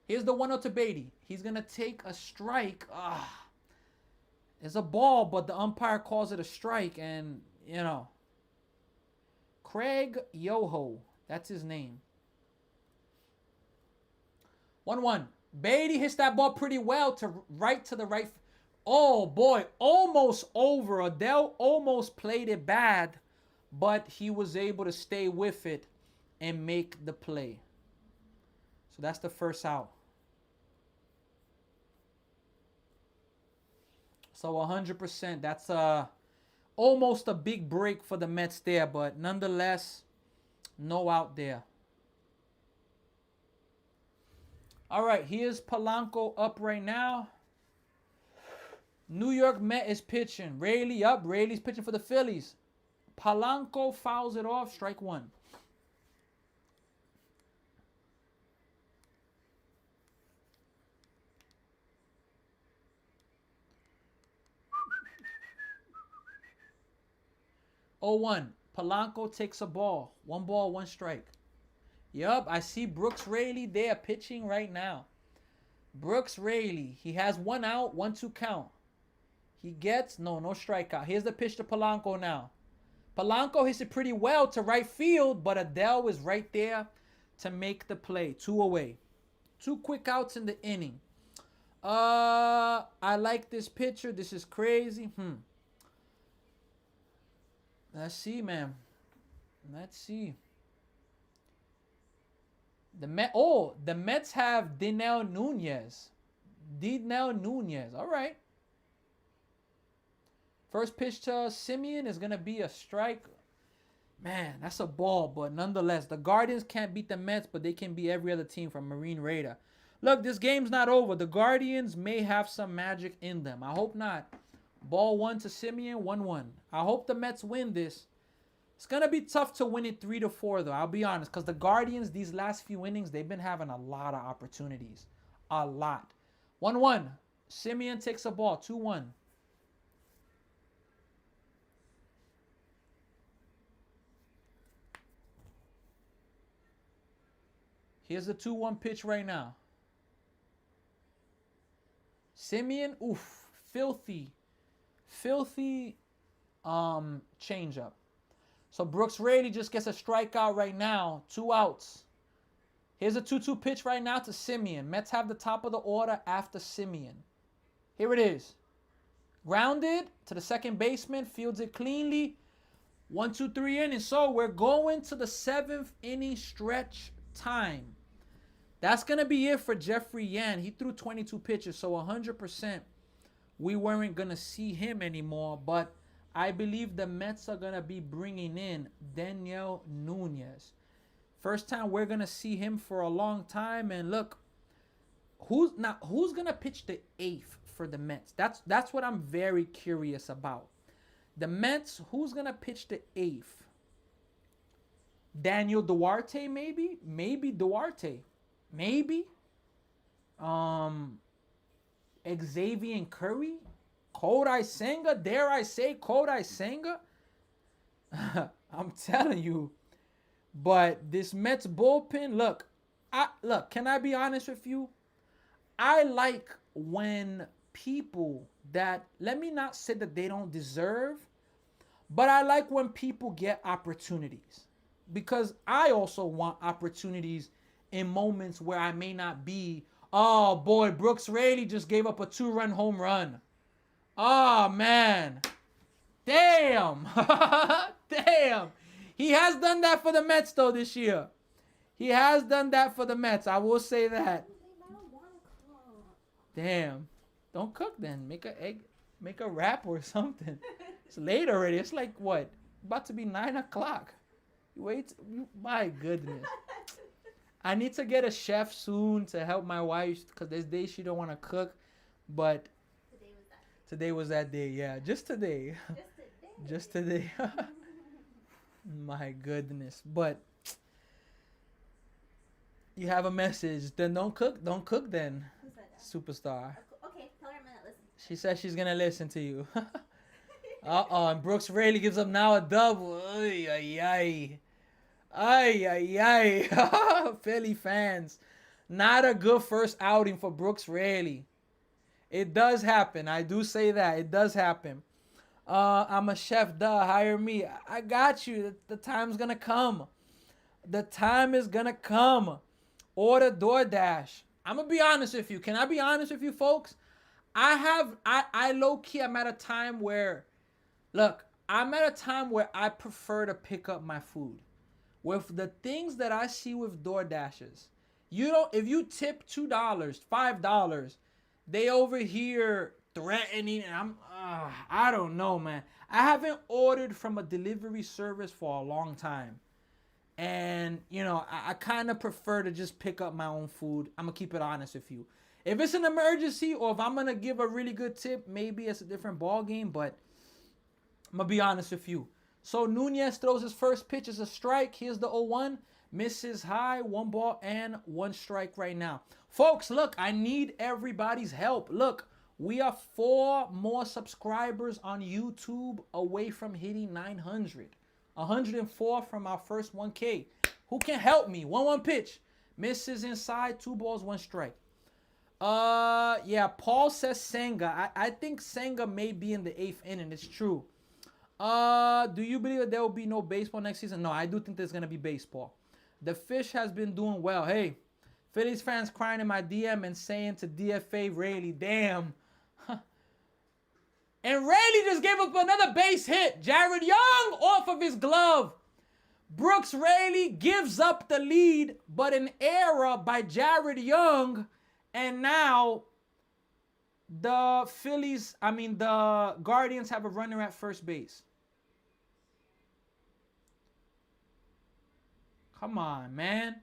[SPEAKER 1] Here's the 1-0 to Beatty. He's gonna take a strike. It's a ball, but the umpire calls it a strike, and you know, Craig Yoho, that's his name. 1-1. Beatty hits that ball pretty well to the right. Oh boy, almost over. Adele almost played it bad, but he was able to stay with it and make the play. So that's the first out. So 100%. That's almost a big break for the Mets there, but nonetheless, no out there. All right, here's Polanco up right now. New York Met is pitching. Raley up. Raley's pitching for the Phillies. Polanco fouls it off. Strike one. Oh, 1. Polanco takes a ball. 1 ball, 1 strike. Yup, I see Brooks Raley there pitching right now. Brooks Raley. He has 1 out, 1-2 count. He gets, no strikeout. Here's the pitch to Polanco now. Polanco hits it pretty well to right field, but Adele is right there to make the play. 2 away. 2 quick outs in the inning. I like this pitcher. This is crazy. Let's see, man. Let's see. The Mets have Dinel Nunez. All right. First pitch to Simeon is going to be a strike. Man, that's a ball, but nonetheless, the Guardians can't beat the Mets, but they can beat every other team from Marine Raider. Look, this game's not over. The Guardians may have some magic in them. I hope not. Ball 1 to Simeon, 1-1. I hope the Mets win this. It's going to be tough to win it 3-4, though. I'll be honest, because the Guardians, these last few innings, they've been having a lot of opportunities. A lot. 1-1. Simeon takes a ball, 2-1. Here's the 2-1 pitch right now. Simeon, filthy changeup. So Brooks Raley just gets a strikeout right now. 2 outs. Here's a 2-2 pitch right now to Simeon. Mets have the top of the order after Simeon. Here it is. Grounded to the second baseman. Fields it cleanly. 1-2-3 innings. So we're going to the 7th inning stretch time. That's going to be it for Jeffrey Yan. He threw 22 pitches, so 100% we weren't going to see him anymore. But I believe the Mets are going to be bringing in Daniel Nunez. First time we're going to see him for a long time. And look, who's going to pitch the 8th for the Mets? That's what I'm very curious about. The Mets, who's going to pitch the 8th? Daniel Duarte, maybe Duarte, maybe. Um, Xavier Curry, Kodai Senga. Dare I say Kodai Senga? I'm telling you. But this Mets bullpen, look. Can I be honest with you? I like when people that, let me not say that they don't deserve, but I like when people get opportunities, because I also want opportunities in moments where I may not be. Oh boy, Brooks Raley just gave up a 2-run home run. Oh man. Damn. Damn. He has done that for the Mets though this year. He has done that for the Mets. I will say that. Damn. Don't cook then. Make a egg. Make a wrap or something. It's late already. It's like what? About to be 9 o'clock. Wait. My goodness. I need to get a chef soon to help my wife, because this day she don't want to cook. But today was that day. Yeah, just today. Just today. My goodness. But you have a message. Then don't cook. Don't cook then.
[SPEAKER 2] Who's that?
[SPEAKER 1] Superstar.
[SPEAKER 2] Okay, tell her I'm gonna listen.
[SPEAKER 1] She says she's gonna listen to you. And Brooks Raley gives up now a double. Ay, ay, ay. Ay, ay, ay. Philly fans. Not a good first outing for Brooks Raley. It does happen. I do say that. It does happen. I'm a chef, duh. Hire me. I got you. The time's gonna come. The time is gonna come. Order DoorDash. I'm gonna be honest with you. Can I be honest with you, folks? I low key, I'm at a time where, look, I'm at a time where I prefer to pick up my food. With the things that I see with DoorDashes, if you tip $2, $5, they over here threatening, and I don't know, man. I haven't ordered from a delivery service for a long time. And, I kind of prefer to just pick up my own food. I'm going to keep it honest with you. If it's an emergency, or if I'm going to give a really good tip, maybe it's a different ball game. But I'm going to be honest with you. So Nunez throws his first pitch as a strike. Here's the 0-1. Misses high. 1 ball and 1 strike right now. Folks, look, I need everybody's help. Look, we are 4 more subscribers on YouTube away from hitting 900. 104 from our first 1K. Who can help me? 1-1 pitch. Misses inside. 2 balls, 1 strike. Yeah, Paul says Senga. I think Senga may be in the 8th inning. It's true. Do you believe that there will be no baseball next season? No, I do think there's going to be baseball. The Fish has been doing well. Hey, Phillies fans crying in my DM and saying to DFA Raley, damn. And Raley just gave up another base hit. Jared Young off of his glove. Brooks Raley gives up the lead, but an error by Jared Young. And now the Guardians have a runner at first base. Come on, man.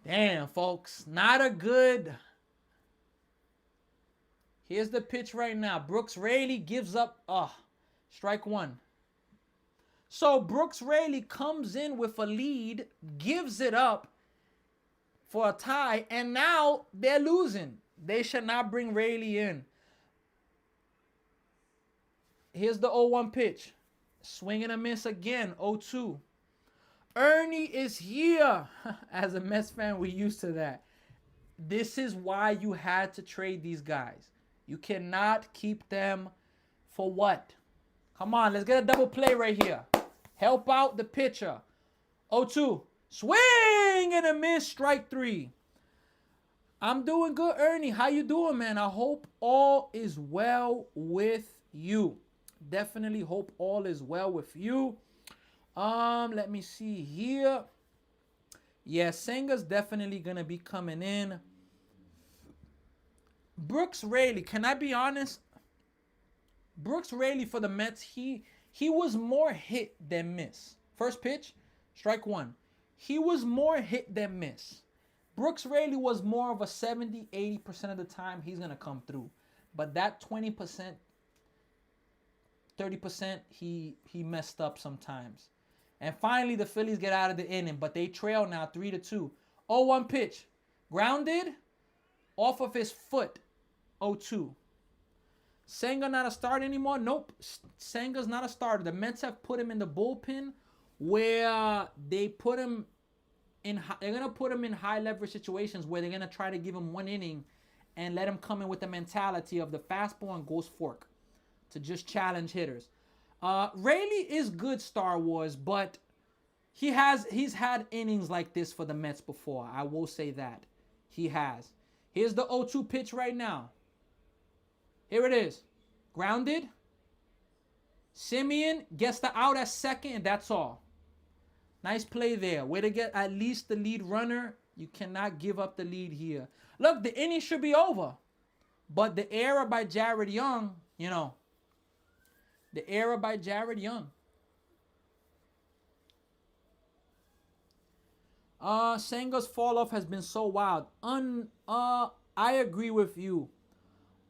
[SPEAKER 1] Damn, folks. Not a good. Here's the pitch right now. Brooks Raley gives up. Strike 1. So Brooks Raley comes in with a lead, gives it up for a tie, and now they're losing. They should not bring Raley in. Here's the 0-1 pitch. Swing and a miss again. 0-2. Ernie is here. As a Mets fan, we're used to that. This is why you had to trade these guys. You cannot keep them for what? Come on, let's get a double play right here. Help out the pitcher. 0-2. Swing and a miss. Strike 3. I'm doing good, Ernie. How you doing, man? I hope all is well with you. Definitely hope all is well with you. Let me see here. Yeah, Senga's definitely gonna be coming in. Brooks Raley, can I be honest? Brooks Raley for the Mets, he was more hit than miss. First pitch, strike 1. He was more hit than miss. Brooks Raley was more of a 70-80% of the time he's going to come through. But that 20%, 30%, he messed up sometimes. And finally, the Phillies get out of the inning, but they trail now 3-2. 0-1 pitch. Grounded off of his foot. 0-2. Senga not a starter anymore? Nope. Senga's not a starter. The Mets have put him in the bullpen where they put him in. They're gonna put him in high leverage situations where they're gonna try to give him one inning and let him come in with the mentality of the fastball and ghost fork to just challenge hitters. Rayleigh is good, Star Wars, but he's had innings like this for the Mets before. I will say that he has. Here's the 0-2 pitch right now. Here it is. Grounded. Simeon gets the out at second, and that's all. Nice play there. Way to get at least the lead runner. You cannot give up the lead here. Look, the inning should be over. But the error by Jared Young, the error by Jared Young. Senga's fall off has been so wild. I agree with you.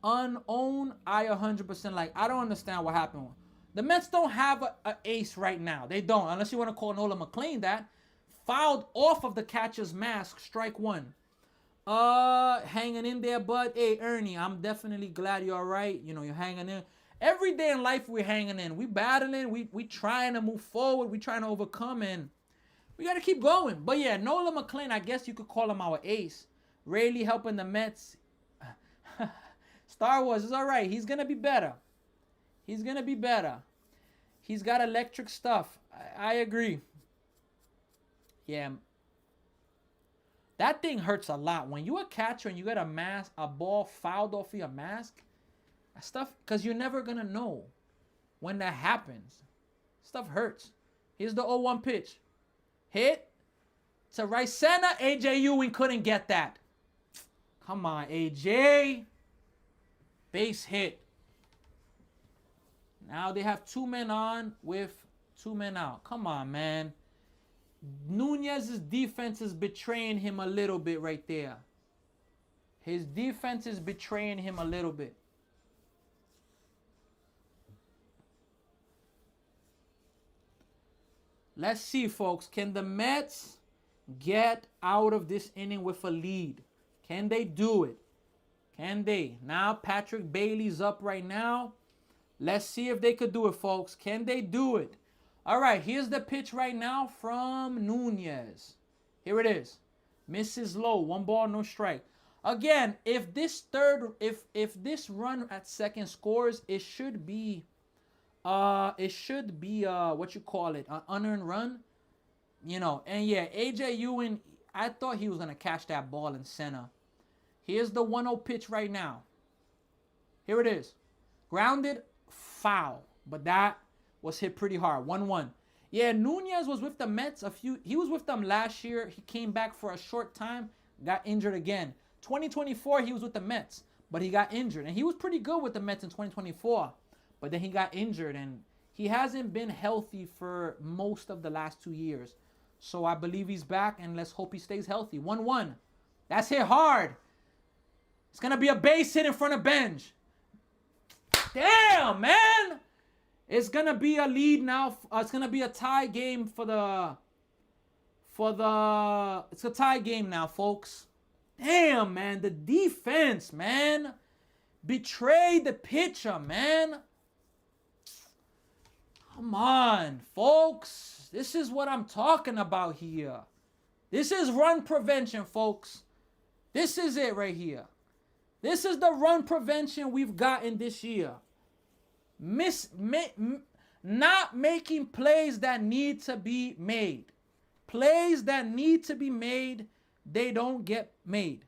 [SPEAKER 1] Unowned, I 100% like. I don't understand what happened. The Mets don't have an ace right now. They don't, unless you want to call Nolan McLean that. Fouled off of the catcher's mask, strike one. Hanging in there, bud. Hey, Ernie, I'm definitely glad you're all right. You're hanging in. Every day in life, we're hanging in. We battling. We trying to move forward. We trying to overcome, and we got to keep going. But yeah, Nolan McLean, I guess you could call him our ace. Rayleigh helping the Mets. Star Wars is all right. He's going to be better. He's going to be better. He's got electric stuff. I agree. Yeah. That thing hurts a lot. When you're a catcher and you get a ball fouled off your mask, stuff, because you're never going to know when that happens. Stuff hurts. Here's the 0-1 pitch. Hit to right center. A.J. Ewing couldn't get that. Come on, A.J. Base hit. Now they have 2 men on with 2 men out. Come on, man. Nunez's defense is betraying him a little bit right there. His defense is betraying him a little bit. Let's see, folks. Can the Mets get out of this inning with a lead? Can they do it? Can they? Now Patrick Bailey's up right now. Let's see if they could do it, folks. Can they do it? All right, here's the pitch right now from Nunez. Here it is. Misses low. 1 ball, no strike. Again, if this run at second scores, it should be what you call it, an unearned run. And yeah, A.J. Ewing, I thought he was going to catch that ball in center. Here's the 1-0 pitch right now. Here it is. Grounded, foul. But that was hit pretty hard. 1-1. Yeah, Nunez was with the Mets he was with them last year. He came back for a short time, got injured again. 2024, he was with the Mets, but he got injured. And he was pretty good with the Mets in 2024. But then he got injured, and he hasn't been healthy for most of the last 2 years. So I believe he's back, and let's hope he stays healthy. 1-1. That's hit hard. It's going to be a base hit in front of Benj. Damn, man. It's going to be a lead now. It's going to be a tie game it's a tie game now, folks. Damn, man. The defense, man. Betrayed the pitcher, man. Come on, folks. This is what I'm talking about here. This is run prevention, folks. This is it right here. This is the run prevention we've gotten this year. Not making plays that need to be made. Plays that need to be made, they don't get made.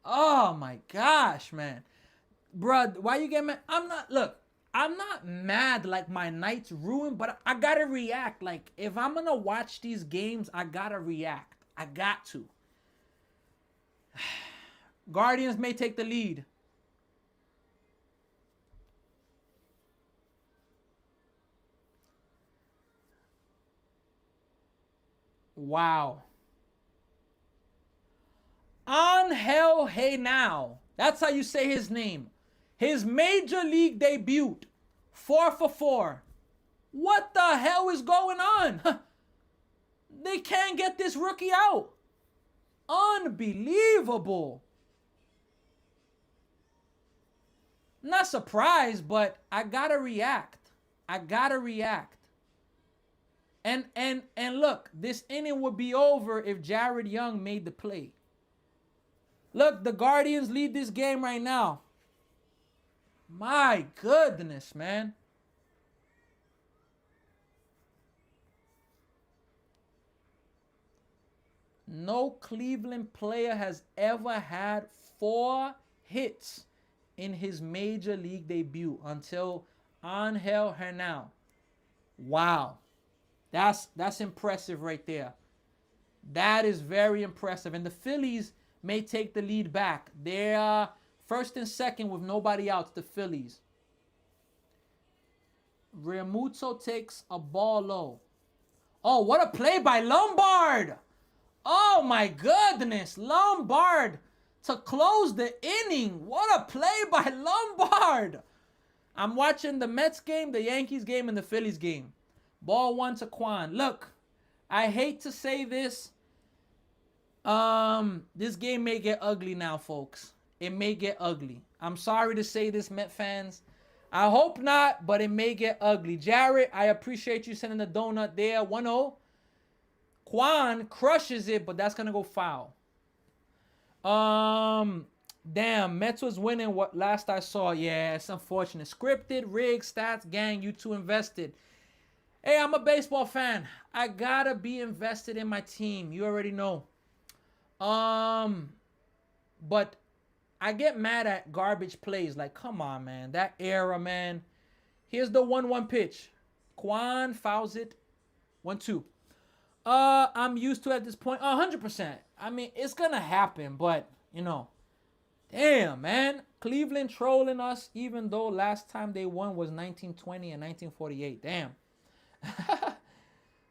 [SPEAKER 1] Oh my gosh, man. Bruh, why you get mad? I'm not mad like my night's ruined, but I gotta react. Like, if I'm gonna watch these games, I gotta react. I got to. Guardians may take the lead. Wow. Angel Hey Now. That's how you say his name. His major league debut. 4 for 4. What the hell is going on? They can't get this rookie out. Unbelievable. Not surprised, but I gotta react. I gotta react. And look, this inning would be over if Jared Young made the play. Look, the Guardians lead this game right now. My goodness, man. No Cleveland player has ever had 4 hits in his major league debut until Angel Hernal. Wow. That's impressive right there. That is very impressive. And the Phillies may take the lead back. They're first and second with nobody out, the Phillies. Realmuto takes a ball low. Oh, what a play by Lombard. Oh, my goodness. Lombard to close the inning. What a play by Lombard. I'm watching the Mets game, the Yankees game, and the Phillies game. Ball 1 to Kwan. Look, I hate to say this. This game may get ugly now, folks. It may get ugly. I'm sorry to say this, Met fans. I hope not, but it may get ugly. Jared, I appreciate you sending the donut there. 1-0. Kwan crushes it, but that's going to go foul. Damn, Mets was winning what last I saw. Yeah, it's unfortunate. Scripted, rigged, stats, gang, you two invested. Hey, I'm a baseball fan. I gotta be invested in my team. You already know. But I get mad at garbage plays. Like, come on, man. That era, man. Here's the 1-1 pitch. Kwan fouls it. 1-2. I'm used to it at this point. 100%. I mean, it's gonna happen, but you know. Damn, man. Cleveland trolling us, even though last time they won was 1920 and 1948. Damn.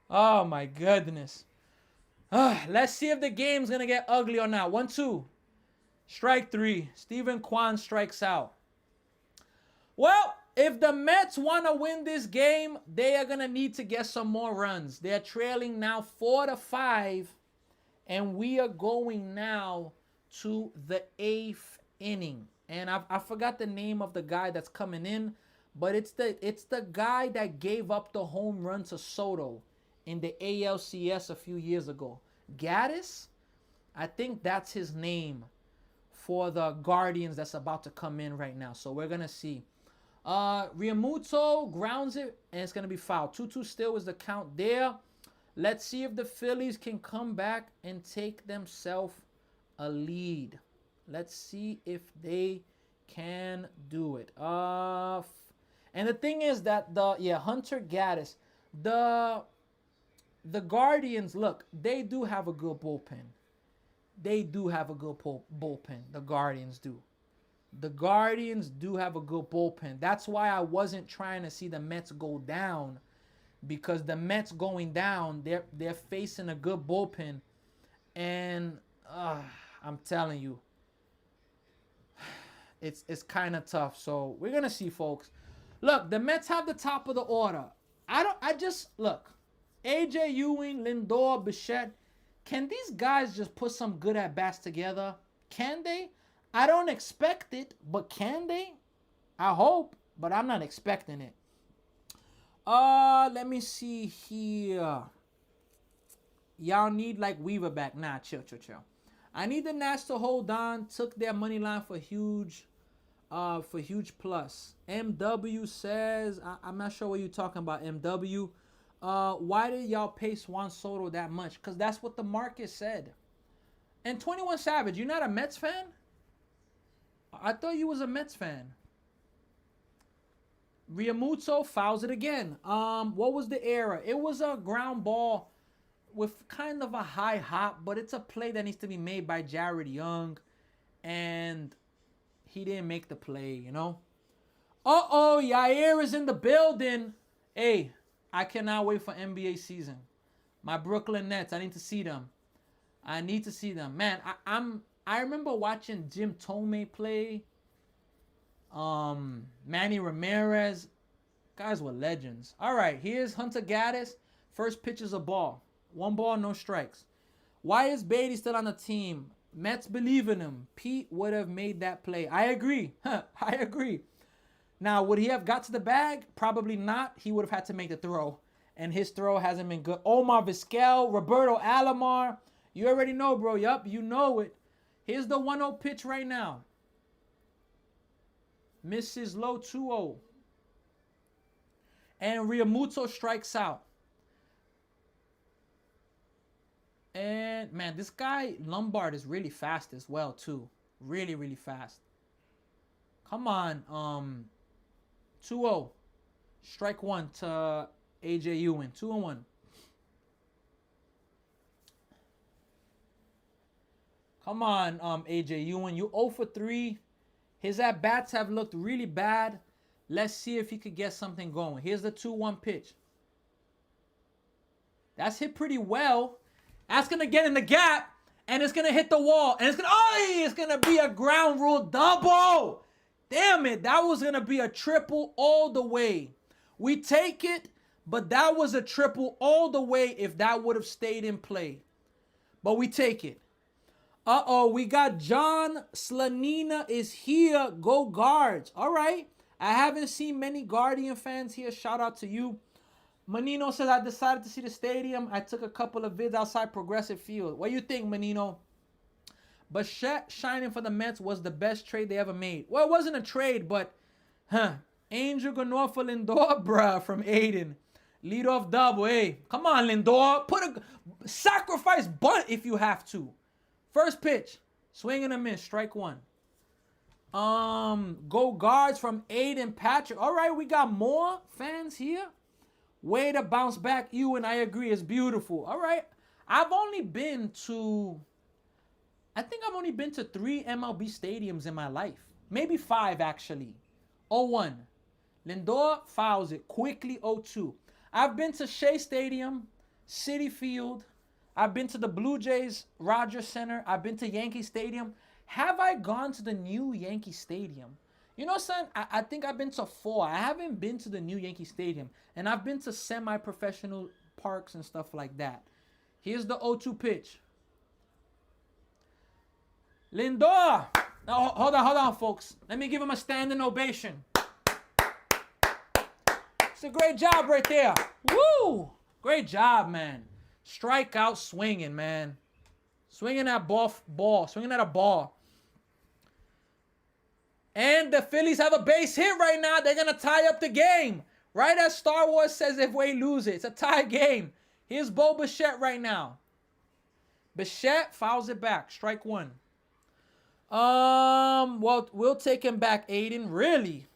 [SPEAKER 1] Oh my goodness. Let's see if the game's gonna get ugly or not. 1-2. Strike 3. Steven Kwan strikes out. Well, if the Mets want to win this game, they are gonna need to get some more runs. They're trailing now 4-5, and we are going now to the 8th inning. And I forgot the name of the guy that's coming in, but it's the guy that gave up the home run to Soto in the ALCS a few years ago. Gaddis? I think that's his name for the Guardians that's about to come in right now. So we're going to see. Realmuto grounds it, and it's going to be foul. 2-2 still is the count there. Let's see if the Phillies can come back and take themselves a lead. Let's see if they can do it. And the thing is that Hunter Gaddis, the Guardians, look, they do have a good bullpen. They do have a good bullpen. The Guardians do. The Guardians do have a good bullpen. That's why I wasn't trying to see the Mets go down, because the Mets going down, they're facing a good bullpen, and I'm telling you, it's kind of tough. So we're gonna see, folks. Look, the Mets have the top of the order. Look, AJ Ewing, Lindor, Bichette. Can these guys just put some good at bats together? Can they? I don't expect it, but can they? I hope, but I'm not expecting it. Let me see here. Y'all need like Weaver back. Nah, chill. I need the Nats to hold on. Took their money line for huge plus. MW says, I'm not sure what you're talking about, MW. Why did y'all pay Juan Soto that much? Because that's what the market said. And 21 Savage, you're not a Mets fan? I thought you was a Mets fan. Realmuto fouls it again. What was the error? It was a ground ball with kind of a high hop, but it's a play that needs to be made by Jared Young, and he didn't make the play, you know? Uh-oh, Yair is in the building. Hey, I cannot wait for NBA season. My Brooklyn Nets, I need to see them. Man, I remember watching Jim Tomei play. Manny Ramirez. Guys were legends. All right, here's Hunter Gaddis. First pitch is a ball. One ball, no strikes. Why is Beatty still on the team? Mets believe in him. Pete would have made that play. I agree. I agree. Now, would he have got to the bag? Probably not. He would have had to make the throw. And his throw hasn't been good. Omar Vizquel, Roberto Alomar. You already know, bro. Yup, you know it. Here's the 1-0 pitch right now. Misses low 2-0. And Realmuto strikes out. And, man, this guy, Lombard, is really fast as well, too. Really, really fast. Come on. 2-0. Strike one to AJ Ewing. 2-1. Come on, AJ Ewing. You 0 for 3. His at-bats have looked really bad. Let's see if he could get something going. Here's the 2-1 pitch. That's hit pretty well. That's going to get in the gap, and it's going to hit the wall. And it's going to be a ground rule double. Damn it. That was going to be a triple all the way. We take it, but that was a triple all the way if that would have stayed in play. But we take it. Uh-oh, we got John Slanina is here. Go Guards. All right. I haven't seen many Guardian fans here. Shout out to you. Manino says, I decided to see the stadium. I took a couple of vids outside Progressive Field. What do you think, Manino? Bichette shining for the Mets was the best trade they ever made. Well, it wasn't a trade, but, Angel Ganoa for Lindor, bruh, from Aiden. Lead off double. Hey, come on, Lindor. Put a sacrifice bunt if you have to. First pitch. Swing and a miss. Strike one. Go Guards from Aiden Patrick. All right, we got more fans here. Way to bounce back. You and I agree. It's beautiful. All right. I think I've only been to 3 MLB stadiums in my life. Maybe 5, actually. 0-1. Lindor fouls it quickly. 0-2. I've been to Shea Stadium, Citi Field. I've been to the Blue Jays Rogers Center. I've been to Yankee Stadium. Have I gone to the new Yankee Stadium? You know, son, I think I've been to 4. I haven't been to the new Yankee Stadium. And I've been to semi-professional parks and stuff like that. Here's the 0-2 pitch. Lindor! Now, hold on, folks. Let me give him a standing ovation. It's a great job right there. Woo! Great job, man. Strikeout swinging, man. Swinging at ball. Swinging at a ball. And the Phillies have a base hit right now. They're going to tie up the game. Right as Star Wars says if we lose it. It's a tie game. Here's Bo Bichette right now. Bichette fouls it back. Strike one. Well, we'll take him back, Aiden. Really?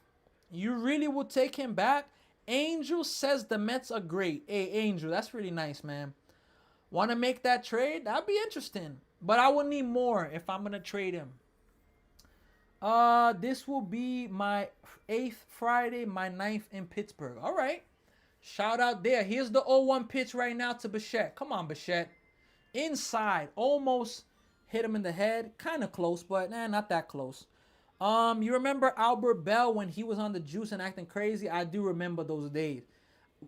[SPEAKER 1] You really will take him back? Angel says the Mets are great. Hey, Angel, that's really nice, man. Want to make that trade? That'd be interesting. But I will need more if I'm going to trade him. This will be my 8th Friday, my 9th in Pittsburgh. All right. Shout out there. Here's the 0-1 pitch right now to Bichette. Come on, Bichette. Inside. Almost hit him in the head. Kind of close, but not that close. You remember Albert Bell when he was on the juice and acting crazy? I do remember those days.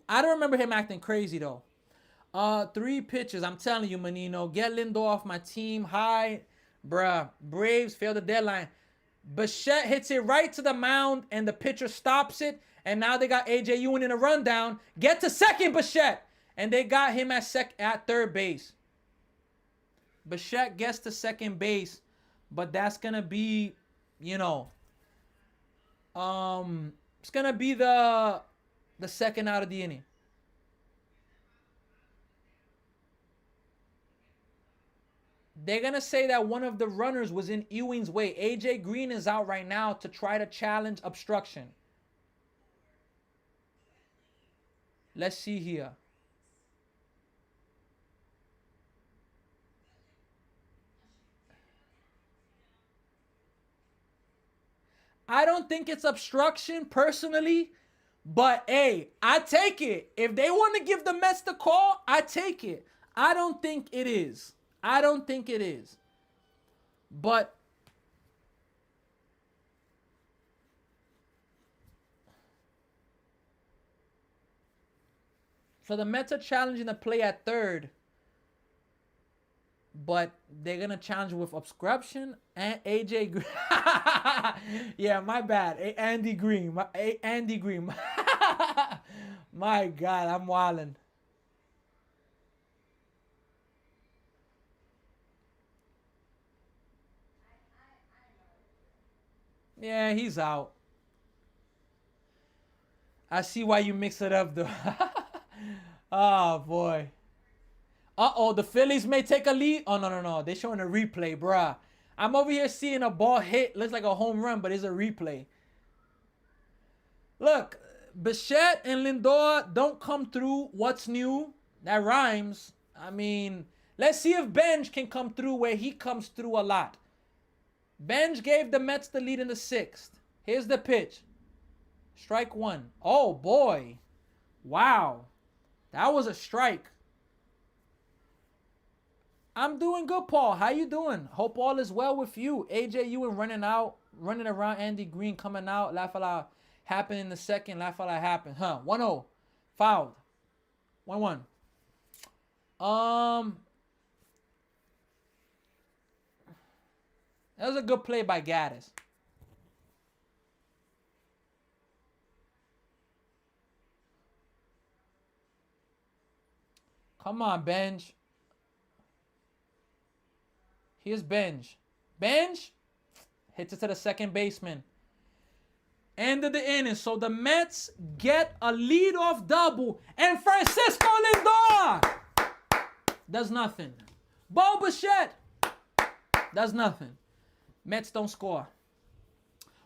[SPEAKER 1] I don't remember him acting crazy, though. 3 pitches. I'm telling you, Manino. Get Lindor off my team. Hi. Bruh. Braves failed the deadline. Bichette hits it right to the mound, and the pitcher stops it. And now they got AJ Ewing in a rundown. Get to second, Bichette. And they got him at third base. Bichette gets to second base. But that's going to be, it's going to be the second out of the inning. They're going to say that one of the runners was in Ewing's way. AJ Green is out right now to try to challenge obstruction. Let's see here. I don't think it's obstruction personally, but hey, I take it. If they want to give the Mets the call, I take it. I don't think it is. I don't think it is. But so the Mets are challenging to play at third, but they're gonna challenge with obstruction and AJ Green. Yeah, my bad. Andy Green. Andy Green. My God, I'm wildin'. Yeah, he's out. I see why you mix it up though. Oh boy. Uh-oh, the Phillies may take a lead. Oh, no, no, no. They're showing a replay, bruh. I'm over here seeing a ball hit. Looks like a home run, but it's a replay. Look, Bichette and Lindor don't come through. What's new? That rhymes. I mean, let's see if Benj can come through where he comes through a lot. Benj gave the Mets the lead in the sixth. Here's the pitch. Strike one. Oh, boy. Wow. That was a strike. I'm doing good, Paul. How you doing? Hope all is well with you. AJ Ewan running around Andy Green coming out. Laugh a lot happened in the second. Laugh a lot happened. 1-0. Fouled. 1-1. Um that was a good play by Gaddis. Come on, Benj. Here's Benj. Benj hits it to the second baseman. End of the inning. So the Mets get a leadoff double. And Francisco Lindor does nothing. Bo Bichette does nothing. Mets don't score.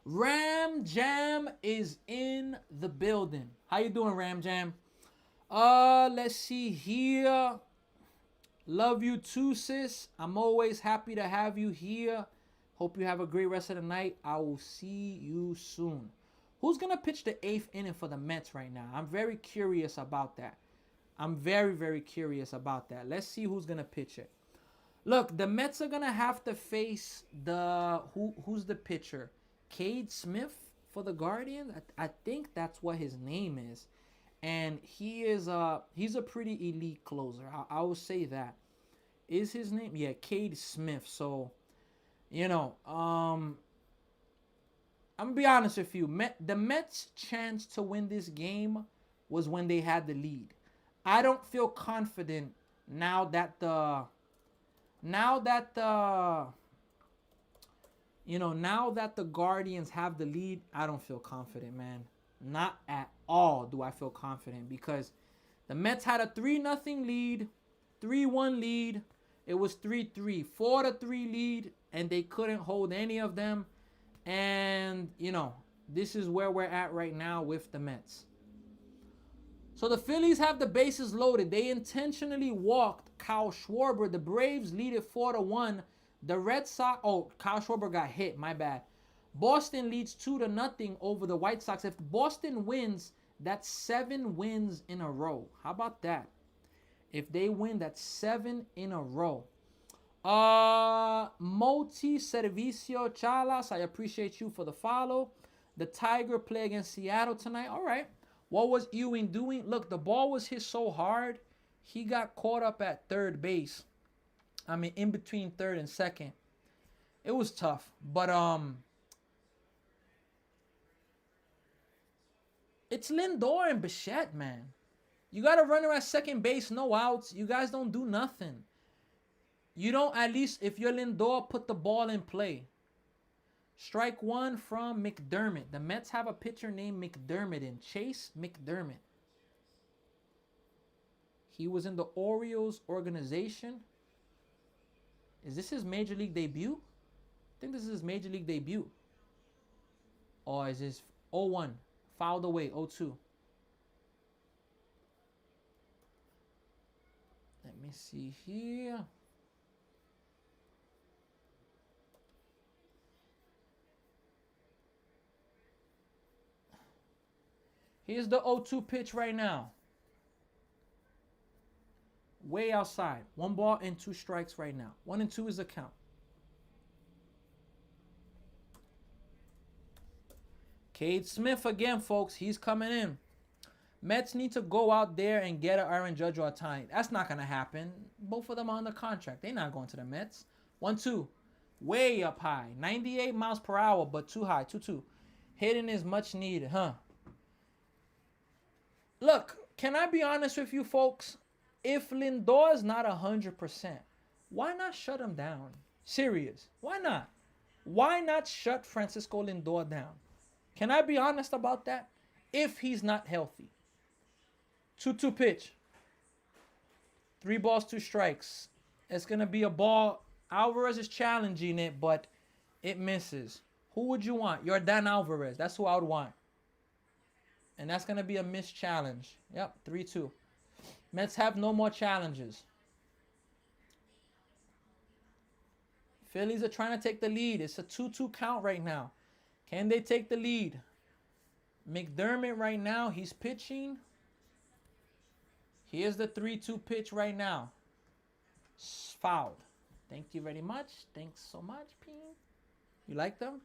[SPEAKER 1] Ram Jam is in the building. How you doing, Ram Jam? Let's see here. Love you too, sis. I'm always happy to have you here. Hope you have a great rest of the night. I will see you soon. Who's going to pitch the 8th inning for the Mets right now? I'm very curious about that. I'm very, very curious about that. Let's see who's going to pitch it. Look, the Mets are going to have to face who's the pitcher? Cade Smith for the Guardians? I think that's what his name is. And he's a pretty elite closer. I will say that. Is his name? Yeah, Cade Smith. So, I'm gonna be honest with you. The Mets' chance to win this game was when they had the lead. I don't feel confident now that the Guardians have the lead. I don't feel confident, man. Not at all do I feel confident because the Mets had a 3-0 lead, 3-1 lead. It was 3-3, 4-3 lead, and they couldn't hold any of them. And, this is where we're at right now with the Mets. So the Phillies have the bases loaded. They intentionally walked Kyle Schwarber. The Braves lead it 4-1. The Red Sox, Kyle Schwarber got hit, my bad. Boston leads 2-0 over the White Sox. If Boston wins, that's 7 wins in a row. How about that? If they win, that's 7 in a row. Moti Servicio Chalas, I appreciate you for the follow. The Tiger play against Seattle tonight. All right. What was Ewing doing? Look, the ball was hit so hard, he got caught up at third base. I mean, in between third and second. It was tough, but it's Lindor and Bichette, man. You got a runner at second base, no outs. You guys don't do nothing. You don't, at least if you're Lindor, put the ball in play. Strike one from McDermott. The Mets have a pitcher named McDermott in Chase McDermott. He was in the Orioles organization. Is this his major league debut? I think this is his major league debut. Or is this 0-1? Fouled away, 0-2. Let me see here. Here's the 0-2 pitch right now. Way outside. 1 ball and 2 strikes right now. 1-2 is the count. Cade Smith again, folks. He's coming in. Mets need to go out there and get an Aaron Judge or a Otani. That's not going to happen. Both of them are on the contract. They're not going to the Mets. 1-2. Way up high. 98 miles per hour, but too high. 2-2. Hitting is much needed, huh? Look, can I be honest with you, folks? If Lindor is not 100%, why not shut him down? Serious. Why not? Why not shut Francisco Lindor down? Can I be honest about that? If he's not healthy. 2-2 pitch. 3 balls, 2 strikes. It's going to be a ball. Alvarez is challenging it, but it misses. Who would you want? Yordan Alvarez. That's who I would want. And that's going to be a missed challenge. Yep, 3-2. Mets have no more challenges. Phillies are trying to take the lead. It's a 2-2 count right now. Can they take the lead? McDermott right now, he's pitching. Here's the 3-2 pitch right now. Fouled. Thank you very much. Thanks so much, Pete. You like them?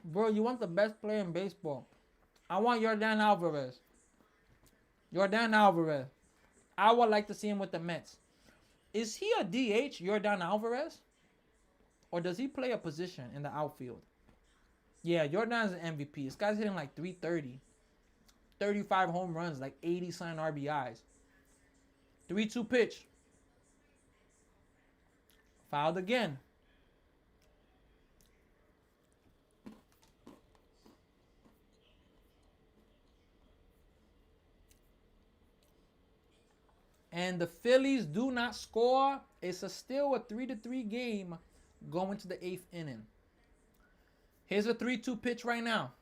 [SPEAKER 1] Bro, you want the best player in baseball. I want Yordan Alvarez. Yordan Alvarez. I would like to see him with the Mets. Is he a DH, Yordan Alvarez? Or does he play a position in the outfield? Yeah, Jordan's an MVP. This guy's hitting like 330. 35 home runs, like 80 sign RBIs. 3-2 pitch. Fouled again. And the Phillies do not score. It's still a 3-3 game going to the 8th inning. Here's a 3-2 pitch right now.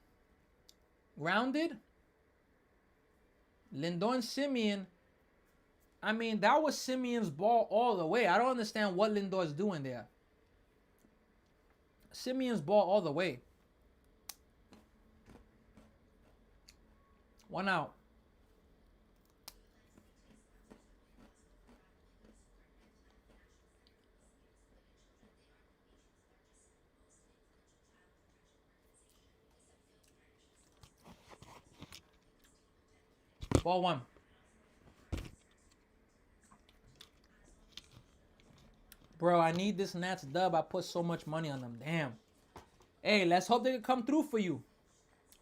[SPEAKER 1] Grounded. Lindor and Simeon. I mean, that was Simeon's ball all the way. I don't understand what Lindor's doing there. Simeon's ball all the way. 1 out. Ball 1. Bro, I need this Nats dub. I put so much money on them. Damn. Hey, let's hope they can come through for you.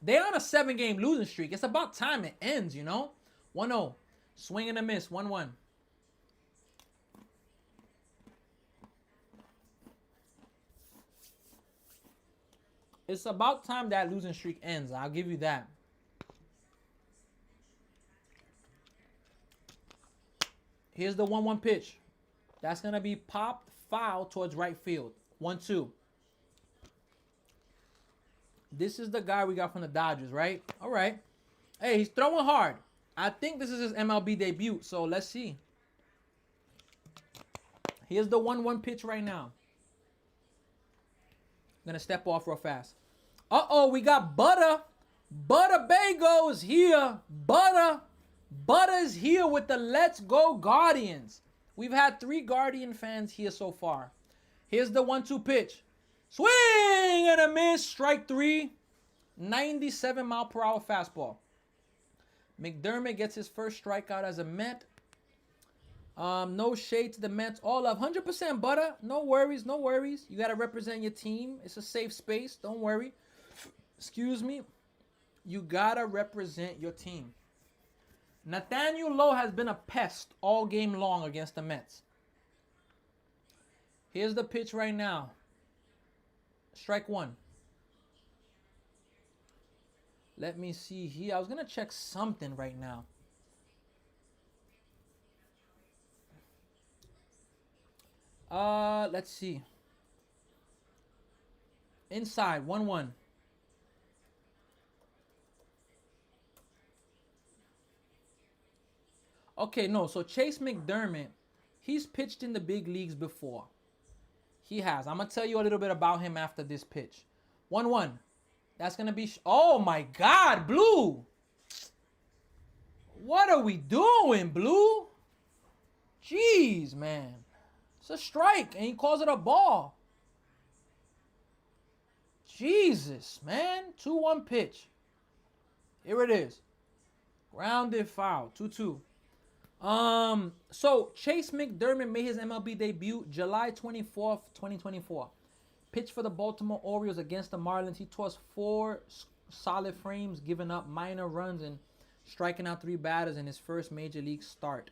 [SPEAKER 1] They're on a 7-game losing streak. It's about time it ends, you know? 1-0. Swing and a miss. 1-1. It's about time that losing streak ends. I'll give you that. Here's the 1-1 pitch. That's going to be popped, foul towards right field. 1-2. This is the guy we got from the Dodgers, right? All right. Hey, he's throwing hard. I think this is his MLB debut, so let's see. Here's the 1-1 pitch right now. I'm going to step off real fast. Uh-oh, we got Butter. Butter Bago's here. Butter's here with the Let's Go Guardians. We've had 3 Guardian fans here so far. Here's the 1-2 pitch. Swing and a miss. Strike 3. 97 mile per hour fastball. McDermott gets his first strikeout as a Met. No shade to the Mets. All of 100% Butter. No worries, no worries. You got to represent your team. It's a safe space. Don't worry. Excuse me. You got to represent your team. Nathaniel Lowe has been a pest all game long against the Mets. Here's the pitch right now. Strike 1. Let me see here. I was going to check something right now. Let's see. Inside, 1-1. Okay, no. So Chase McDermott, he's pitched in the big leagues before. He has. I'm going to tell you a little bit about him after this pitch. 1-1. That's going to be... Oh, my God, Blue. What are we doing, Blue? Jeez, man. It's It's a strike, and he calls it a ball. Jesus, man. 2-1 pitch. Here it is. Grounded foul. 2-2. So Chase McDermott made his MLB debut July 24th, 2024. Pitched for the Baltimore Orioles against the Marlins. He tossed 4 solid frames, giving up minor runs and striking out 3 batters in his first major league start.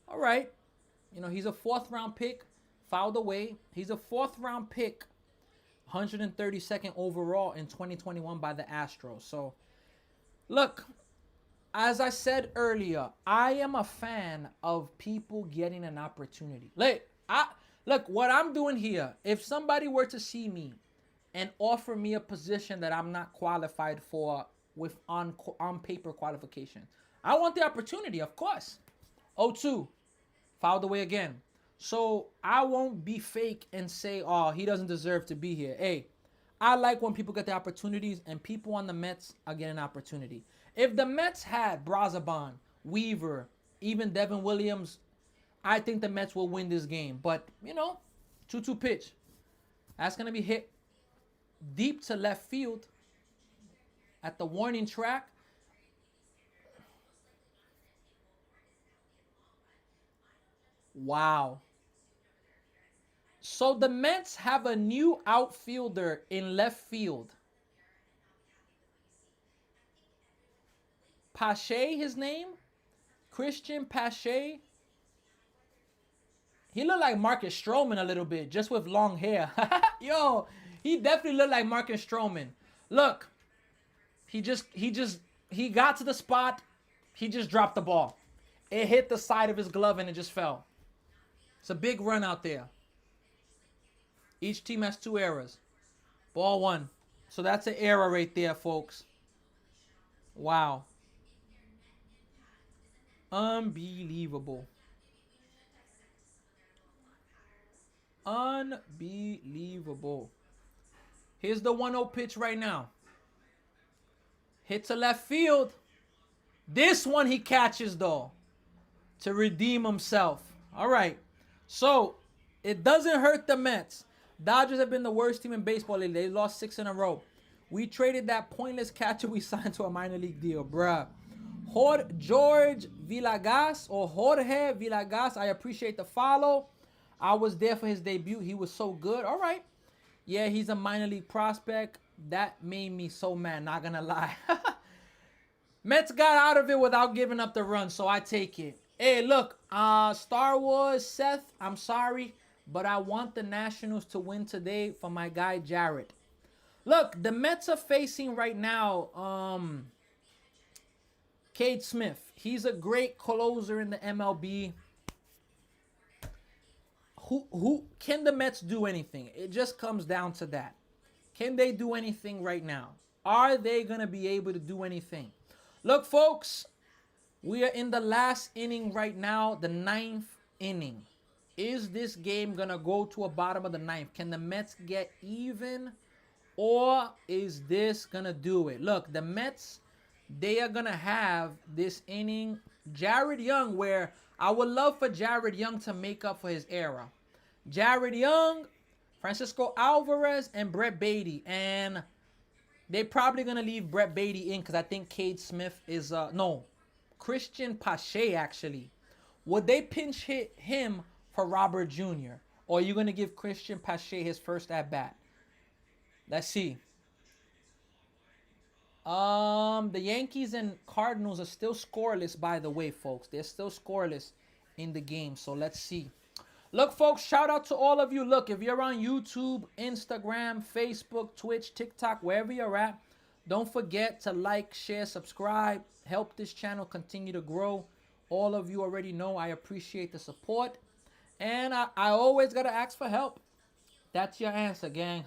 [SPEAKER 1] All right. He's a 4th round pick, fouled away. He's a 4th round pick, 132nd overall in 2021 by the Astros. So, look, as I said earlier, I am a fan of people getting an opportunity. Look, what I'm doing here, if somebody were to see me and offer me a position that I'm not qualified for with on paper qualification, I want the opportunity, of course. 0-2, fouled away again. So I won't be fake and say, oh, he doesn't deserve to be here. Hey, I like when people get the opportunities, and people on the Mets are getting an opportunity. If the Mets had Brazaban, Weaver, even Devin Williams, I think the Mets will win this game. But, 2-2 pitch. That's going to be hit deep to left field at the warning track. Wow. So the Mets have a new outfielder in left field. Pache, his name? Christian Pache. He looked like Marcus Stroman a little bit, just with long hair. Yo, he definitely looked like Marcus Stroman. Look, he got to the spot. He just dropped the ball. It hit the side of his glove and it just fell. It's a big run out there. Each team has 2 errors. Ball 1. So that's an error right there, folks. Wow. Unbelievable. Unbelievable. Here's the 1-0 pitch right now. Hit to left field. This one he catches, though, to redeem himself. All right. So, it doesn't hurt the Mets. Dodgers have been the worst team in baseball lately. They lost 6 in a row. We traded that pointless catcher we signed to a minor league deal, bruh. Jorge Villegas, I appreciate the follow. I was there for his debut. He was so good. All right. Yeah, he's a minor league prospect. That made me so mad, not gonna lie. Mets got out of it without giving up the run, so I take it. Hey, look, Star Wars, Seth, I'm sorry, but I want the Nationals to win today for my guy, Jarrett. Look, the Mets are facing right now, Cade Smith. He's a great closer in the MLB. Who can the Mets do anything? It just comes down to that. Can they do anything right now? Are they going to be able to do anything? Look, folks, we are in the last inning right now, the 9th inning. Is this game going to go to a bottom of the 9th? Can the Mets get even, or is this going to do it? Look, the Mets, they are going to have this inning, Jared Young, where I would love for Jared Young to make up for his era. Jared Young, Francisco Alvarez, and Brett Beatty. And they're probably going to leave Brett Beatty in because I think Cade Smith is, no, Christian Pache, actually. Would they pinch hit him for Robert Jr.? Or are you going to give Christian Pache his first at-bat? Let's see. The Yankees and Cardinals are still scoreless, by the way, folks. They're still scoreless in the game. So let's see. Look, folks, shout out to all of you. Look, if you're on YouTube, Instagram, Facebook, Twitch, TikTok, wherever you're at, don't forget to like, share, subscribe. Help this channel continue to grow. All of you already know I appreciate the support. And I always got to ask for help. That's your answer, gang.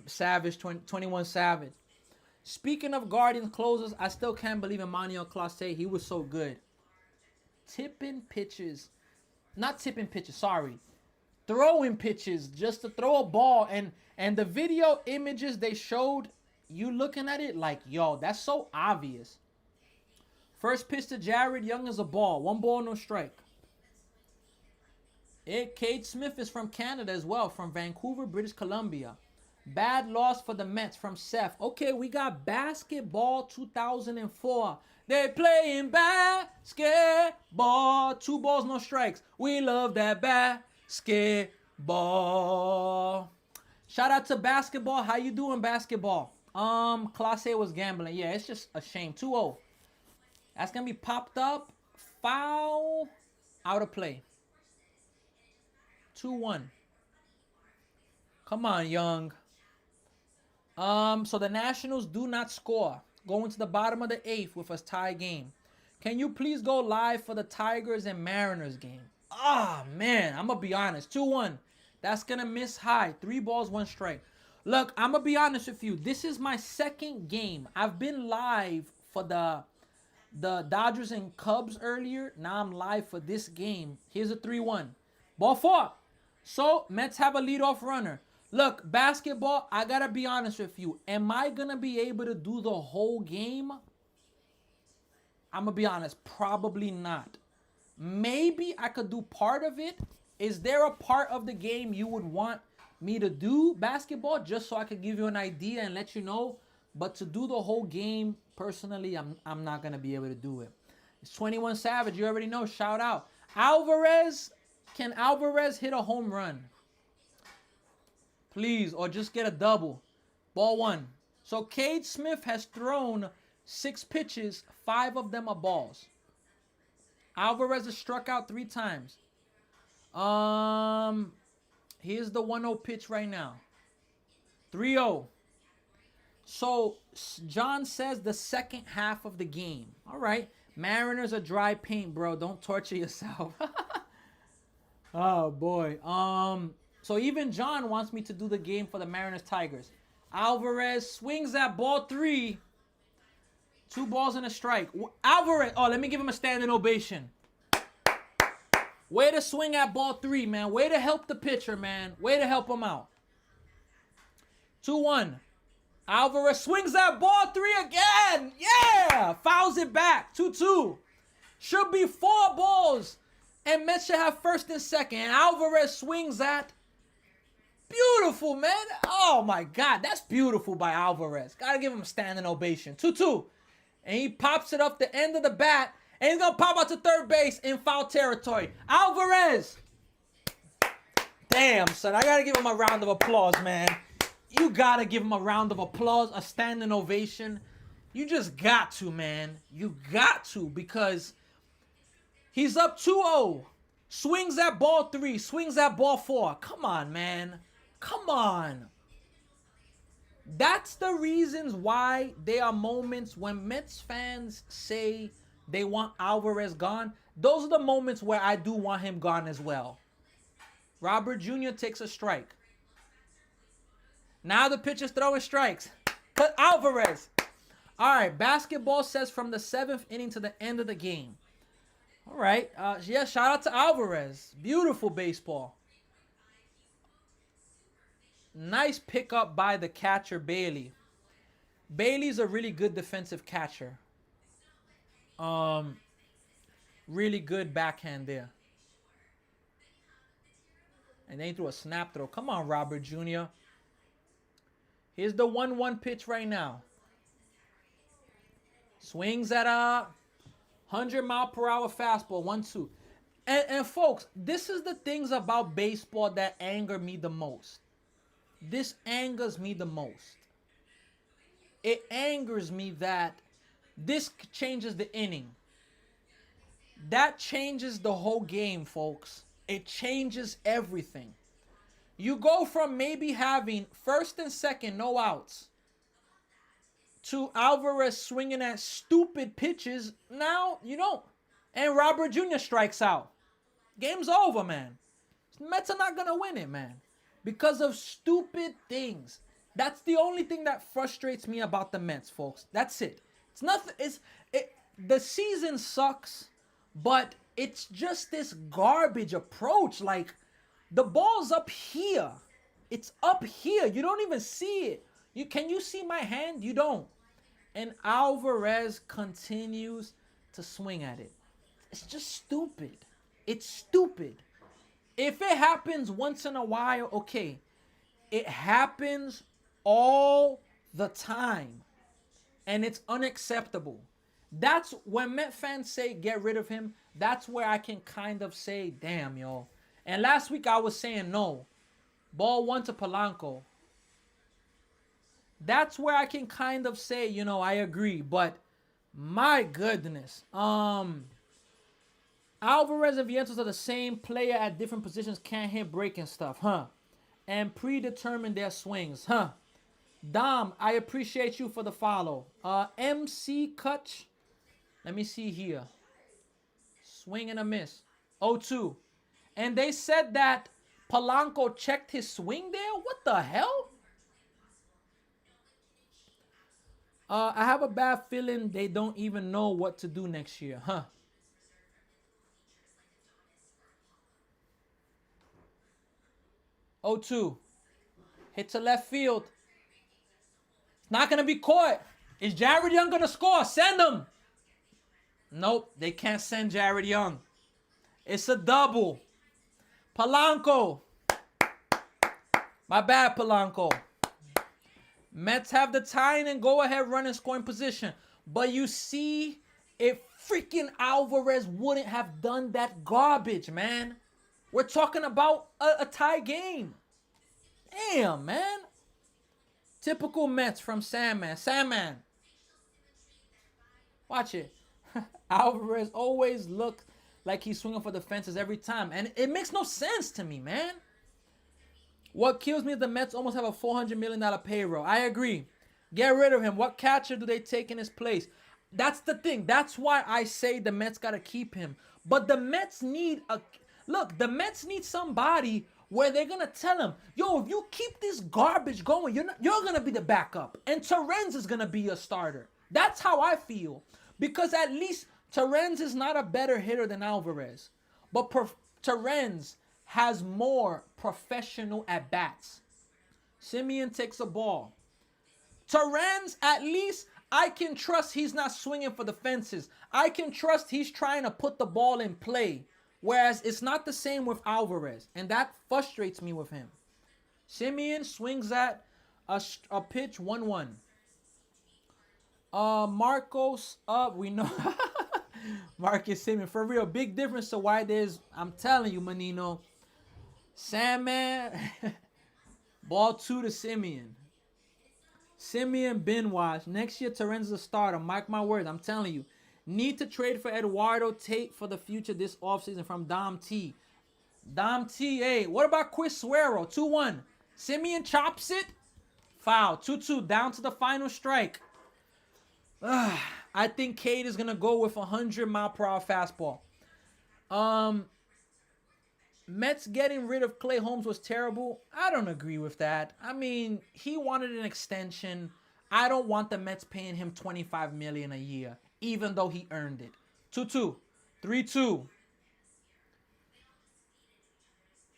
[SPEAKER 1] Savage, 21 Savage. Speaking of Guardians closers, I still can't believe Emmanuel Clase. He was so good. Tipping pitches. Not tipping pitches, sorry. Throwing pitches just to throw a ball. And the video images they showed, you looking at it like, yo, that's so obvious. First pitch to Jared Young is a ball. 1 ball, no strike. Cade Smith is from Canada as well, from Vancouver, British Columbia. Bad loss for the Mets from Seth. Okay, we got basketball 2004. They playing basketball. 2 balls, no strikes. We love that basketball. Shout out to basketball. How you doing, basketball? Class A was gambling. Yeah, it's just a shame. 2-0. That's gonna be popped up. Foul. Out of play. 2-1. Come on, Young. So the Nationals do not score. Going to the bottom of the 8th with a tie game. Can you please go live for the Tigers and Mariners game? Ah, man. I'm going to be honest. 2-1. That's going to miss high. 3 balls, 1 strike. Look, I'm going to be honest with you. This is my second game. I've been live for the Dodgers and Cubs earlier. Now I'm live for this game. Here's a 3-1. Ball 4. So, Mets have a leadoff runner. Look, basketball, I got to be honest with you. Am I going to be able to do the whole game? I'm going to be honest. Probably not. Maybe I could do part of it. Is there a part of the game you would want me to do, basketball, just so I could give you an idea and let you know? But to do the whole game, personally, I'm not going to be able to do it. It's 21 Savage. You already know. Shout out. Alvarez. Can Alvarez hit a home run? Please, or just get a double. Ball 1. So Cade Smith has thrown 6 pitches. 5 of them are balls. Alvarez has struck out 3 times. Here's the 1-0 pitch right now. 3-0. So John says the second half of the game. All right. Mariners are dry paint, bro. Don't torture yourself. Oh, boy. So even John wants me to do the game for the Mariners Tigers. Alvarez swings at ball 3. 2 balls and a strike. Alvarez. Oh, let me give him a standing ovation. Way to swing at ball 3, man. Way to help the pitcher, man. Way to help him out. 2-1. Alvarez swings at ball 3 again. Yeah. Fouls it back. 2-2. Should be 4 balls. And Mets should have first and second. And Alvarez swings at. Beautiful, man. Oh, my God. That's beautiful by Alvarez. Got to give him a standing ovation. 2-2. And he pops it up the end of the bat. And he's going to pop out to third base in foul territory. Alvarez. Damn, son. I got to give him a round of applause, man. You got to give him a round of applause, a standing ovation. You just got to, man. You got to, because he's up 2-0. Swings at ball 3. Swings at ball 4. Come on, man. Come on. That's the reasons why there are moments when Mets fans say they want Alvarez gone. Those are the moments where I do want him gone as well. Robert Jr. takes a strike. Now the pitcher's throwing strikes. But Alvarez. All right, basketball says from the 7th inning to the end of the game. All right. Yeah, shout out to Alvarez. Beautiful baseball. Nice pickup by the catcher, Bailey. Bailey's a really good defensive catcher. Really good backhand there. And then he threw a snap throw. Come on, Robert Jr. Here's the 1-1 pitch right now. Swings at a 100-mile-per-hour fastball. 1-2. And folks, this is the things about baseball that anger me the most. This angers me the most. It angers me that this changes the inning. That changes the whole game, folks. It changes everything. You go from maybe having first and second, no outs, to Alvarez swinging at stupid pitches. Now you don't. And Robert Jr. strikes out. Game's over, man. Mets are not going to win it, man. Because of stupid things. That's the only thing that frustrates me about the Mets, folks. That's it. It's nothing. The season sucks, but it's just this garbage approach. Like, the ball's up here. It's up here. You don't even see it. Can you see my hand? You don't. And Alvarez continues to swing at it. It's just stupid. It's stupid. If it happens once in a while, okay. It happens all the time, and it's unacceptable. That's when Met fans say get rid of him. That's where I can kind of say, damn, yo. And last week I was saying no. Ball one to Polanco. That's where I can kind of say, I agree. But my goodness. Alvarez and Vientos are the same player at different positions, can't hit breaking stuff, huh? And predetermine their swings, huh? Dom, I appreciate you for the follow. MC Kutch, let me see here. Swing and a miss. 0-2. And they said that Polanco checked his swing there? What the hell? I have a bad feeling they don't even know what to do next year, huh? 0-2. Hit to left field. It's not going to be caught. Is Jared Young going to score? Send him. Nope, they can't send Jared Young. It's a double. Polanco. My bad, Polanco. Mets have the tying and go ahead running scoring position. But you see, if freaking Alvarez wouldn't have done that garbage, man. We're talking about a tie game. Damn, man. Typical Mets from Sandman. Sandman. Watch it. Alvarez always looks like he's swinging for the fences every time. And it makes no sense to me, man. What kills me is the Mets almost have a $400 million payroll. I agree. Get rid of him. What catcher do they take in his place? That's the thing. That's why I say the Mets got to keep him. But the Mets need a... Look, the Mets need somebody where they're going to tell him, yo, if you keep this garbage going, you're going to be the backup. And Terrence is going to be your starter. That's how I feel. Because at least Terrence is not a better hitter than Alvarez. But Terrence has more professional at-bats. Simeon takes a ball. Terrence, at least I can trust he's not swinging for the fences. I can trust he's trying to put the ball in play. Whereas it's not the same with Alvarez. And that frustrates me with him. Simeon swings at a pitch 1-1. Marcos up. We know. Marcus Simeon. For real. Big difference to why there's. I'm telling you, Manino. Sandman. Ball 2 to Simeon. Simeon bin wash. Next year, Terrence is a starter. Mark my words. I'm telling you. Need to trade for Eduardo Tate for the future this offseason from Dom T. Dom T. Hey, what about Chris Suero? 2-1. Simeon chops it. Foul. 2-2. Down to the final strike. I think Cade is going to go with 100-mile-per-hour fastball. Mets getting rid of Clay Holmes was terrible. I don't agree with that. I mean, he wanted an extension. I don't want the Mets paying him $25 million a year, even though he earned it. 2-2. 3-2.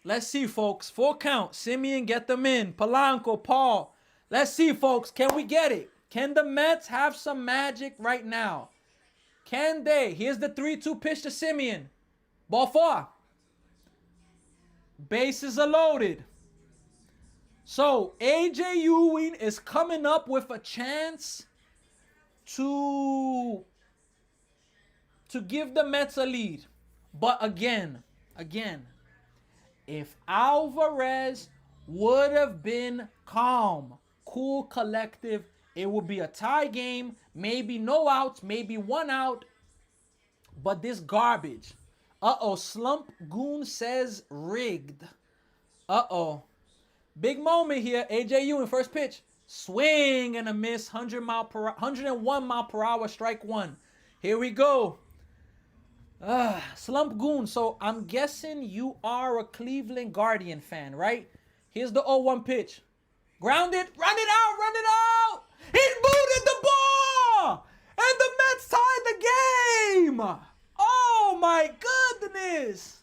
[SPEAKER 1] Let's see, folks. Full count. Simeon, get them in. Polanco, Paul. Let's see, folks. Can we get it? Can the Mets have some magic right now? Can they? Here's the 3-2 pitch to Simeon. Ball 4. Bases are loaded. So, AJ Ewing is coming up with a chance to give the Mets a lead. But again, if Alvarez would have been calm, cool, collective, it would be a tie game, maybe no outs, maybe 1 out. But this garbage. Slump Goon says rigged. Big moment here. AJ Ewing, first pitch. Swing and a miss. 101 mile per hour, strike 1. Here we go. Slump Goon. So I'm guessing you are a Cleveland Guardian fan, right? Here's the 0-1 pitch. Grounded. Run it out. He booted the ball. And the Mets tied the game. Oh my goodness.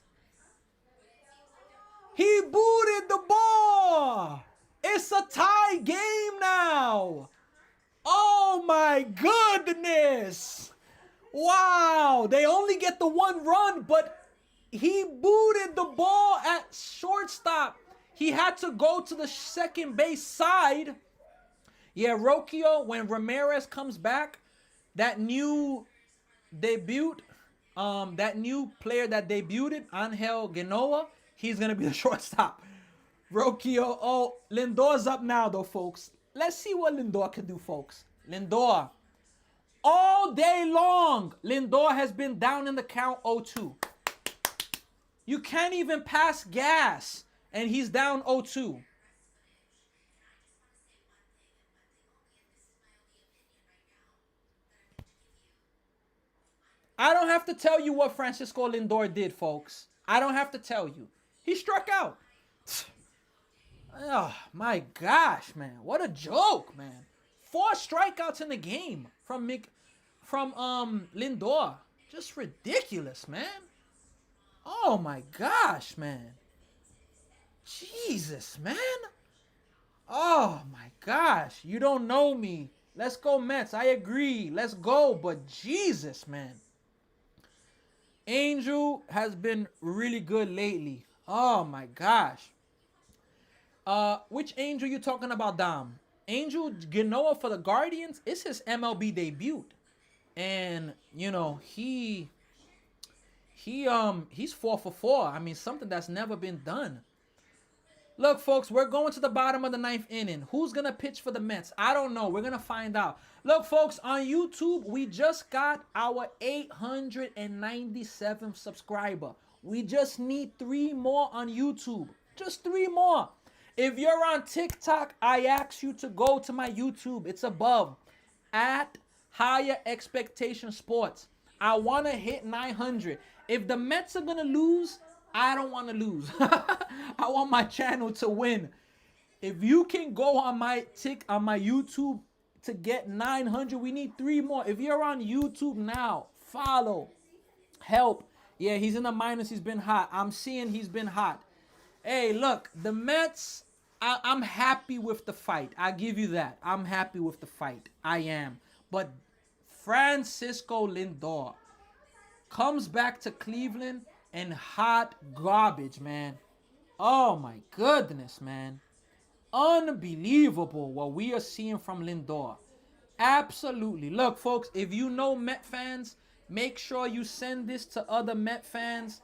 [SPEAKER 1] He booted the ball. It's a tie game now. Oh my goodness. Wow. They only get the 1 run, but He booted the ball at shortstop. He had to go to the second base side. Yeah, Rocchio, when Ramirez comes back, that new debut, that new player that debuted, Angel Genoa, he's gonna be the shortstop. Rocchio, oh, Lindor's up now though, folks. Let's see what Lindor can do, folks. Lindor, all day long, Lindor has been down in the count 0-2. You can't even pass gas, and he's down 0-2. I don't have to tell you what Francisco Lindor did, folks. I don't have to tell you. He struck out. Oh, my gosh, man. What a joke, man. 4 strikeouts in the game from Lindor. Just ridiculous, man. Oh, my gosh, man. Jesus, man. Oh, my gosh. You don't know me. Let's go, Mets. I agree. Let's go. But Jesus, man. Angel has been really good lately. Oh, my gosh. Which Angel you talking about, Dom? Angel Genoa for the Guardians? It's his MLB debut. And, you know, he's 4 for 4. I mean, something that's never been done. Look, folks, we're going to the bottom of the 9th inning. Who's going to pitch for the Mets? I don't know. We're going to find out. Look, folks, on YouTube, we just got our 897th subscriber. We just need 3 more on YouTube. Just 3 more. If you're on TikTok, I ask you to go to my YouTube. It's above. At Higherexpectationsports. I want to hit 900. If the Mets are going to lose, I don't want to lose. I want my channel to win. If you can go on my YouTube to get 900, we need 3 more. If you're on YouTube now, follow, help. Yeah, he's in the minus. He's been hot. I'm seeing he's been hot. Hey, look, the Mets, I'm happy with the fight. I give you that. I'm happy with the fight. I am. But Francisco Lindor comes back to Cleveland and hot garbage, man. Oh, my goodness, man. Unbelievable what we are seeing from Lindor. Absolutely. Look, folks, if you know Met fans, make sure you send this to other Met fans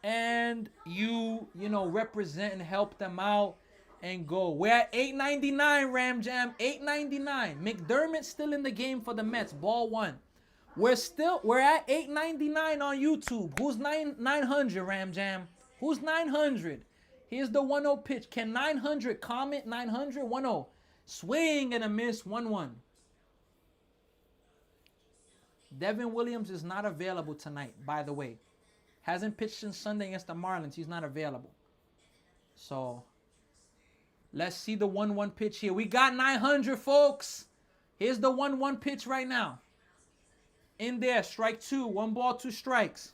[SPEAKER 1] and you know, represent and help them out and go. We're at 899, Ram Jam. 899. McDermott's still in the game for the Mets. Ball 1. We're at 899 on YouTube. Who's 900, Ram Jam? Who's 900? Here's the 1-0 pitch. Can 900 comment? 900, 1-0. Swing and a miss, 1-1. Devin Williams is not available tonight, by the way. Hasn't pitched since Sunday against the Marlins. He's not available. So, let's see the 1-1 pitch here. We got 900, folks. Here's the 1-1 pitch right now. In there, strike 2. 1 ball, 2 strikes.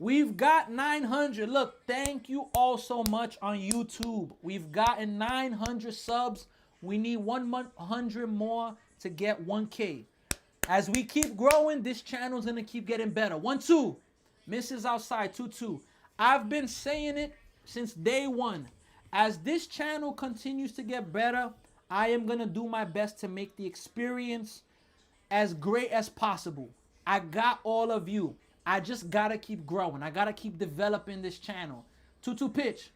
[SPEAKER 1] We've got 900. Look, thank you all so much on YouTube. We've gotten 900 subs. We need 100 more to get 1K. As we keep growing, this channel is going to keep getting better. 1-2. Misses outside. 2-2. I've been saying it since day 1. As this channel continues to get better, I am going to do my best to make the experience as great as possible. I got all of you. I just got to keep growing. I got to keep developing this channel. 2-2 pitch.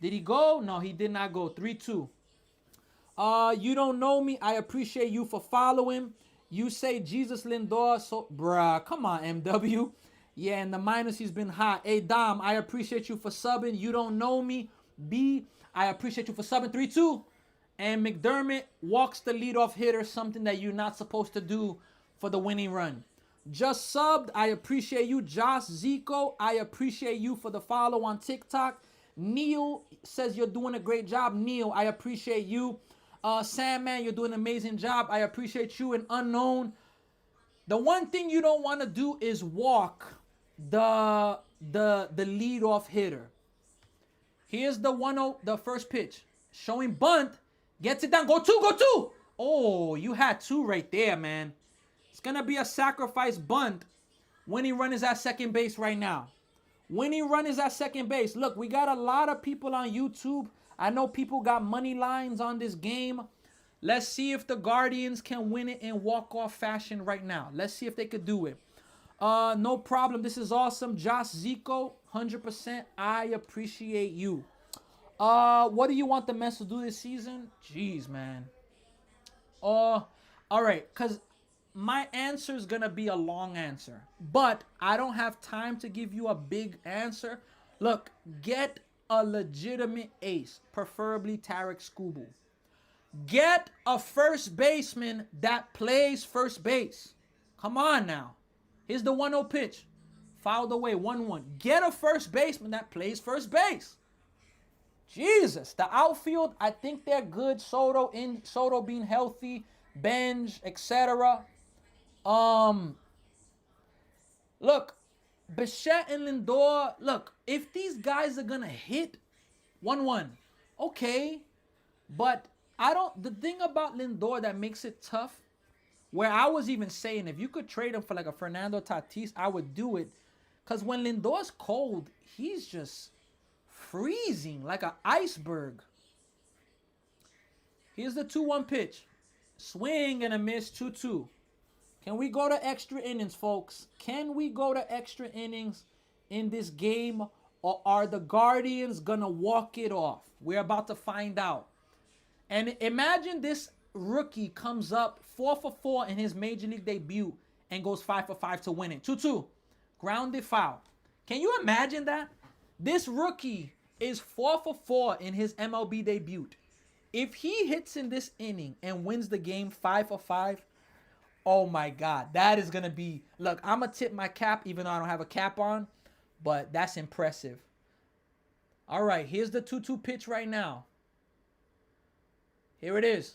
[SPEAKER 1] Did he go? No, he did not go. 3-2. You don't know me. I appreciate you for following. You say Jesus Lindor. So, bruh, come on, MW. Yeah, in the minus, he's been hot. Hey, Dom, I appreciate you for subbing. You don't know me. B, I appreciate you for subbing. 3-2. And McDermott walks the leadoff hitter, something that you're not supposed to do for the winning run. Just subbed. I appreciate you. Josh Zico, I appreciate you for the follow on TikTok. Neil says you're doing a great job. Neil, I appreciate you. Sandman, you're doing an amazing job. I appreciate you. And Unknown. The one thing you don't want to do is walk the leadoff hitter. Here's the 1-0, the first pitch. Showing bunt. Gets it down. Go 2, go 2. Oh, you had 2 right there, man. It's going to be a sacrifice bunt. Winning run is at second base right now. Winning run is at second base. Look, we got a lot of people on YouTube. I know people got money lines on this game. Let's see if the Guardians can win it in walk-off fashion right now. Let's see if they could do it. No problem. This is awesome. Josh Zico, 100%. I appreciate you. What do you want the Mets to do this season? Jeez, man. All right, because my answer is going to be a long answer. But I don't have time to give you a big answer. Look, get a legitimate ace, preferably Tarek Skubal. Get a first baseman that plays first base. Come on now. Here's the 1-0 pitch. Fouled away, 1-1. Get a first baseman that plays first base. Jesus. The outfield, I think they're good. Soto being healthy, Benj, etc. Look, Bichette and Lindor, look, if these guys are going to hit 1-1, okay. But the thing about Lindor that makes it tough, where I was even saying if you could trade him for like a Fernando Tatis, I would do it. Because when Lindor's cold, he's just freezing like an iceberg. Here's the 2-1 pitch. Swing and a miss, 2-2. Can we go to extra innings, folks? Can we go to extra innings in this game? Or are the Guardians going to walk it off? We're about to find out. And imagine this rookie comes up 4 for 4 in his major league debut and goes 5 for 5 to win it. 2-2. Grounded foul. Can you imagine that? This rookie is 4 for 4 in his MLB debut. If he hits in this inning and wins the game 5 for 5, oh my God, that is going to be... Look, I'm going to tip my cap even though I don't have a cap on, but that's impressive. All right, here's the 2-2 pitch right now. Here it is.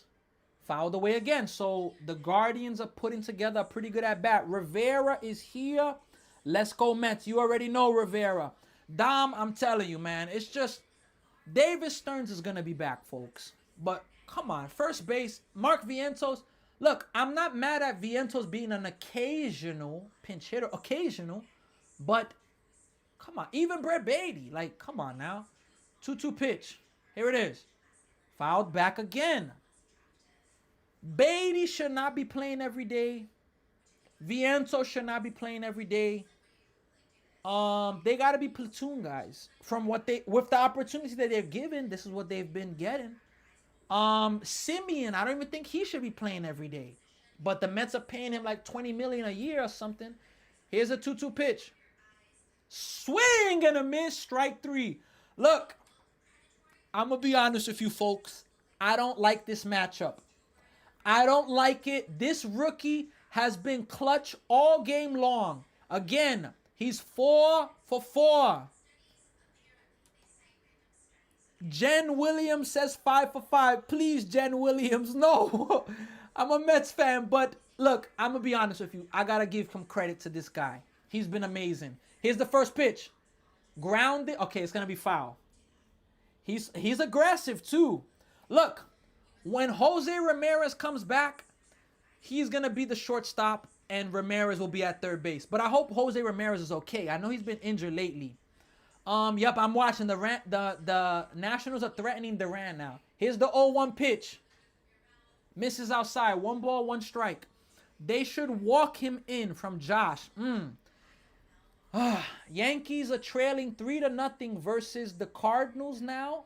[SPEAKER 1] Fouled away again. So the Guardians are putting together a pretty good at-bat. Rivera is here. Let's go, Mets. You already know Rivera. Dom, I'm telling you, man. It's just David Stearns is going to be back, folks. But come on. First base, Mark Vientos. Look, I'm not mad at Vientos being an occasional pinch hitter. Occasional. But come on. Even Brett Beatty. Like, come on now. 2-2 pitch. Here it is. Fouled back again. Beatty should not be playing every day. Vientos should not be playing every day. They got to be platoon guys. From what with the opportunity that they're given, this is what they've been getting. Simeon, I don't even think he should be playing every day. But the Mets are paying him like $20 million a year or something. Here's a 2-2 pitch. Swing and a miss, strike 3. Look, I'm going to be honest with you folks. I don't like this matchup. I don't like it. This rookie has been clutch all game long. Again, he's 4 for 4. Jen Williams says 5 for 5. Please, Jen Williams, no. I'm a Mets fan, but look, I'm going to be honest with you. I got to give some credit to this guy. He's been amazing. Here's the first pitch. Grounded. Okay, it's going to be foul. He's aggressive, too. Look, when Jose Ramirez comes back, he's going to be the shortstop, and Ramirez will be at third base. But I hope Jose Ramirez is okay. I know he's been injured lately. Yep, I'm watching. The Nationals are threatening Duran now. Here's the 0-1 pitch. Misses outside. 1 ball, 1 strike. They should walk him in from Josh. Yankees are trailing 3-0 versus the Cardinals now.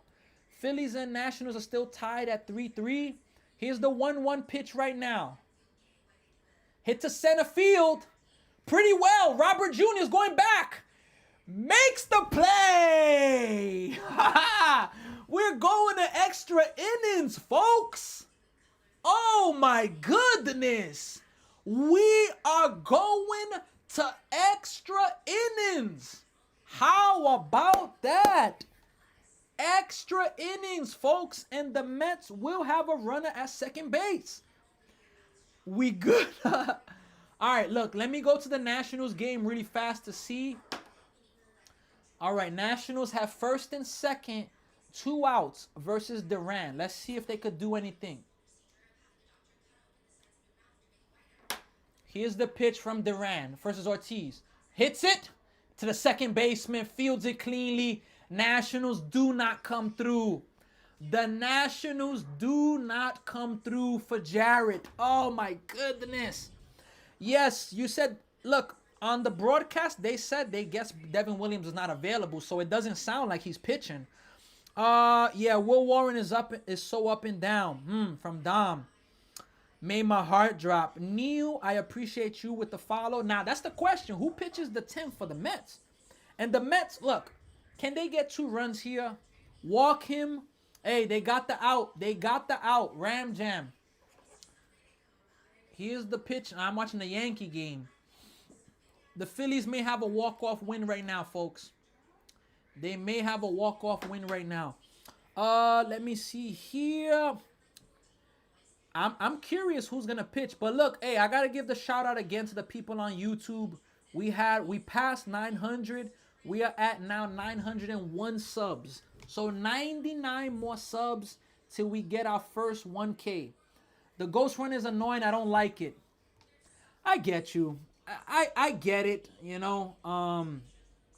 [SPEAKER 1] Phillies and Nationals are still tied at 3-3. Here's the 1-1 pitch right now. Hit to center field. Pretty well. Robert Jr. is going back. Makes the play. We're going to extra innings, folks. Oh, my goodness. We are going to extra innings. How about that? Extra innings, folks. And the Mets will have a runner at second base. We good. All right, look. Let me go to the Nationals game really fast to see. All right, Nationals have first and second, 2 outs versus Duran. Let's see if they could do anything. Here's the pitch from Duran versus Ortiz. Hits it. to the second baseman, fields it cleanly. Nationals do not come through. The Nationals do not come through for Jarrett. Oh my goodness. Yes, you said, look, on the broadcast, they said they guess Devin Williams is not available, so it doesn't sound like he's pitching. Yeah, Will Warren is so up and down. From Dom. Made my heart drop. Neil, I appreciate you with the follow. Now, that's the question. Who pitches the 10th for the Mets? And the Mets, look, can they get 2 runs here? Walk him. Hey, they got the out. They got the out. Ram Jam. Here's the pitch. I'm watching the Yankee game. The Phillies may have a walk-off win right now, folks. They may have a walk-off win right now. Let me see here. I'm curious who's gonna pitch, but look, hey, I gotta give the shout out again to the people on YouTube. We passed 900. We are at now 901 subs. So 99 more subs till we get our first 1K. The ghost run is annoying. I don't like it. I get you. I get it. You know.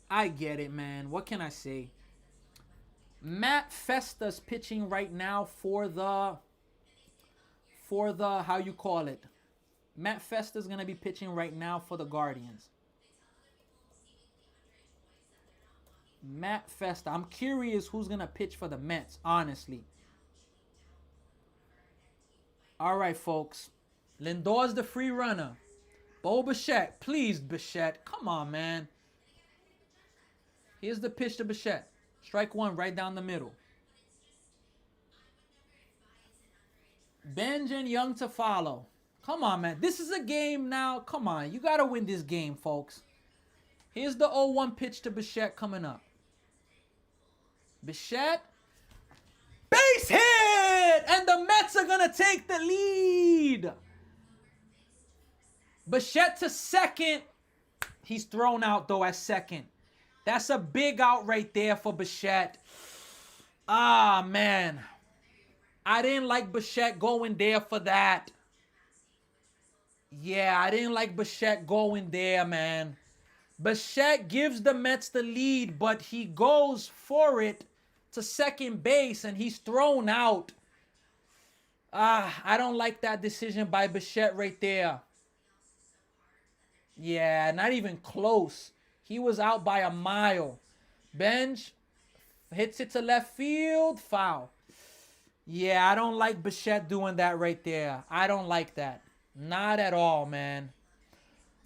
[SPEAKER 1] I get it, man. What can I say? Matt Festa's pitching right now for the how you call it. Matt Festa's gonna be pitching right now for the Guardians. Matt Festa. I'm curious who's gonna pitch for the Mets, honestly. All right, folks. Lindor's the free runner. Bo Bichette. Please, Bichette. Come on, man. Here's the pitch to Bichette. Strike 1 right down the middle. Benj and Young to follow. Come on, man. This is a game now. Come on. You got to win this game, folks. Here's the 0-1 pitch to Bichette coming up. Bichette. Base hit! And the Mets are going to take the lead. Bichette to second. He's thrown out, though, at second. That's a big out right there for Bichette. Ah, man. I didn't like Bichette going there for that. Yeah, I didn't like Bichette going there, man. Bichette gives the Mets the lead, but he goes for it to second base, and he's thrown out. I don't like that decision by Bichette right there. Yeah, not even close. He was out by a mile. Benj hits it to left field. Foul. Yeah, I don't like Bichette doing that right there. I don't like that. Not at all, man.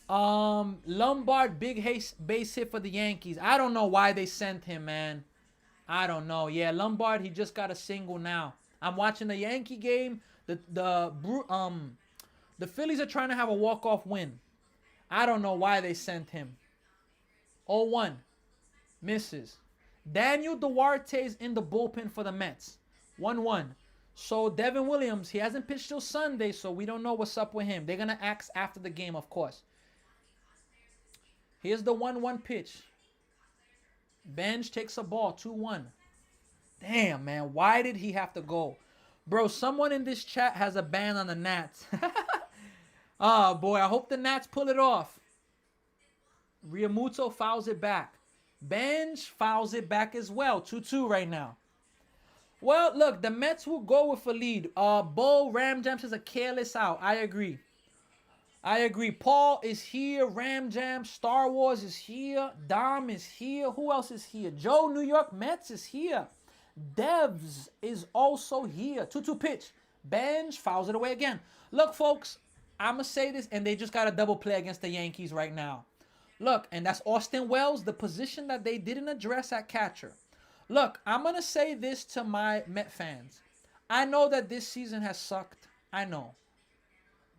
[SPEAKER 1] Lombard, big base hit for the Yankees. I don't know why they sent him, man. I don't know. Yeah, Lombard, he just got a single now. I'm watching the Yankee game. The Phillies are trying to have a walk-off win. I don't know why they sent him. 0-1. Misses. Daniel Duarte's in the bullpen for the Mets. 1-1. So Devin Williams, he hasn't pitched till Sunday, so we don't know what's up with him. They're going to ask after the game, of course. Here's the 1-1 pitch. Benj takes a ball. 2-1. Damn, man. Why did he have to go? Bro, someone in this chat has a ban on the Nats. Oh, boy. I hope the Nats pull it off. Realmuto fouls it back. Benj fouls it back as well. 2-2 right now. Well, look, the Mets will go with a lead. Bo Ram Jam says a careless out. I agree. Paul is here. Ram Jam. Star Wars is here. Dom is here. Who else is here? Joe New York Mets is here. Devs is also here. 2-2 pitch. Benj fouls it away again. Look, folks, I'm going to say this, and they just got a double play against the Yankees right now. Look, and that's Austin Wells, the position that they didn't address at catcher. Look, I'm going to say this to my Met fans. I know that this season has sucked. I know.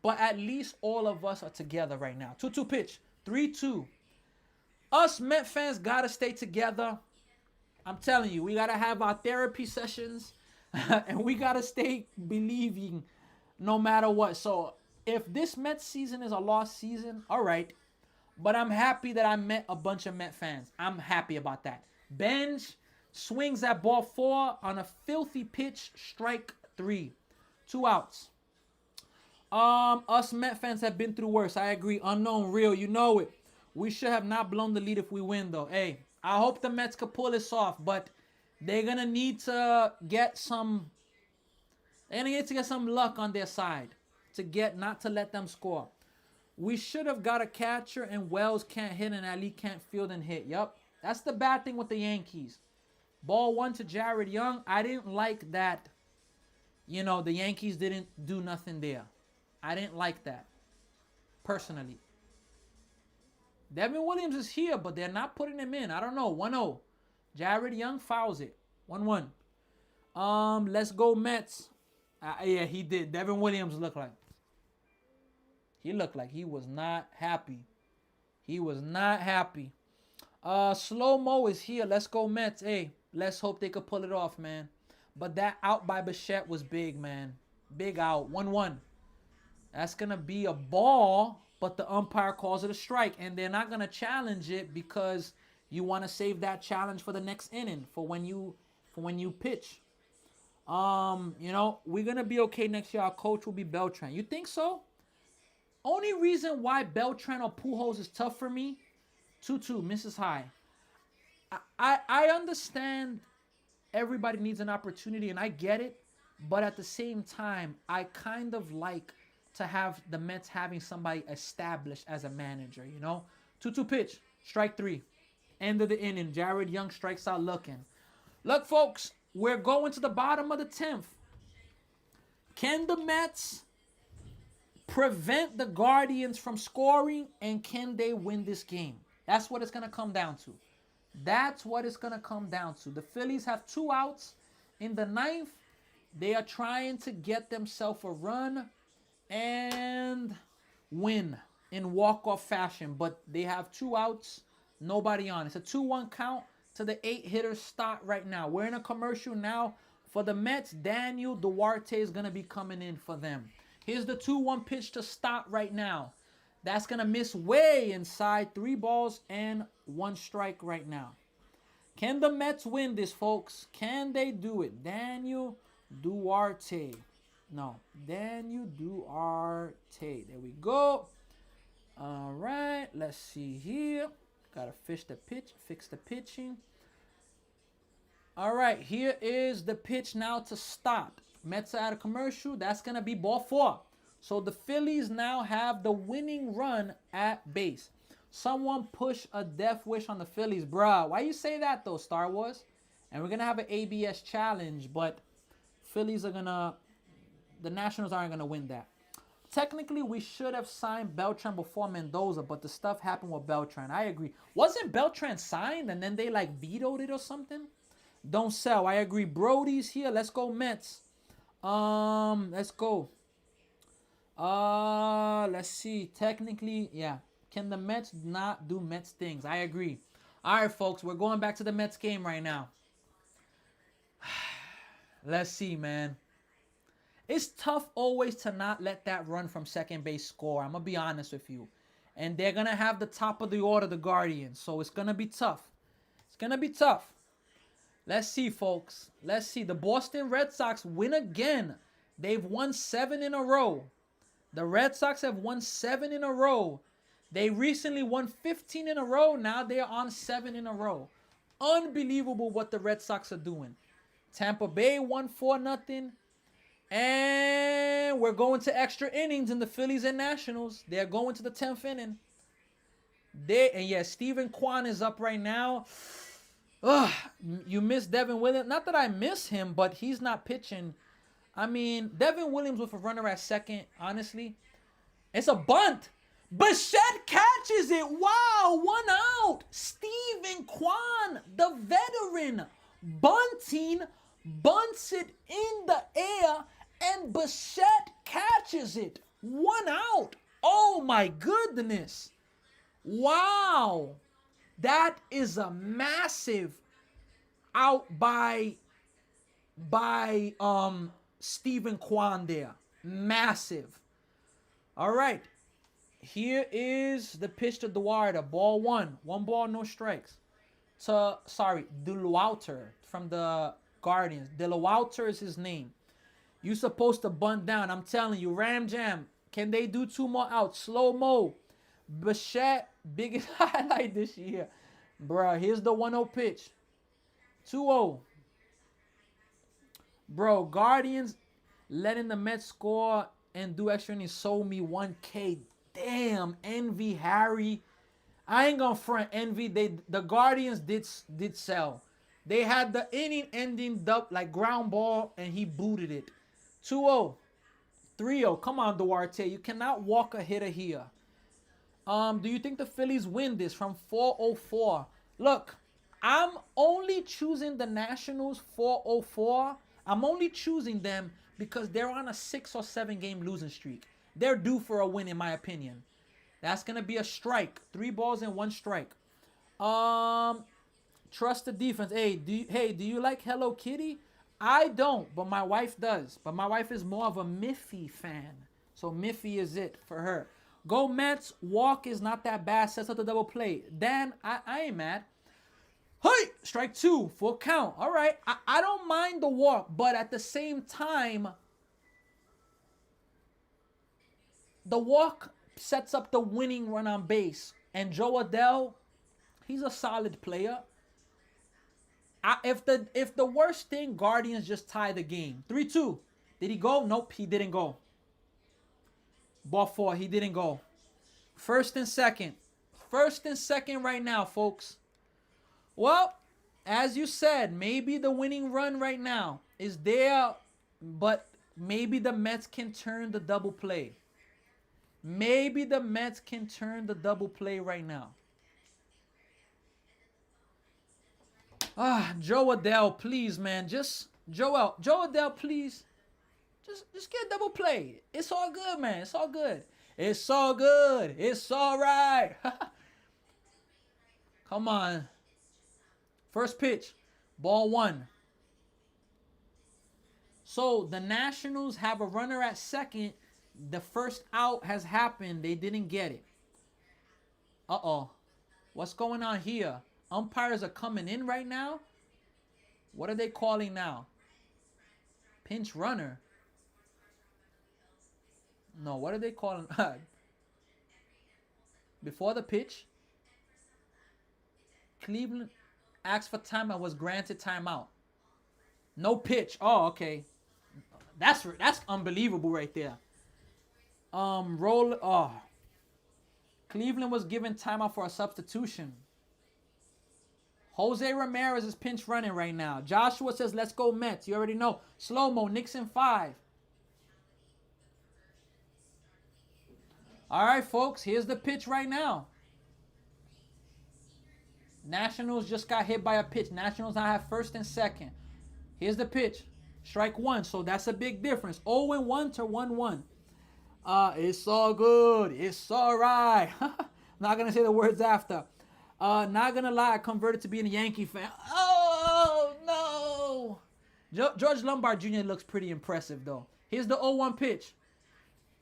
[SPEAKER 1] But at least all of us are together right now. 2-2 pitch. 3-2. Us Met fans got to stay together. I'm telling you, we got to have our therapy sessions. And we got to stay believing no matter what. So if this Met season is a lost season, all right. But I'm happy that I met a bunch of Met fans. I'm happy about that. Benj swings at ball 4 on a filthy pitch. Strike 3. 2 outs. Us Met fans have been through worse. I agree. Unknown, real. You know it. We should have not blown the lead if we win, though. Hey, I hope the Mets could pull this off, but they're gonna need to get some. They're gonna need to get some luck on their side to get not to let them score. We should have got a catcher, and Wells can't hit, and Ali can't field and hit. Yup, that's the bad thing with the Yankees. Ball one to Jared Young. I didn't like that. You know, the Yankees didn't do nothing there. I didn't like that, personally. Devin Williams is here, but they're not putting him in. I don't know. 1-0. Jared Young fouls it. 1-1. Let's go Mets. Yeah, he did. Devin Williams looked like he was not happy. He was not happy. Slow Mo is here. Let's go Mets. Hey, let's hope they could pull it off, man. But that out by Bichette was big, man. Big out. 1-1. That's gonna be a ball, but the umpire calls it a strike, and they're not gonna challenge it because you want to save that challenge for the next inning for when you pitch. You know, we're gonna be okay next year. Our coach will be Beltran. You think so? Only reason why Beltran or Pujols is tough for me, 2-2, misses high. I understand everybody needs an opportunity, and I get it. But at the same time, I kind of like to have the Mets having somebody established as a manager, you know? 2-2 pitch, strike three. End of the inning. Jared Young strikes out looking. Look, folks, we're going to the bottom of the 10th. Can the Mets prevent the Guardians from scoring, and can they win this game? That's what it's going to come down to. That's what it's going to come down to. The Phillies have 2 outs in the 9th. They are trying to get themselves a run and win in walk-off fashion, but they have 2 outs, nobody on. It's a 2-1 count to the 8-hitter start right now. We're in a commercial now for the Mets. Daniel Duarte is going to be coming in for them. Here's the 2-1 pitch to start right now. That's going to miss way inside. 3 balls and 1 strike right now. Can the Mets win this, folks? Can they do it? Daniel Duarte. No, Daniel Duarte. There we go. All right, let's see here. Gotta fix the pitching. All right, here is the pitch now to stop. Mets are at a commercial. That's gonna be ball 4. So the Phillies now have the winning run at base. Someone push a death wish on the Phillies, bruh. Why you say that though, Star Wars? And we're gonna have an ABS challenge, but Phillies are gonna. The Nationals aren't gonna win that. Technically, we should have signed Beltran before Mendoza, but the stuff happened with Beltran. I agree. Wasn't Beltran signed and then they like vetoed it or something? Don't sell. I agree. Brody's here. Let's go Mets. Let's go. Let's see. Technically, yeah. Can the Mets not do Mets things? I agree. All right, folks. We're going back to the Mets game right now. Let's see, man. It's tough always to not let that run from second base score. I'm going to be honest with you. And they're going to have the top of the order, the Guardians. So it's going to be tough. It's going to be tough. Let's see, folks. Let's see. The Boston Red Sox win again. They've won 7 in a row. The Red Sox have won 7 in a row. They recently won 15 in a row. Now they're on 7 in a row. Unbelievable what the Red Sox are doing. Tampa Bay won 4-0. And we're going to extra innings in the Phillies and Nationals. They're going to the 10th inning. Steven Kwan is up right now. Ugh, you miss Devin Williams. Not that I miss him, but he's not pitching. I mean, Devin Williams with a runner at second, honestly. It's a bunt. Bichette catches it. Wow, 1 out. Steven Kwan, the veteran, bunting, bunts it in the air, and Bichette catches it. 1 out. Oh, my goodness. Wow. That is a massive out by Steven Kwan there. Massive. All right. Here is the pitch to Duarte. Ball 1. 1 ball, no strikes. DeLuauter from the Guardians. DeLuauter is his name. You supposed to bunt down. I'm telling you, Ram Jam. Can they do 2 more outs? Slow mo. Bichette, biggest highlight this year. Bruh, here's the 1-0 pitch. 2-0. Bro, Guardians letting the Mets score and do extra innings sold me 1K. Damn, Envy, Harry. I ain't gonna front Envy. The Guardians did sell. They had the inning ending like ground ball and he booted it. 2-0. 3-0. Come on, Duarte. You cannot walk a hitter here. Do you think the Phillies win this from 404? Look, I'm only choosing the Nationals 404. I'm only choosing them because they're on a 6 or 7 game losing streak. They're due for a win, in my opinion. That's gonna be a strike. 3 balls and 1 strike. Trust the defense. Do you like Hello Kitty? I don't, but my wife does. But my wife is more of a Miffy fan. So Miffy is it for her. Go Mets. Walk is not that bad. Sets up the double play. Dan, I ain't mad. Hey, strike 2, full count. All right. I don't mind the walk, but at the same time, the walk sets up the winning run on base. And Joe Adell, he's a solid player. If the worst thing, Guardians just tie the game. 3-2. Did he go? Nope, he didn't go. Ball 4, he didn't go. First and second. First and second right now, folks. Well, as you said, maybe the winning run right now is there, but maybe the Mets can turn the double play. Maybe the Mets can turn the double play right now. Joe Adell, please, man. Joe Adell, please. Just get a double play. It's all good, man. It's all good. It's all good. It's all right. Come on. First pitch. Ball 1. So the Nationals have a runner at second. The first out has happened. They didn't get it. Uh-oh. What's going on here? Umpires are coming in right now. What are they calling now? Pinch runner. No, what are they calling? Before the pitch, Cleveland asked for timeout, was granted timeout. No pitch. Oh, okay. That's unbelievable right there. Cleveland was given timeout for a substitution. Jose Ramirez is pinch running right now. Joshua says, let's go Mets. You already know. Slow-mo, Nixon 5. All right, folks. Here's the pitch right now. Nationals just got hit by a pitch. Nationals now have first and second. Here's the pitch. Strike 1. So that's a big difference. 0-1 to 1-1. It's all good. It's all right. Not going to say the words after. Not gonna lie, I converted to being a Yankee fan. Oh no! George Lombard Jr. looks pretty impressive though. Here's the 0-1 pitch.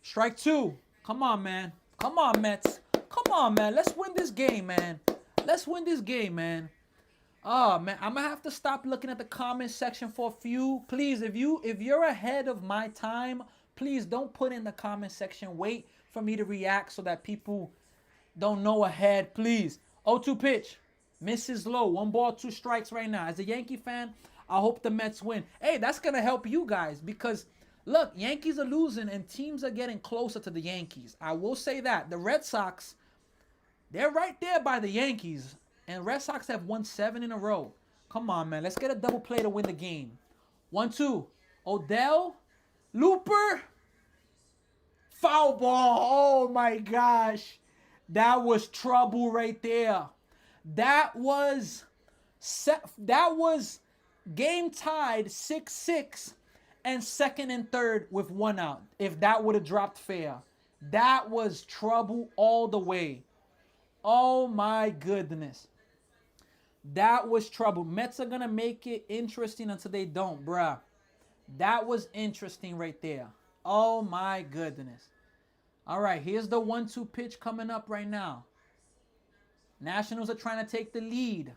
[SPEAKER 1] Strike 2. Come on, man. Come on, Mets. Come on, man. Let's win this game, man. Let's win this game, man. Oh man, I'm gonna have to stop looking at the comment section for a few. Please, if you're ahead of my time, please don't put in the comment section. Wait for me to react so that people don't know ahead, please. 0-2 pitch. Misses low. 1 ball, 2 strikes right now. As a Yankee fan, I hope the Mets win. Hey, that's going to help you guys because, look, Yankees are losing and teams are getting closer to the Yankees. I will say that. The Red Sox, they're right there by the Yankees. And Red Sox have won 7 in a row. Come on, man. Let's get a double play to win the game. 1-2. Odell. Looper. Foul ball. Oh, my gosh. That was trouble right there. That was game tied 6-6 and second and third with 1 out. If that would have dropped fair. That was trouble all the way. Oh my goodness. That was trouble. Mets are going to make it interesting until they don't, bruh. That was interesting right there. Oh my goodness. All right, here's the 1-2 pitch coming up right now. Nationals are trying to take the lead.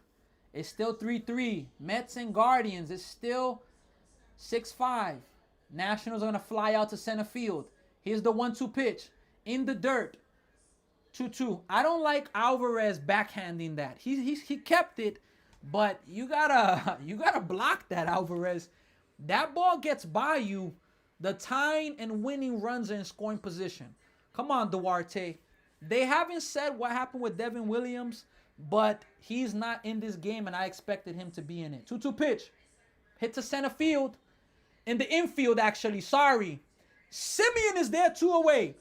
[SPEAKER 1] It's still 3-3. Mets and Guardians, it's still 6-5. Nationals are going to fly out to center field. Here's the 1-2 pitch. In the dirt. 2-2. I don't like Alvarez backhanding that. He kept it, but you gotta you gotta block that, Alvarez. That ball gets by you. The tying and winning runs are in scoring position. Come on, Duarte. They haven't said what happened with Devin Williams, but he's not in this game, and I expected him to be in it. 2-2 pitch. Hit to center field. In the infield, actually. Sorry. Simeon is there, 2 away.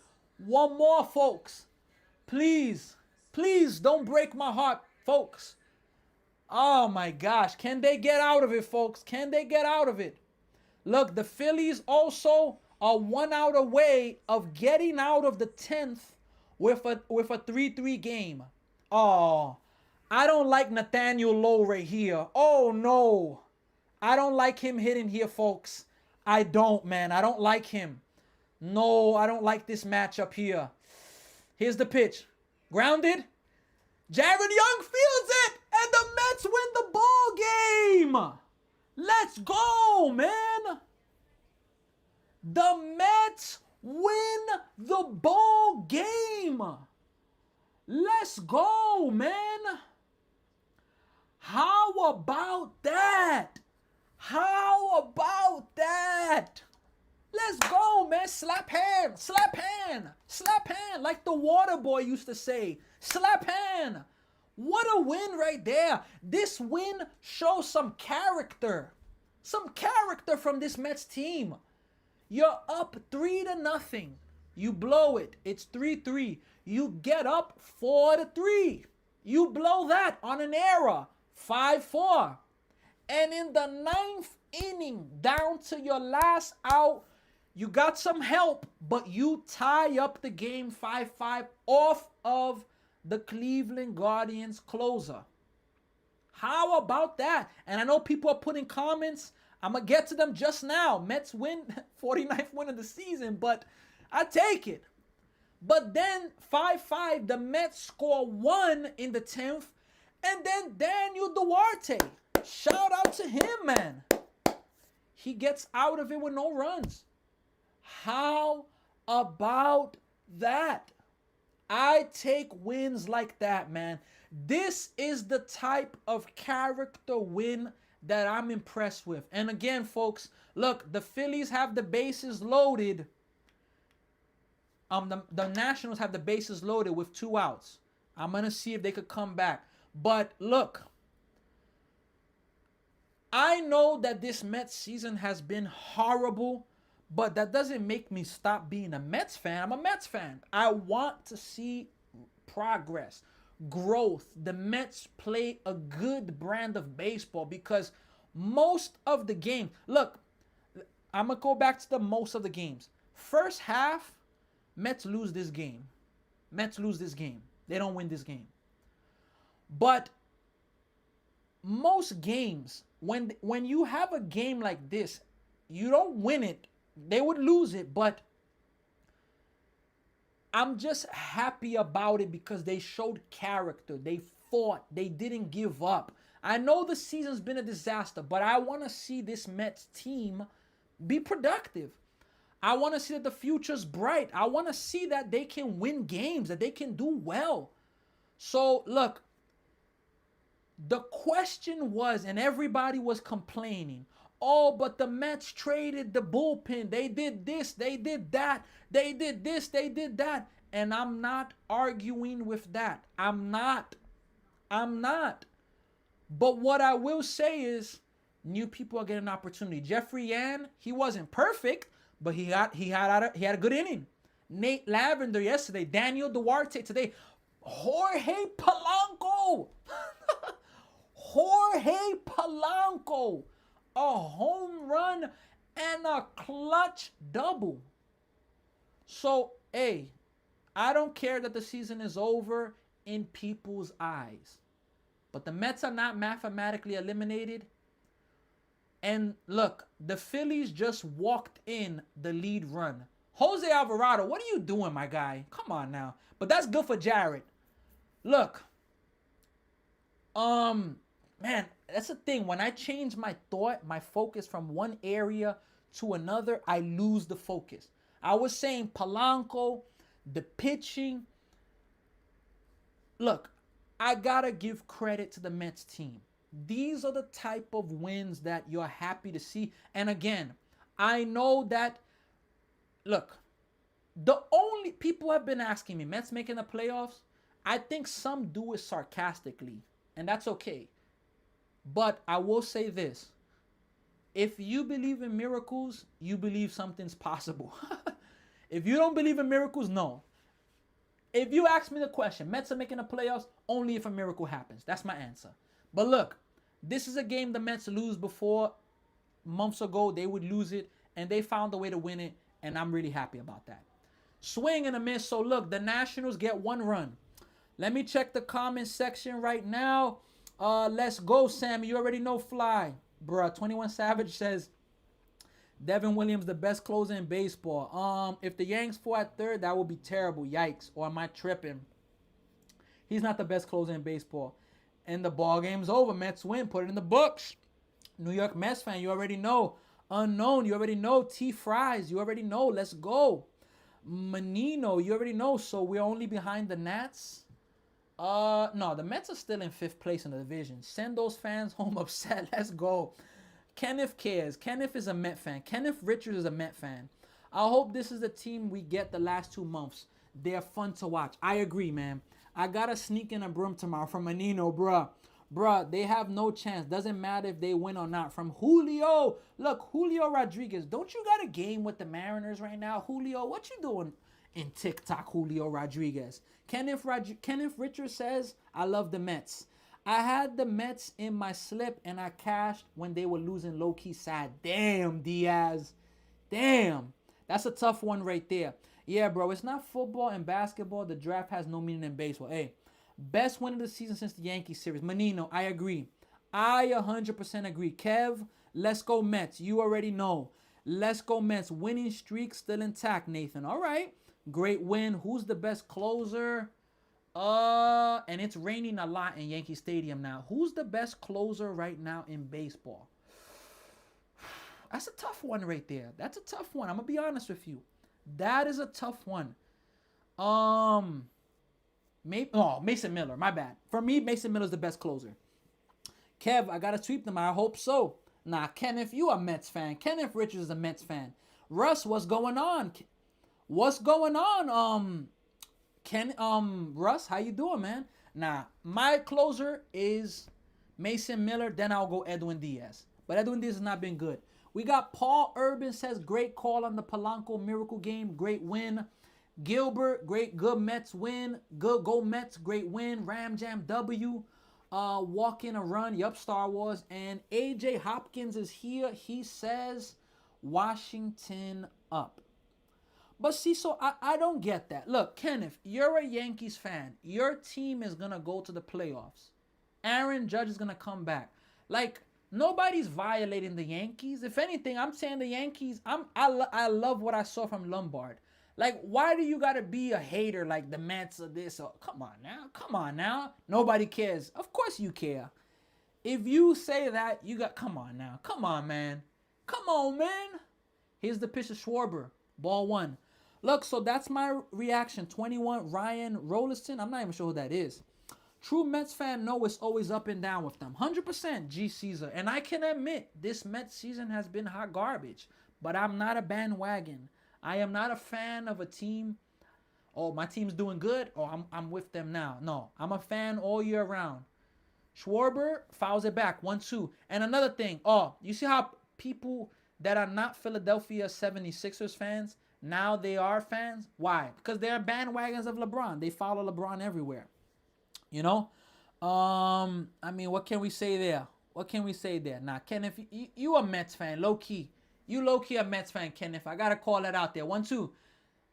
[SPEAKER 1] One more, folks. Please. Please don't break my heart, folks. Oh, my gosh. Can they get out of it, folks? Can they get out of it? Look, the Phillies also are 1 out away of getting out of the 10th with a 3-3 game. Oh, I don't like Nathaniel Lowe right here. Oh, no. I don't like him hitting here, folks. I don't, man. I don't like him. No, I don't like this matchup here. Here's the pitch. Grounded. Jared Young fields it, and the Mets win the ball game. Let's go, man. The Mets win the ball game. Let's go, man. How about that? How about that? Let's go, man. Slap hand, slap hand, slap hand, like the water boy used to say. Slap hand. What a win right there. This win shows some character. Some character from this Mets team. You're up 3-0. You blow it. It's 3-3. You get up 4-3. You blow that on an error. 5-4. And in the 9th inning, down to your last out, you got some help, but you tie up the game 5-5 off of the Cleveland Guardians closer. How about that? And I know people are putting comments. I'm going to get to them just now. Mets win, 49th win of the season, but I take it. But then 5-5, the Mets score 1 in the 10th, and then Daniel Duarte. Shout out to him, man. He gets out of it with no runs. How about that? I take wins like that, man. This is the type of character win that I'm impressed with. And again, folks, look, the Phillies have the bases loaded. The Nationals have the bases loaded with 2 outs. I'm going to see if they could come back. But look, I know that this Mets season has been horrible, but that doesn't make me stop being a Mets fan. I'm a Mets fan. I want to see progress, growth. The Mets play a good brand of baseball because most of the game, look, I'm going to go back to the most of the games. First half, Mets lose this game. Mets lose this game. They don't win this game. But most games, when you have a game like this, you don't win it. They would lose it, but I'm just happy about it because they showed character. They fought. They didn't give up. I know the season's been a disaster, but I want to see this Mets team be productive. I want to see that the future's bright. I want to see that they can win games, that they can do well. So, look, the question was, and everybody was complaining, oh, but the Mets traded the bullpen. They did this, they did that. They did this, they did that. And I'm not arguing with that. I'm not. But what I will say is, new people are getting an opportunity. Jeffrey Yan, he wasn't perfect, but he had a good inning. Nate Lavender yesterday. Daniel Duarte today. Jorge Polanco. Jorge Polanco. A home run and a clutch double. So, hey, I don't care that the season is over in people's eyes. But the Mets are not mathematically eliminated. And look, the Phillies just walked in the lead run. Jose Alvarado, what are you doing, my guy? Come on now. But that's good for Jared. Look, man, that's the thing. When I change my thought, my focus from one area to another, I lose the focus. I was saying Polanco, the pitching, look, I gotta give credit to the Mets team. These are the type of wins that you're happy to see. And again, I know that, look, the only people have been asking me, Mets making the playoffs, I think some do it sarcastically, and that's okay. But I will say this: if you believe in miracles, you believe something's possible. If you don't believe in miracles, no. If you ask me the question, Mets are making the playoffs only if a miracle happens. That's my answer. But look, this is a game the Mets lose before. Months ago, they would lose it, and they found a way to win it, and I'm really happy about that. Swing and a miss. So look, the Nationals get 1 run. Let me check the comment section right now. Let's go, Sammy. You already know fly. Bruh, 21 Savage says, Devin Williams, the best closer in baseball. If the Yanks fall at third, that would be terrible. Yikes. Or am I tripping? He's not the best closer in baseball. And the ball game's over. Mets win. Put it in the books. New York Mets fan, you already know. Unknown, you already know. T. Fries, you already know. Let's go. Menino, you already know. So we're only behind the Nats. No, the Mets are still in 5th place in the division. Send those fans home upset. Let's go. Kenneth cares. Kenneth is a Met fan. Kenneth Richards is a Met fan. I hope this is the team we get the last 2 months. They're fun to watch. I agree, man. I gotta sneak in a broom tomorrow from Menino, bruh. Bruh, they have no chance. Doesn't matter if they win or not. From Julio. Look, Julio Rodriguez. Don't you got a game with the Mariners right now? Julio, what you doing in TikTok, Julio Rodriguez? Kenneth Richards says, I love the Mets. I had the Mets in my slip and I cashed when they were losing low-key sad. Damn, Diaz. Damn. That's a tough one right there. Yeah, bro, it's not football and basketball. The draft has no meaning in baseball. Hey, best win of the season since the Yankees series. Menino, I agree. I 100% agree. Kev, let's go Mets. You already know. Let's go Mets. Winning streak still intact, Nathan. All right. Great win. Who's the best closer? And it's raining a lot in Yankee Stadium now. Who's the best closer right now in baseball? That's a tough one right there. That's a tough one. I'm going to be honest with you. That is a tough one. Mason Miller. My bad. For me, Mason Miller's the best closer. Kev, I got to sweep them. I hope so. Nah, Kenneth, you a Mets fan. Kenneth Richards is a Mets fan. Russ, what's going on? What's going on? Russ, how you doing, man? Nah, my closer is Mason Miller. Then I'll go Edwin Diaz. But Edwin Diaz has not been good. We got Paul Urban says, great call on the Polanco Miracle game. Great win. Gilbert, good Mets win. Good, go Mets, great win. Ram Jam W. Walk in a run. Yup, Star Wars. And AJ Hopkins is here. He says, Washington up. But see, so I don't get that. Look, Kenneth, you're a Yankees fan. Your team is going to go to the playoffs. Aaron Judge is going to come back. Like, nobody's violating the Yankees. If anything, I'm saying the Yankees, I love what I saw from Lombard. Like, why do you got to be a hater like the Mets or this? Or, come on now. Nobody cares. Of course you care. If you say that, you got, come on now. Come on, man. Come on, man. Here's the pitch to Schwarber. Ball 1. Look, so that's my reaction. 21, Ryan Rolliston. I'm not even sure who that is. True Mets fan know it's always up and down with them. 100% G Caesar. And I can admit, this Mets season has been hot garbage. But I'm not a bandwagon. I am not a fan of a team. Oh, my team's doing good. Oh, I'm with them now. No, I'm a fan all year round. Schwarber fouls it back. 1-2. And another thing. Oh, you see how people that are not Philadelphia 76ers fans, now they are fans? Why? Because they're bandwagons of LeBron. They follow LeBron everywhere. You know? I mean, what can we say there? Nah, Kenneth, you a Mets fan, low-key. You low-key a Mets fan, Kenneth. I got to call that out there. 1-2.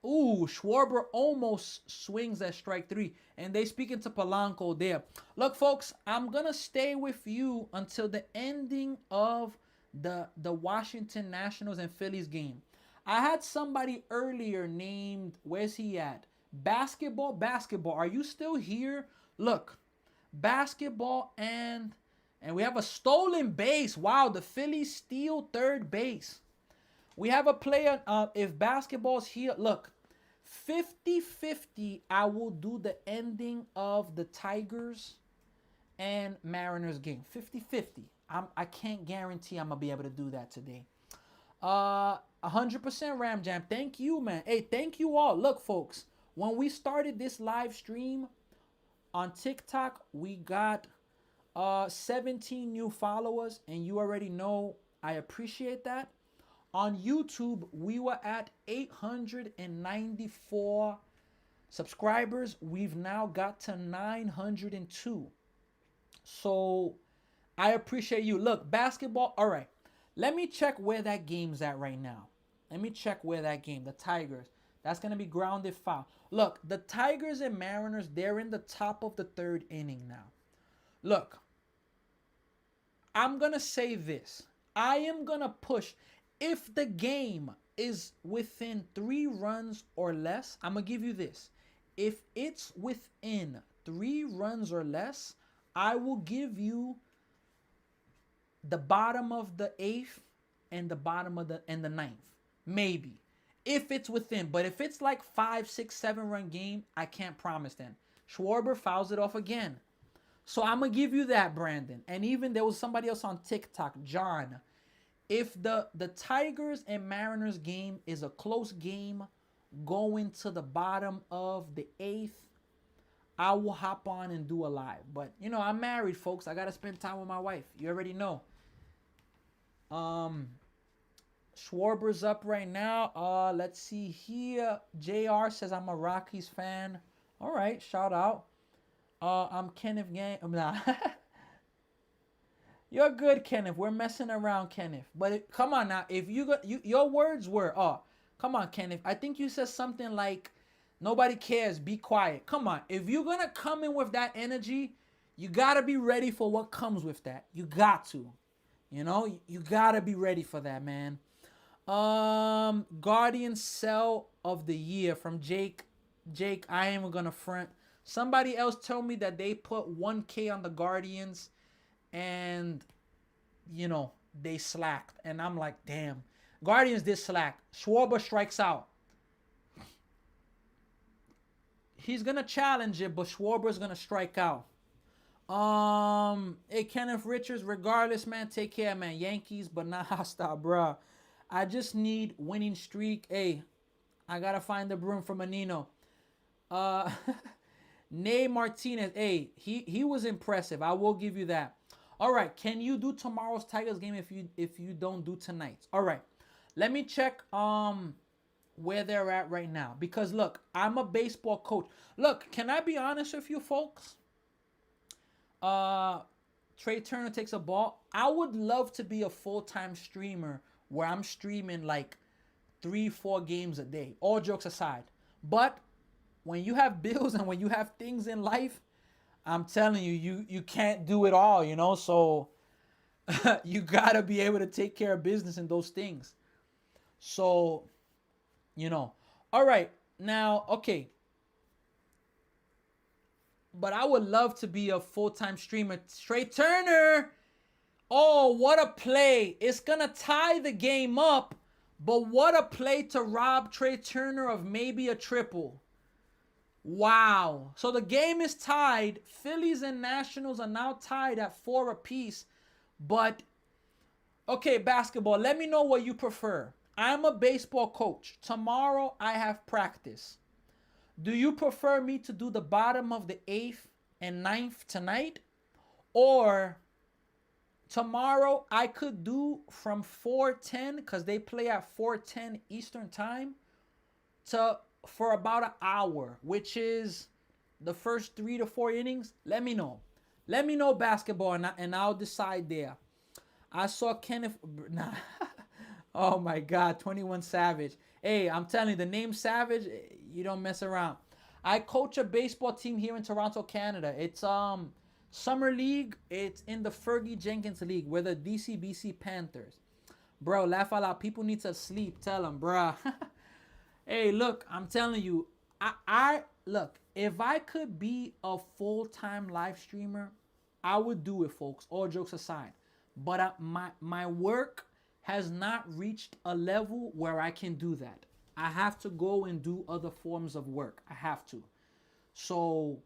[SPEAKER 1] Ooh, Schwarber almost swings at strike 3. And they speaking to Polanco there. Look, folks, I'm going to stay with you until the ending of the Washington Nationals and Phillies game. I had somebody earlier named, where's he at? Basketball. Are you still here? Look, basketball and we have a stolen base. Wow, the Phillies steal third base. We have a player, if basketball's here, look, 50-50, I will do the ending of the Tigers and Mariners game. 50-50. I can't guarantee I'm going to be able to do that today. 100% Ram Jam. Thank you, man. Hey, thank you all. Look, folks, when we started this live stream on TikTok, we got 17 new followers, and you already know I appreciate that. On YouTube, we were at 894 subscribers. We've now got to 902. So I appreciate you. Look, basketball. All right. Let me check where that game's at right now. Let me check where that game, the Tigers. That's going to be grounded foul. Look, the Tigers and Mariners, they're in the top of the third inning now. Look, I'm going to say this. I am going to push. If the game is within 3 runs or less, I'm going to give you this. If it's within 3 runs or less, I will give you the bottom of the 8th and the bottom of the 9th. Maybe. If it's within. But if it's like 5, 6, 7 run game, I can't promise then. Schwarber fouls it off again. So I'm going to give you that, Brandon. And even there was somebody else on TikTok, John. If the Tigers and Mariners game is a close game going to the bottom of the 8th, I will hop on and do a live. But, you know, I'm married, folks. I got to spend time with my wife. You already know. Schwarber's up right now. Let's see here. JR says I'm a Rockies fan. All right, shout out. I'm Kenneth Gang. Nah. You're good, Kenneth. We're messing around, Kenneth. But come on now. If you got your words were, come on, Kenneth. I think you said something like, nobody cares. Be quiet. Come on. If you're gonna come in with that energy, you gotta be ready for what comes with that. You got to. You know, you gotta be ready for that, man. Guardian Cell of the Year from Jake. Jake, I ain't gonna front. Somebody else told me that they put 1K on the Guardians and, you know, they slacked. And I'm like, damn. Guardians did slack. Schwarber strikes out. He's gonna challenge it, but Schwarber's gonna strike out. Hey, Kenneth Richards, regardless, man, take care, man. Yankees, but not hostile, bruh. I just need winning streak. Hey, I gotta find the broom for Menino. Ney Martinez, hey, he was impressive. I will give you that. All right, can you do tomorrow's Tigers game if you don't do tonight's? All right, let me check where they're at right now, because look, I'm a baseball coach. Look, can I be honest with you, folks? Trey Turner takes a ball. I would love to be a full-time streamer where I'm streaming like 3-4 games a day, all jokes aside. But when you have bills and when you have things in life, I'm telling you, you can't do it all, you know? So you got to be able to take care of business and those things. So, you know. All right. Now, okay. But I would love to be a full-time streamer. Trey Turner. Oh, what a play. It's going to tie the game up. But what a play to rob Trey Turner of maybe a triple. Wow. So the game is tied. Phillies and Nationals are now tied at 4 apiece. But, okay, basketball, let me know what you prefer. I'm a baseball coach. Tomorrow I have practice. Do you prefer me to do the bottom of the 8th and 9th tonight? Or tomorrow I could do from 4:10, because they play at 4:10 Eastern time, for about an hour, which is the first 3 to 4 innings. Let me know. Let me know, basketball, and I'll decide there. I saw Kenneth. Nah. Oh my God, 21 Savage. Hey, I'm telling you, the name Savage, you don't mess around. I coach a baseball team here in Toronto, Canada. It's summer league. It's in the Fergie Jenkins League. We're the DCBC Panthers. Bro, laugh out loud. People need to sleep. Tell them, bruh. Hey, look, I'm telling you, I look, if I could be a full-time live streamer, I would do it, folks, all jokes aside. But my work has not reached a level where I can do that. I have to go and do other forms of work. I have to. So,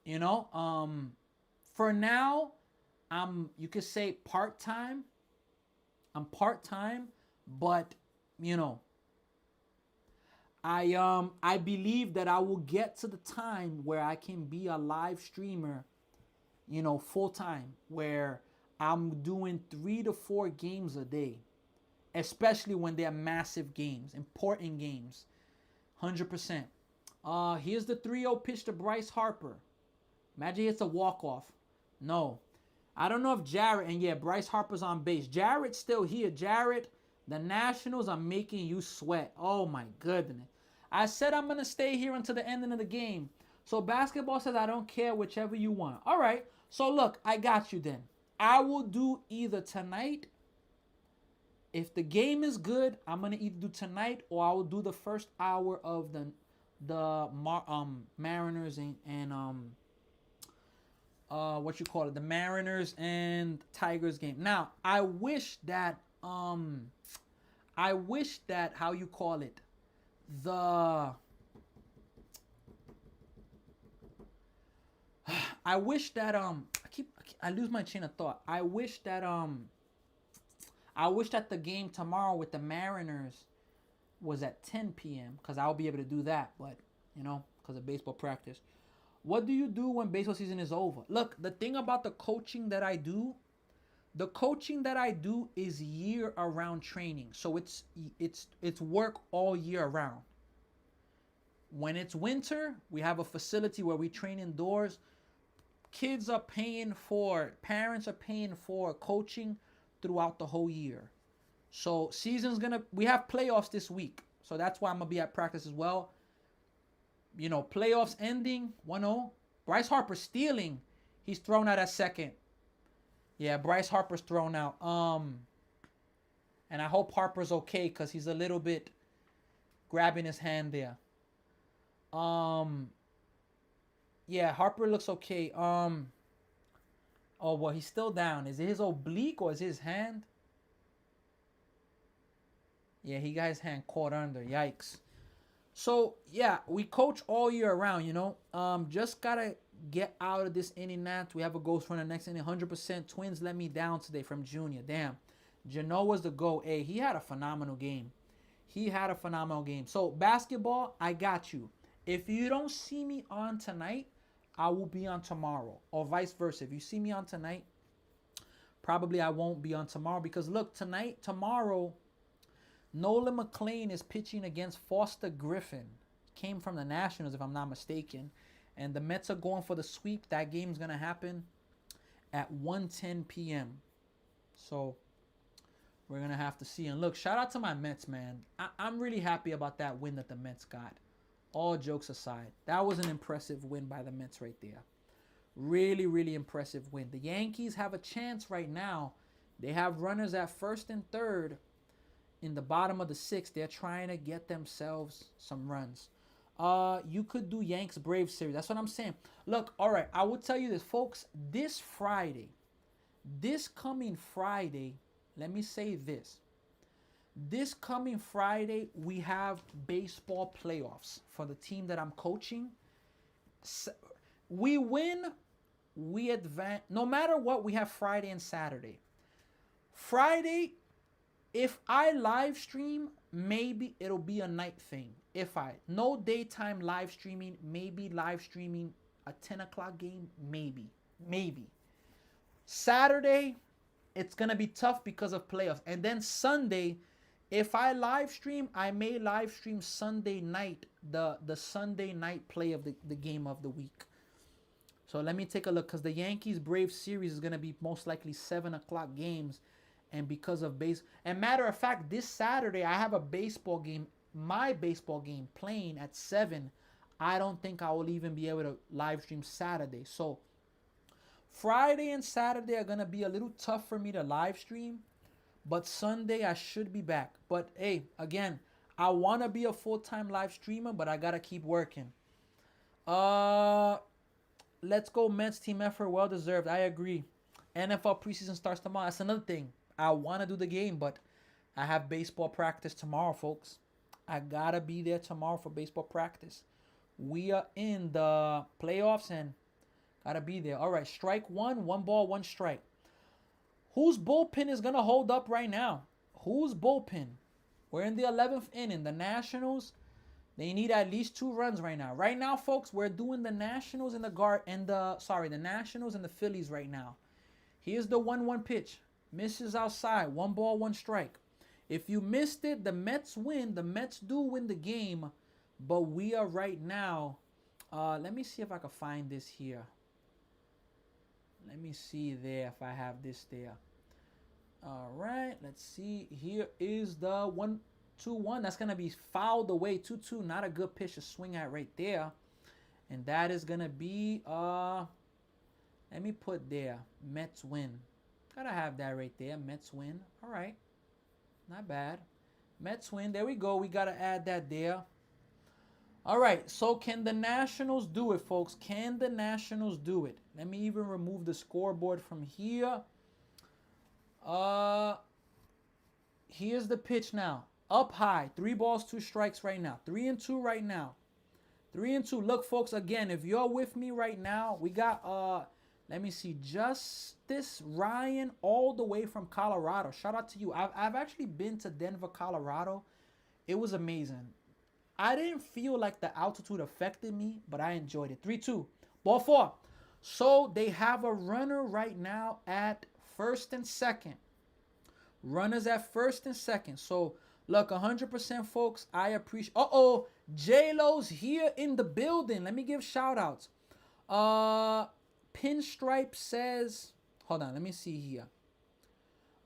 [SPEAKER 1] you know, for now, you could say part time. I'm part time, but you know, I believe that I will get to the time where I can be a live streamer, you know, full time, where I'm doing 3 to 4 games a day, especially when they're massive games, important games. 100%. Here's the 3-0 pitch to Bryce Harper. Imagine it's a walk-off. No. I don't know if Jarrett, and yeah, Bryce Harper's on base. Jarrett's still here. Jarrett, the Nationals are making you sweat. Oh my goodness. I said I'm going to stay here until the ending of the game. So basketball says I don't care, whichever you want. All right. So look, I got you then. I will do either tonight. If the game is good, I'm going to either do tonight or I will do the first hour of the Mariners and what you call it, the Mariners and Tigers game. Now, I wish that how you call it, the I wish that I lose my chain of thought. I wish that the game tomorrow with the Mariners was at 10 p.m. because I'll be able to do that, but you know, because of baseball practice. What do you do when baseball season is over? Look, the thing about the coaching that I do is year-around training. So it's work all year round. When it's winter, we have a facility where we train indoors. Parents are paying for coaching throughout the whole year. So we have playoffs this week. So that's why I'm going to be at practice as well. You know, playoffs ending 1-0. Bryce Harper stealing. He's thrown out at second. Yeah, Bryce Harper's thrown out. And I hope Harper's okay because he's a little bit grabbing his hand there. Yeah, Harper looks okay. Oh, well, he's still down. Is it his oblique or is it his hand? Yeah, he got his hand caught under. Yikes. So, yeah, we coach all year round, you know. Just got to get out of this inning nats. We have a ghost runner next inning. 100%. Twins let me down today from Junior. Damn. Genoa's the go. Hey, he had a phenomenal game. So, basketball, I got you. If you don't see me on tonight, I will be on tomorrow. Or vice versa. If you see me on tonight, probably I won't be on tomorrow. Because, look, tomorrow, Nolan McLean is pitching against Foster Griffin. Came from the Nationals, if I'm not mistaken. And the Mets are going for the sweep. That game's going to happen at 1:10 p.m. So, we're going to have to see. And look, shout out to my Mets, man. I'm really happy about that win that the Mets got. All jokes aside. That was an impressive win by the Mets right there. Really, really impressive win. The Yankees have a chance right now. They have runners at first and third. In the bottom of the sixth, they're trying to get themselves some runs. You could do Yanks Braves series. That's what I'm saying. Look, all right, I will tell you this, folks. This coming Friday, let me say this. This coming Friday, we have baseball playoffs for the team that I'm coaching. We win, we advance. No matter what, we have Friday and Saturday. Friday, if I live stream, maybe it'll be a night thing. No daytime live streaming, maybe live streaming a 10 o'clock game, maybe. Saturday, it's going to be tough because of playoffs. And then Sunday, if I live stream, I may live stream Sunday night, the Sunday night play of the game of the week. So let me take a look because the Yankees-Braves series is going to be most likely 7 o'clock games. And because of and matter of fact, this Saturday I have a baseball game, my baseball game playing at 7. I don't think I will even be able to live stream Saturday. So Friday and Saturday are going to be a little tough for me to live stream. But Sunday I should be back. But hey, again, I want to be a full-time live streamer, but I got to keep working. Let's go Mets, team effort, well deserved. I agree. NFL preseason starts tomorrow. That's another thing. I want to do the game, but I have baseball practice tomorrow, folks. I gotta be there tomorrow for baseball practice. We are in the playoffs and gotta be there. All right, strike one, one ball, one strike. Whose bullpen is gonna hold up right now? Whose bullpen? We're in the 11th inning. The Nationals, they need at least 2 runs right now. Right now, folks, we're doing the Nationals and the Nationals and the Phillies right now. Here's the 1-1 pitch. Misses outside. 1 ball, 1 strike. If you missed it, the Mets win. The Mets do win the game. But we are right now. Let me see if I can find this here. Let me see there if I have this there. All right. Let's see. Here is the 1-2-1. That's going to be fouled away. 2-2. Not a good pitch to swing at right there. And that is going to be, let me put there. Mets win. Gotta have that right there. Mets win. All right. Not bad. Mets win. There we go. We gotta add that there. All right. So can the Nationals do it, folks? Can the Nationals do it? Let me even remove the scoreboard from here. Here's the pitch now. Up high. 3 balls, 2 strikes right now. 3-2 right now. 3-2. Look, folks, again, if you're with me right now, we got let me see, Justice Ryan all the way from Colorado. Shout out to you. I've actually been to Denver, Colorado. It was amazing. I didn't feel like the altitude affected me, but I enjoyed it. 3-2. Ball 4. So they have a runner right now at first and second. Runners at first and second. So, look, 100%, folks, I appreciate... Uh-oh, J-Lo's here in the building. Let me give shout-outs. Pinstripe says, hold on, let me see here.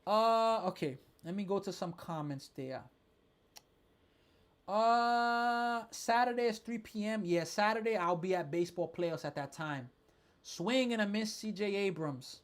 [SPEAKER 1] Okay, let me go to some comments there. Saturday is 3 p.m. Yeah, Saturday I'll be at baseball playoffs at that time. Swing and a miss, C.J. Abrams.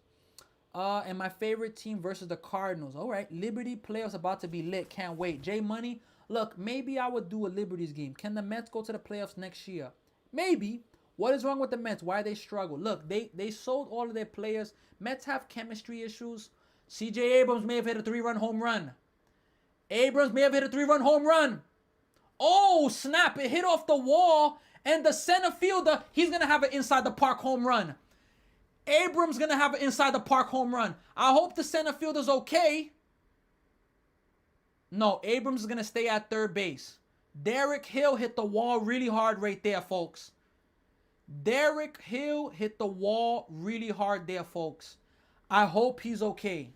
[SPEAKER 1] And my favorite team versus the Cardinals. All right, Liberty playoffs about to be lit. Can't wait. J Money, look, maybe I would do a Liberties game. Can the Mets go to the playoffs next year? Maybe. What is wrong with the Mets? Why they struggle? Look, they sold all of their players. Mets have chemistry issues. C.J. Abrams may have hit a 3-run home run. Abrams may have hit a 3-run home run. Oh, snap. It hit off the wall. And the center fielder, he's going to have an inside the park home run. Abrams going to have an inside the park home run. I hope the center fielder's okay. No, Abrams is going to stay at third base. Derek Hill hit the wall really hard right there, folks. Derek Hill hit the wall really hard there, folks. I hope he's okay.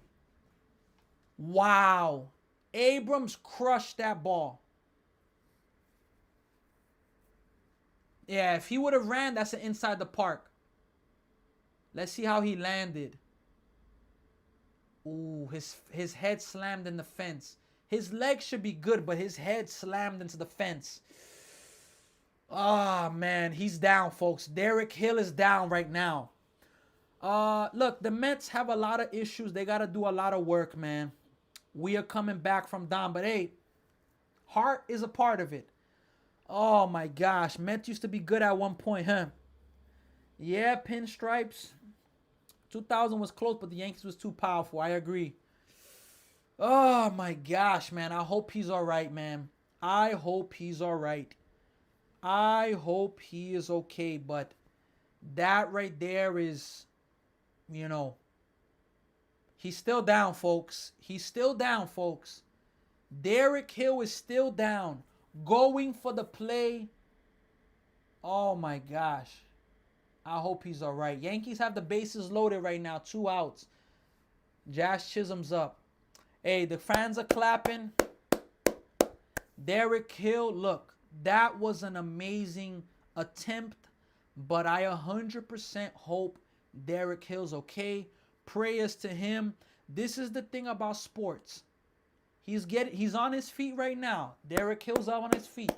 [SPEAKER 1] Wow. Abrams crushed that ball. Yeah, if he would have ran, that's an inside the park. Let's see how he landed. Ooh, his head slammed in the fence. His legs should be good, but his head slammed into the fence. Ah, man, he's down, folks. Derek Hill is down right now. Look, the Mets have a lot of issues. They got to do a lot of work, man. We are coming back from down, but hey, heart is a part of it. Oh, my gosh. Mets used to be good at one point, huh? Yeah, pinstripes. 2000 was close, but the Yankees was too powerful. I agree. Oh, my gosh, man. I hope he's all right, man. I hope he's all right. I hope he is okay, but that right there is, you know, he's still down, folks. He's still down, folks. Derek Hill is still down. Going for the play. Oh, my gosh. I hope he's all right. Yankees have the bases loaded right now. 2 outs. Josh Chisholm's up. Hey, the fans are clapping. Derek Hill, look. That was an amazing attempt, but I 100% hope Derek Hill's okay. Prayers to him. This is the thing about sports. He's on his feet right now. Derek Hill's up on his feet.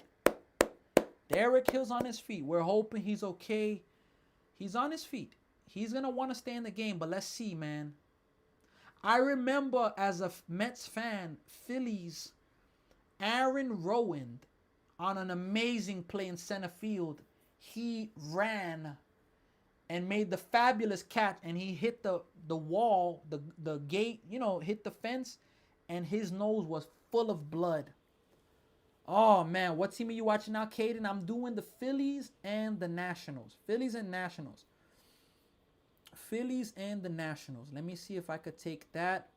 [SPEAKER 1] Derek Hill's on his feet. We're hoping he's okay. He's on his feet. He's going to want to stay in the game, but let's see, man. I remember as a Mets fan, Phillies, Aaron Rowand, on an amazing play in center field, he ran and made the fabulous catch, and he hit the wall, the gate, you know, hit the fence, and his nose was full of blood. Oh man, what team are you watching now, Caden? I'm doing the Phillies and the Nationals. Phillies and Nationals. Phillies and the Nationals. Let me see if I could take that.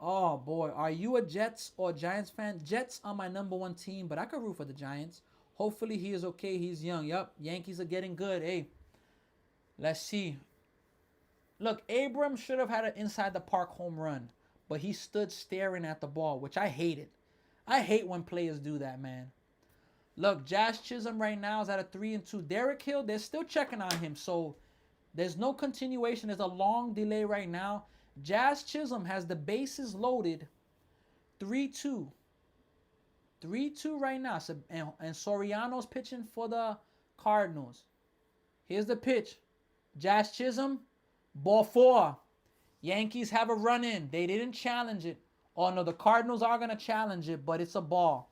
[SPEAKER 1] Oh boy, are you a Jets or Giants fan? Jets are my number one team, but I could root for the Giants. Hopefully he is okay. He's young. Yup, Yankees are getting good. Hey, let's see. Look, Abram should have had an inside the park home run, but he stood staring at the ball, which I hated. I hate when players do that, man. Look, Jazz Chisholm right now is at a 3-2. Derek Hill, they're still checking on him, so there's no continuation. There's a long delay right now. Jazz Chisholm has the bases loaded 3-2. 3-2 right now. So, and Soriano's pitching for the Cardinals. Here's the pitch. Jazz Chisholm, ball four. Yankees have a run in. They didn't challenge it. Oh no, the Cardinals are going to challenge it, but it's a ball.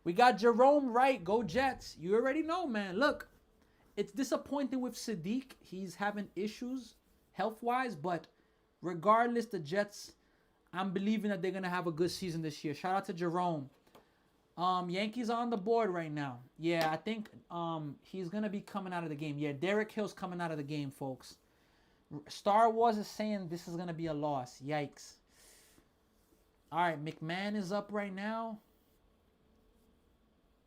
[SPEAKER 1] We got Jerome Wright. Go Jets. You already know, man. Look, it's disappointing with Sadiq. He's having issues health-wise, but regardless, the Jets, I'm believing that they're going to have a good season this year. Shout out to Jerome. Yankees are on the board right now. Yeah, I think he's going to be coming out of the game. Yeah, Derek Hill's coming out of the game, folks. Star Wars is saying this is going to be a loss. Yikes. All right, McMahon is up right now.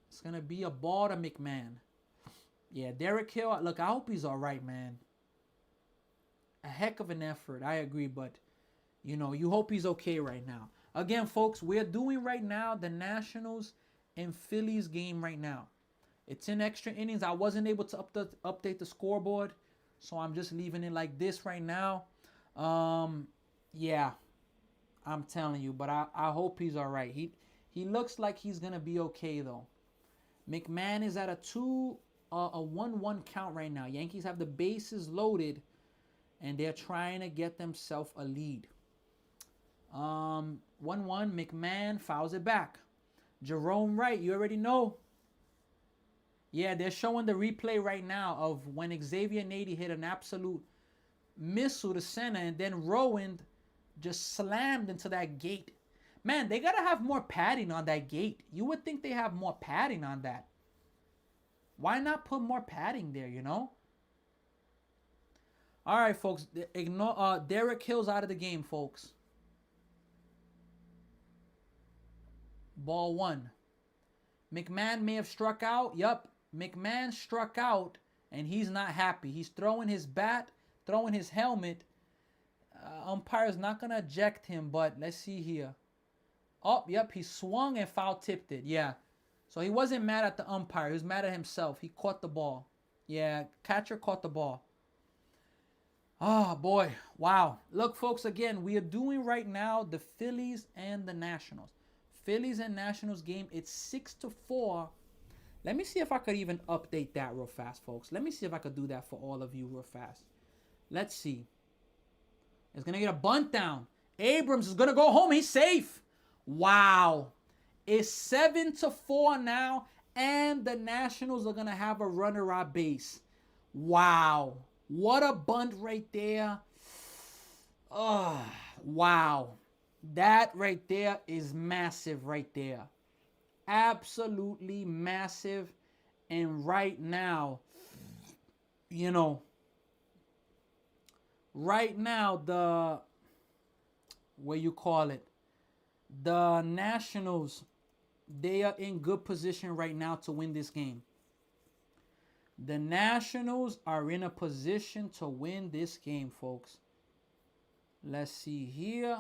[SPEAKER 1] It's going to be a ball to McMahon. Yeah, Derek Hill, look, I hope he's all right, man. A heck of an effort, I agree, but, you know, you hope he's okay right now. Again, folks, we're doing right now the Nationals and Phillies game right now. It's in extra innings. I wasn't able to update the scoreboard, so I'm just leaving it like this right now. Yeah, I'm telling you, but I hope he's all right. He looks like he's going to be okay, though. McMahon is at a 1-1 count right now. Yankees have the bases loaded, and they're trying to get themselves a lead. 1-1, McMahon fouls it back. Jerome Wright, you already know. Yeah, they're showing the replay right now of when Xavier Nady hit an absolute missile to center, and then Rowan just slammed into that gate. Man, they got to have more padding on that gate. You would think they have more padding on that. Why not put more padding there, you know? All right, folks. Ignore Derek Hill's out of the game, folks. Ball one. McMahon may have struck out. Yup, McMahon struck out, and he's not happy. He's throwing his bat, throwing his helmet. Umpire's not going to eject him, but let's see here. Oh, yep, he swung and foul tipped it. Yeah. So he wasn't mad at the umpire. He was mad at himself. He caught the ball. Yeah, catcher caught the ball. Oh, boy. Wow. Look, folks, again, we are doing right now the Phillies and the Nationals. Phillies and Nationals game. It's 6-4. Let me see if I could even update that real fast, folks. Let me see if I could do that for all of you real fast. Let's see. It's going to get a bunt down. Abrams is going to go home. He's safe. Wow. It's 7-4 now, and the Nationals are going to have a runner at base. Wow. What a bunt right there. Oh, wow. That right there is massive right there. Absolutely massive. And right now, you know, right now, the Nationals, they are in good position right now to win this game. The Nationals are in a position to win this game, folks. Let's see here.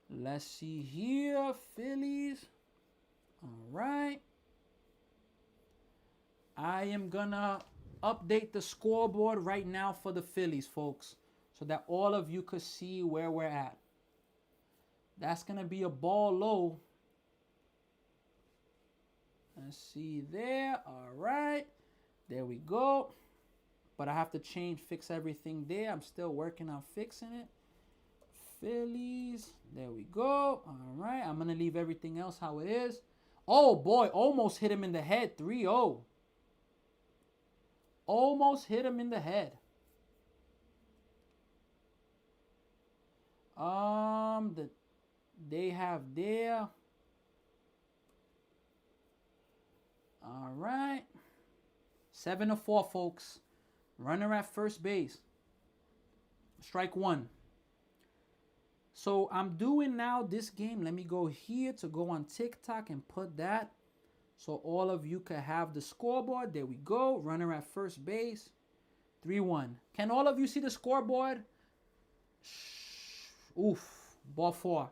[SPEAKER 1] Let's see here. Phillies. All right. I am going to update the scoreboard right now for the Phillies, folks, so that all of you could see where we're at. That's going to be a ball low. Let's see there. All right. There we go. But I have to fix everything there. I'm still working on fixing it. Phillies. There we go. All right. I'm going to leave everything else how it is. Oh, boy. Almost hit him in the head. 3-0. Almost hit him in the head. they have there. All right. 7-4, folks. Runner at first base. Strike one. So I'm doing now this game. Let me go here to go on TikTok and put that. So all of you can have the scoreboard. There we go. Runner at first base. 3-1. Can all of you see the scoreboard? Oof. Ball four.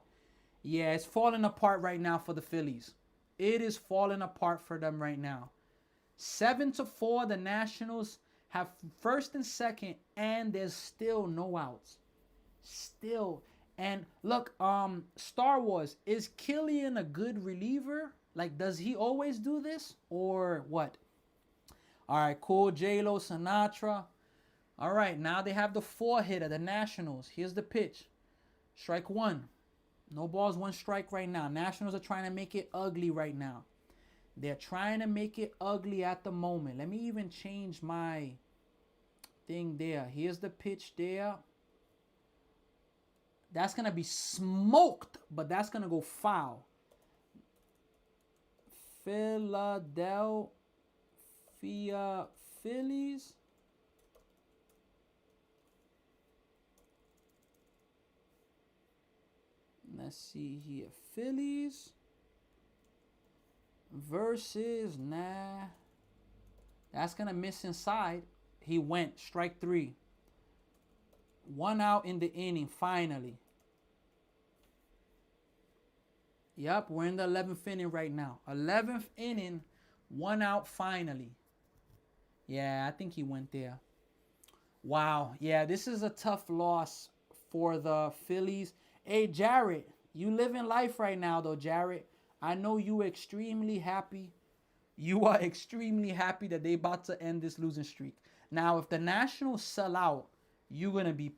[SPEAKER 1] Yeah, it's falling apart right now for the Phillies. It is falling apart for them right now. 7-4. The Nationals have first and second, and there's still no outs. Still. And look, Star Wars, is Killian a good reliever? Like, does he always do this? Or what? All right, cool. J-Lo, Sinatra. All right, now they have the four-hitter, the Nationals. Here's the pitch. Strike one. No balls, one strike right now. Nationals are trying to make it ugly right now. They're trying to make it ugly at the moment. Let me even change my thing there. Here's the pitch there. That's going to be smoked, but that's going to go foul. Philadelphia Phillies. Let's see here. Phillies versus, nah. That's going to miss inside. He went. Strike three. One out in the inning, finally. Yep, we're in the 11th inning right now. 11th inning, one out finally. Yeah, I think he went there. Wow. Yeah, this is a tough loss for the Phillies. Hey, Jared, you living life right now, though, Jared. I know you extremely happy. You are extremely happy that they about to end this losing streak. Now, if the Nationals sell out, you're gonna be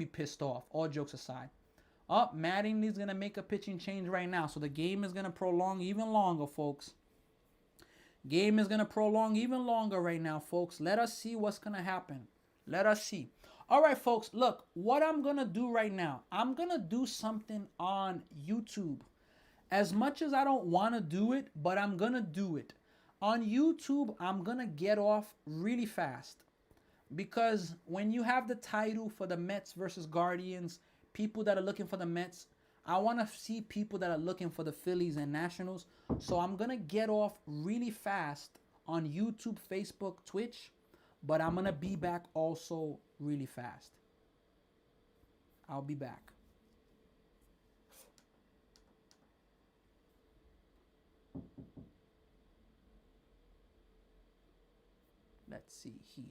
[SPEAKER 1] pissed off. All jokes aside. Mattingly's gonna make a pitching change right now, so the game is gonna prolong even longer, folks. Game is gonna prolong even longer right now, folks. Let us see what's gonna happen. Let us see. All right, folks. Look, what I'm gonna do right now, I'm gonna do something on YouTube. As much as I don't want to do it, but I'm gonna do it. On YouTube, I'm gonna get off really fast. Because when you have the title for the Mets versus Guardians, people that are looking for the Mets, I want to see people that are looking for the Phillies and Nationals. So I'm going to get off really fast on YouTube, Facebook, Twitch. But I'm going to be back also really fast. I'll be back. Let's see here.